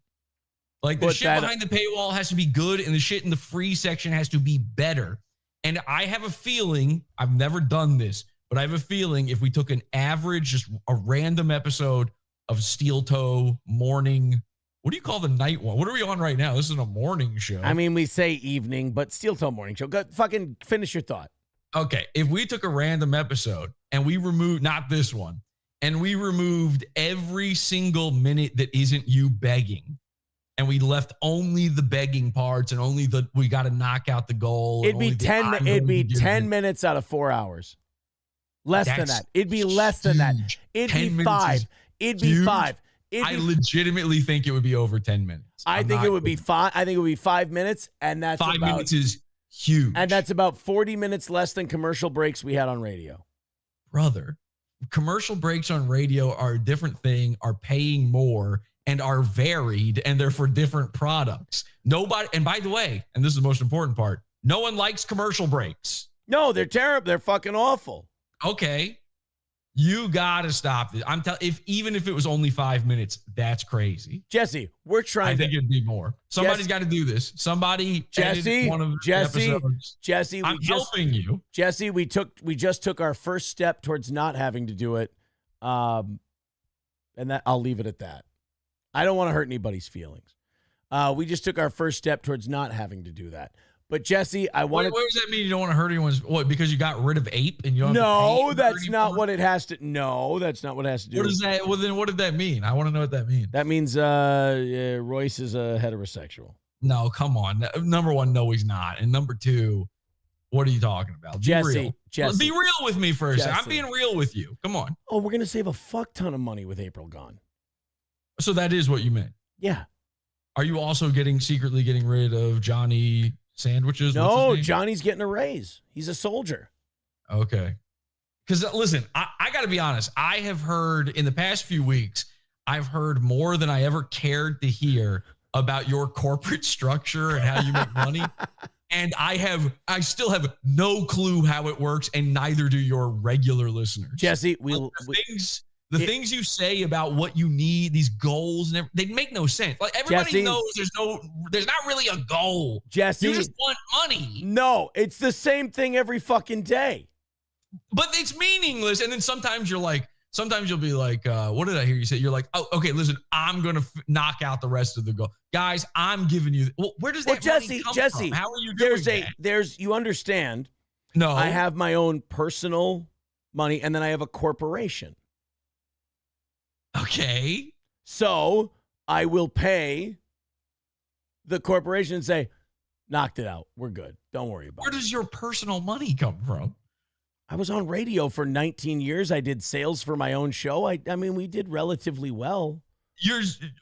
Like the shit behind the paywall has to be good, and the shit in the free section has to be better. And I have a feeling, I've never done this, but I have a feeling if we took an average, just a random episode of Steel Toe morning, what do you call the night one? What are we on right now? This is a morning show. I mean, we say evening, but Steel Toe morning show. Go fucking finish your thought. Okay, if we took a random episode and we removed, not this one, and we removed every single minute that isn't you begging, and we left only the begging parts and only we got to knock out the goal. It'd be 10 minutes out of 4 hours. Less than that. It'd be less than that. It'd be 5. It'd be 5. I legitimately think it would be over 10 minutes. I think it would be 5. I think it would be 5 minutes, and that's 5 minutes is huge. And that's about 40 minutes less than commercial breaks we had on radio. Brother, commercial breaks on radio are a different thing, are paying more, and are varied, and they're for different products. Nobody, and by the way, and this is the most important part, no one likes commercial breaks. No, they're terrible. They're fucking awful. Okay. You gotta stop this. Even if it was only 5 minutes, that's crazy. Jesse, we're trying. I think it'd be more. Somebody's got to do this. Somebody. Jesse. One of the episodes. Jesse. I'm helping you. Jesse, we just took our first step towards not having to do it, and that I'll leave it at that. I don't want to hurt anybody's feelings. We just took our first step towards not having to do that. But Jesse, I want. What does that mean? You don't want to hurt anyone's? What? Because you got rid of Ape and you don't. No, that's not what it has to. No, that's not what it has to do. What is that? Well, then what did that mean? I want to know what that means. That means Royce is a heterosexual. No, come on. Number one, no, he's not. And number two, What are you talking about? Be real. Jesse. Be real with me for a second. I'm Jesse. being real with you. Come on. Oh, we're going to save a fuck ton of money with April gone. So that is what you meant. Yeah. Are you also secretly getting rid of Johnny Sandwiches? No, Johnny's getting a raise. He's a soldier. Okay. Because listen, I got to be honest. I have heard in the past few weeks, I've heard more than I ever cared to hear about your corporate structure and how you make money. And I still have no clue how it works, and neither do your regular listeners. Jesse, the things you say about what you need, these goals, and they make no sense. Like everybody Jesse, knows there's not really a goal. Jesse, you just want money. No, it's the same thing every fucking day. But it's meaningless. And then sometimes you'll be like, what did I hear you say? You're like, oh, okay, listen, I'm going to knock out the rest of the goal. Guys, I'm giving you, where does that money come from? How are you doing that? You understand. No. I have my own personal money, and then I have a corporation. Okay. So I will pay the corporation and say, knocked it out. We're good. Don't worry about it. Where does your personal money come from? I was on radio for 19 years. I did sales for my own show. I mean, we did relatively well.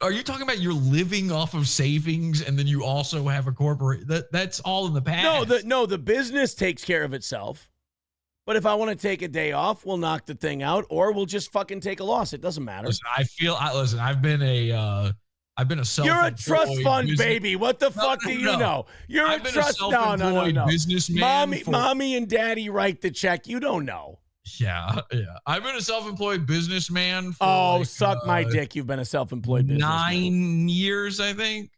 Are you talking about you're living off of savings and then you also have a corporate? That's all in the past. The business takes care of itself. But if I want to take a day off, we'll knock the thing out, or we'll just fucking take a loss. It doesn't matter. Listen, I've been a self-employed. You're a trust fund baby. What the fuck do you know? You're I've a been trust. a self-employed businessman. Mommy and daddy write the check. You don't know. Yeah. I've been a self-employed businessman for suck my dick. You've been a self-employed businessman. 9 years, I think.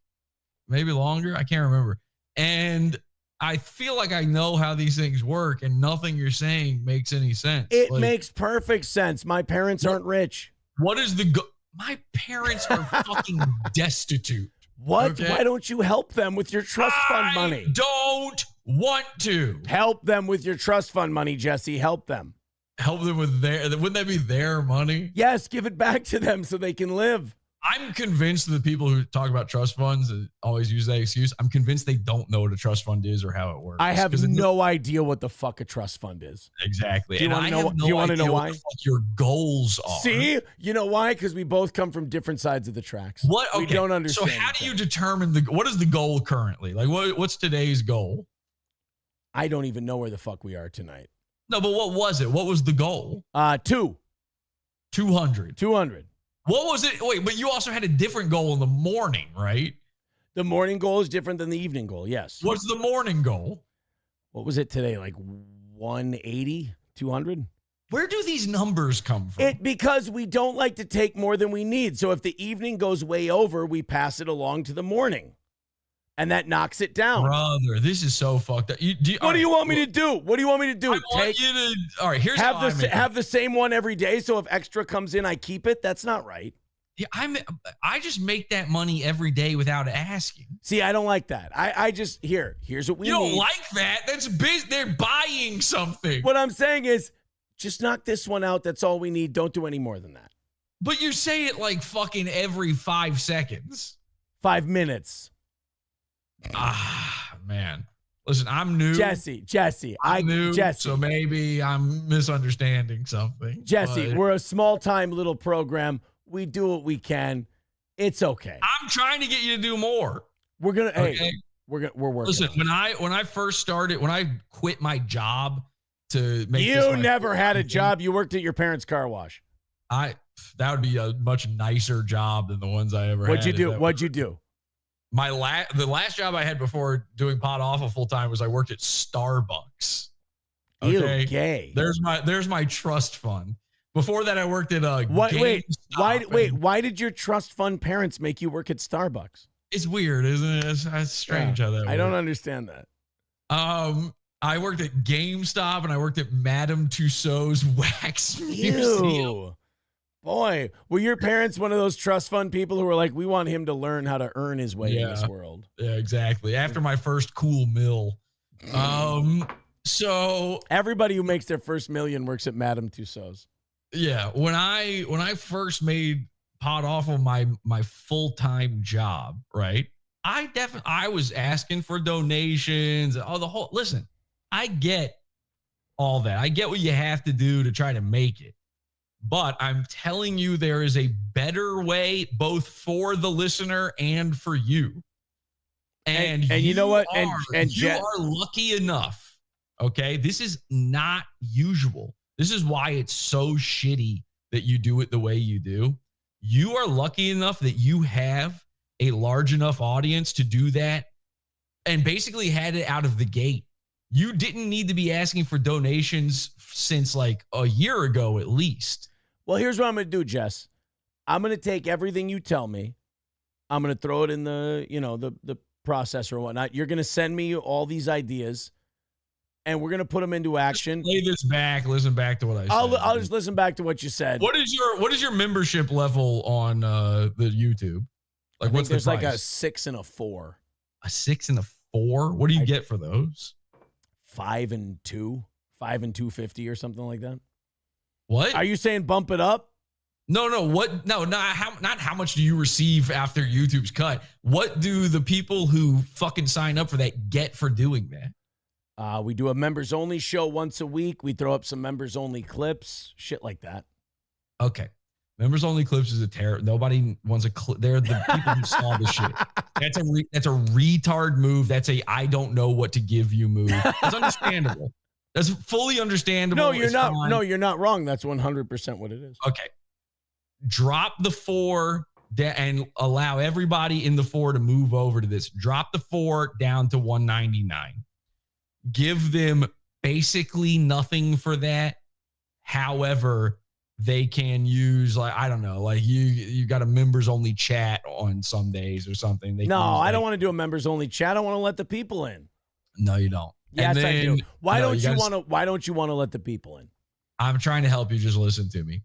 Maybe longer. I can't remember. And I feel like I know how these things work, and nothing you're saying makes any sense. It makes perfect sense. My parents aren't rich. What is the My parents are fucking destitute. What? Okay? Why don't you help them with your trust fund money? I don't want to. Help them with your trust fund money, Jesse. Help them. Help them with wouldn't that be their money? Yes, give it back to them so they can live. I'm convinced that the people who talk about trust funds always use that excuse. I'm convinced they don't know what a trust fund is or how it works. I have no idea what the fuck a trust fund is. Exactly. Do you want to know? Do you want to know why? What the fuck your goals are? See, you know why? Because we both come from different sides of the tracks. What? Okay. We don't understand. So how do you determine what is the goal currently? Like what's today's goal? I don't even know where the fuck we are tonight. No, but what was it? What was the goal? 200. 200. What was it? Wait, but you also had a different goal in the morning, right? The morning goal is different than the evening goal, yes. What's the morning goal? What was it today? Like 180, 200? Where do these numbers come from? Because we don't like to take more than we need. So if the evening goes way over, we pass it along to the morning. And that knocks it down. Brother, this is so fucked up. What do you want me to do? What do you want me to do? All right, here's have the same one every day, so if extra comes in, I keep it? That's not right. Yeah, I just make that money every day without asking. See, I don't like that. I just, here's what we need. You don't like that? That's they're buying something. What I'm saying is, just knock this one out. That's all we need. Don't do any more than that. But you say it like fucking every 5 seconds. 5 minutes. Man. Listen, I'm new. Jesse, I'm new, Jesse. so maybe I'm misunderstanding something. Jesse, we're a small-time little program. We do what we can. It's okay. I'm trying to get you to do more. We're gonna. Okay? Hey, we're working. Listen, when I first started, when I quit my job to make, you never had a job. You worked at your parents' car wash. That would be a much nicer job than the ones I ever had. What'd you do? The last job I had before doing Pod Awful full time was I worked at Starbucks. Okay, ew, gay. There's my trust fund. Before that, I worked at why did your trust fund parents make you work at Starbucks? It's weird, isn't it? It's strange how that works. I don't understand that. I worked at GameStop and I worked at Madame Tussauds Wax Museum. Boy, were your parents one of those trust fund people who were like, we want him to learn how to earn his way in this world? Yeah, exactly. After my first cool mill. So everybody who makes their first million works at Madame Tussauds. Yeah. When I first made Pod Awful my full-time job, right? I was asking for donations. Listen, I get all that. I get what you have to do to try to make it. But I'm telling you, there is a better way, both for the listener and for you. And you know what? You are lucky enough. Okay. This is not usual. This is why it's so shitty that you do it the way you do. You are lucky enough that you have a large enough audience to do that and basically had it out of the gate. You didn't need to be asking for donations since like a year ago, at least. Well, here's what I'm going to do, Jess. I'm going to take everything you tell me. I'm going to throw it in the, the processor or whatnot. You're going to send me all these ideas, and we're going to put them into action. Just play this back. Listen back to what I said. I'll just listen back to what you said. What is your membership level on the YouTube? Like, what's the price? There's like a 6 and a 4. A 6 and a 4? What do you get for those? 5 and 2, 5 and 250 or something like that. What? Are you saying bump it up? No. What? No, not how much do you receive after YouTube's cut? What do the people who fucking sign up for that get for doing that? We do a members only show once a week. We throw up some members only clips, shit like that. Okay. Members only clips is a terror. Nobody wants a clip. They're the people who saw the shit. That's a retard move. That's a I don't know what to give you move. That's understandable. That's fully understandable. No, you're not. Fine. No, you're not wrong. That's 100% what it is. Okay. Drop the 4 and allow everybody in the 4 to move over to this. Drop the 4 down to 199. Give them basically nothing for that. However, they can use, like, I don't know, like you got a members only chat on some days or something. I don't want to do a members only chat. I want to let the people in. No, you don't. Yes, I do. Why don't you want to let the people in? I'm trying to help you. Just listen to me.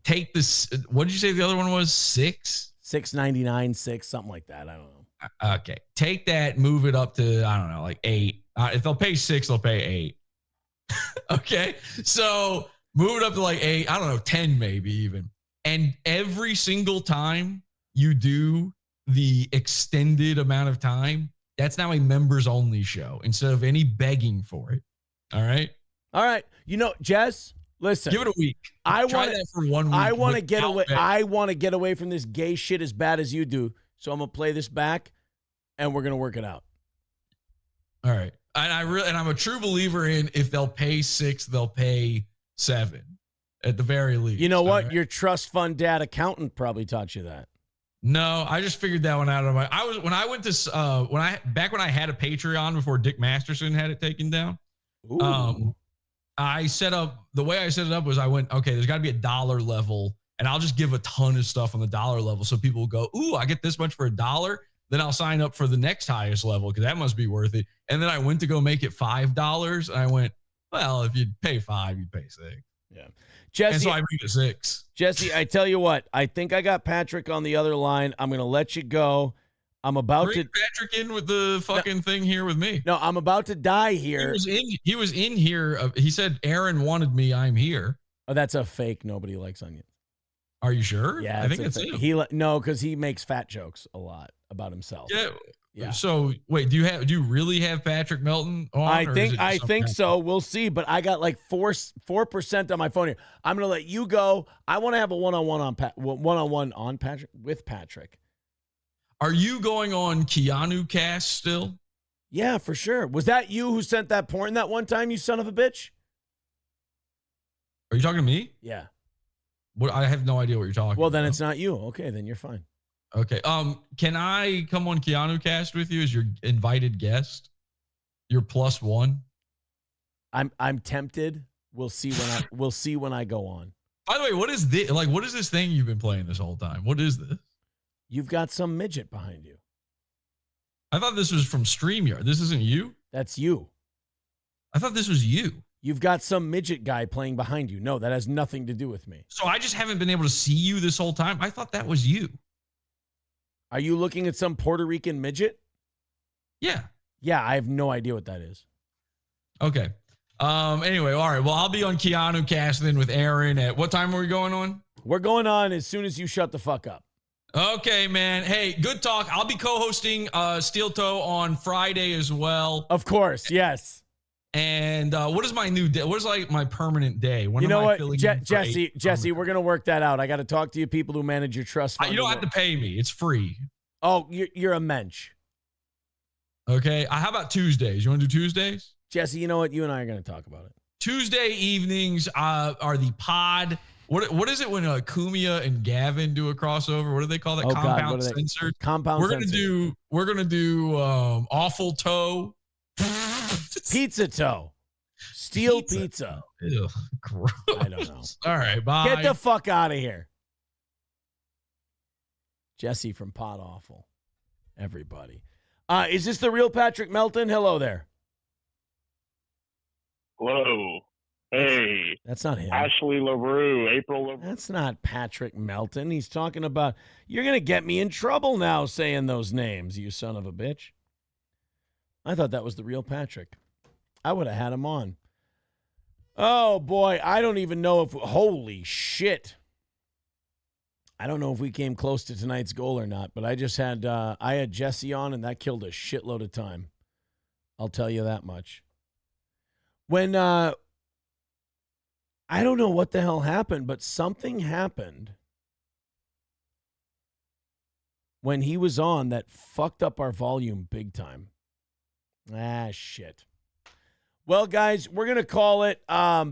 Take this. What did you say the other one was? 6? 6.99, 6, something like that. I don't know. Okay. Take that, move it up to, I don't know, like 8. If they'll pay 6, they'll pay 8. Okay. So move it up to like 8, I don't know, 10 maybe even. And every single time you do the extended amount of time, that's now a members only show instead of any begging for it. All right. All right. Jess, listen. Give it a week. Try that for 1 week. I want to get away. I want to get away from this gay shit as bad as you do. So I'm gonna play this back, and we're gonna work it out. All right. And I'm a true believer in if they'll pay 6, they'll pay 7 at the very least. You know what? Right? Your trust fund dad accountant probably taught you that. No, I just figured that one out of when I had a Patreon before Dick Masterson had it taken down. I set up the way I set it up was I went, okay, there's got to be a dollar level, and I'll just give a ton of stuff on the dollar level so people will go, ooh, I get this much for $1. Then I'll sign up for the next highest level because that must be worth it. And then I went to go make it $5, and I went, well, if you'd pay 5, you'd pay 6. Yeah. Jesse, and so I made it 6. Jesse, I tell you what, I think I got Patrick on the other line. I'm going to let you go. I'm about Bring Patrick in with the fucking thing here with me. No, I'm about to die here. He was in here. He said Aaron wanted me. I'm here. Oh, that's a fake. Nobody likes onions. Are you sure? Yeah, I think it's him. No, because he makes fat jokes a lot about himself. Yeah. So wait, do you really have Patrick Melton on? I think so. We'll see. But I got like 4% on my phone here. I'm gonna let you go. I want to have a one-on-one on Patrick with Patrick. Are you going on Keanu Cast still? Yeah, for sure. Was that you who sent that porn that one time, you son of a bitch? Are you talking to me? Yeah. What? I have no idea what you're talking about. Well, then it's not you. Okay, then you're fine. Okay. Can I come on Keanu Cast with you as your invited guest? Your +1? I'm tempted. We'll see when I go on. By the way, what is this? Like, what is this thing you've been playing this whole time? What is this? You've got some midget behind you. I thought this was from StreamYard. This isn't you? That's you. I thought this was you. You've got some midget guy playing behind you. No, that has nothing to do with me. So I just haven't been able to see you this whole time? I thought that was you. Are you looking at some Puerto Rican midget? Yeah. Yeah, I have no idea what that is. Okay. Anyway, all right. Well, I'll be on Keanu Cast then with Aaron at what time are we going on? We're going on as soon as you shut the fuck up. Okay, man. Hey, good talk. I'll be co-hosting Steel Toe on Friday as well. Of course, yes. And what is my new day? What is like my permanent day? When You know am I what, filling in for Jesse, we're gonna work that out. I got to talk to you people who manage your trust fund. You don't have to pay me. It's free. Oh, you're a mensch. Okay. How about Tuesdays? You want to do Tuesdays? Jesse, you know what? You and I are going to talk about it. Tuesday evenings are the pod. What is it when Kumia and Gavin do a crossover? What do they call that? Compound Censored. Compound Censored. We're gonna do Awful Toe. Pizza Toe. Steel pizza. Ew, gross. I don't know. All right, bye. Get the fuck out of here. Jesse from Pod Awful. Everybody. Is this the real Patrick Melton? Hello there. Hello. Hey. That's not him. Ashley LaRue, April LaRue. That's not Patrick Melton. He's talking about, you're going to get me in trouble now saying those names, you son of a bitch. I thought that was the real Patrick. I would have had him on. Oh, boy. I don't even know if, holy shit. I don't know if we came close to tonight's goal or not, but I just had, I had Jesse on, and that killed a shitload of time. I'll tell you that much. When, I don't know what the hell happened, but something happened when he was on that fucked up our volume big time. Ah, shit. Well, guys, we're going to call it. I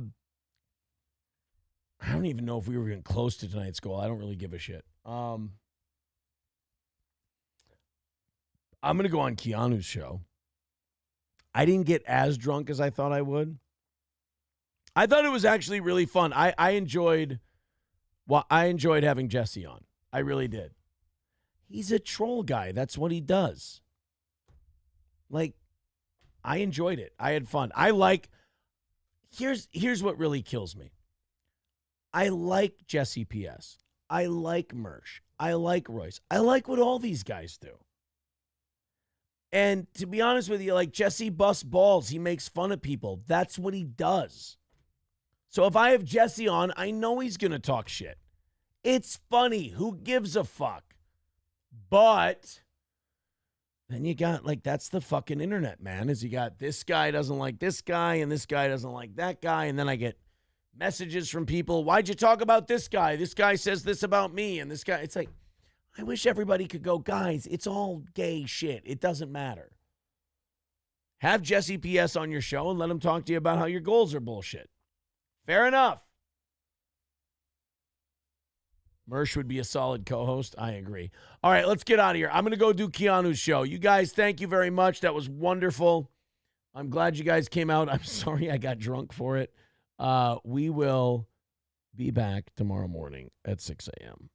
don't even know if we were even close to tonight's goal. I don't really give a shit. I'm going to go on Keanu's show. I didn't get as drunk as I thought I would. I thought it was actually really fun. I enjoyed having Jesse on. I really did. He's a troll guy. That's what he does. Like, I enjoyed it. I had fun. Here's what really kills me. I like Jesse PS. I like Mersh. I like Royce. I like what all these guys do. And to be honest with you, like, Jesse busts balls. He makes fun of people. That's what he does. So if I have Jesse on, I know he's going to talk shit. It's funny. Who gives a fuck? But then you got, like, that's the fucking internet, man, is you got this guy doesn't like this guy and this guy doesn't like that guy. And then I get messages from people. Why'd you talk about this guy? This guy says this about me. And this guy, it's like, I wish everybody could go, guys, it's all gay shit. It doesn't matter. Have Jesse PS on your show and let him talk to you about how your goals are bullshit. Fair enough. Mersh would be a solid co-host. I agree. All right, let's get out of here. I'm going to go do Keanu's show. You guys, thank you very much. That was wonderful. I'm glad you guys came out. I'm sorry I got drunk for it. We will be back tomorrow morning at 6 a.m.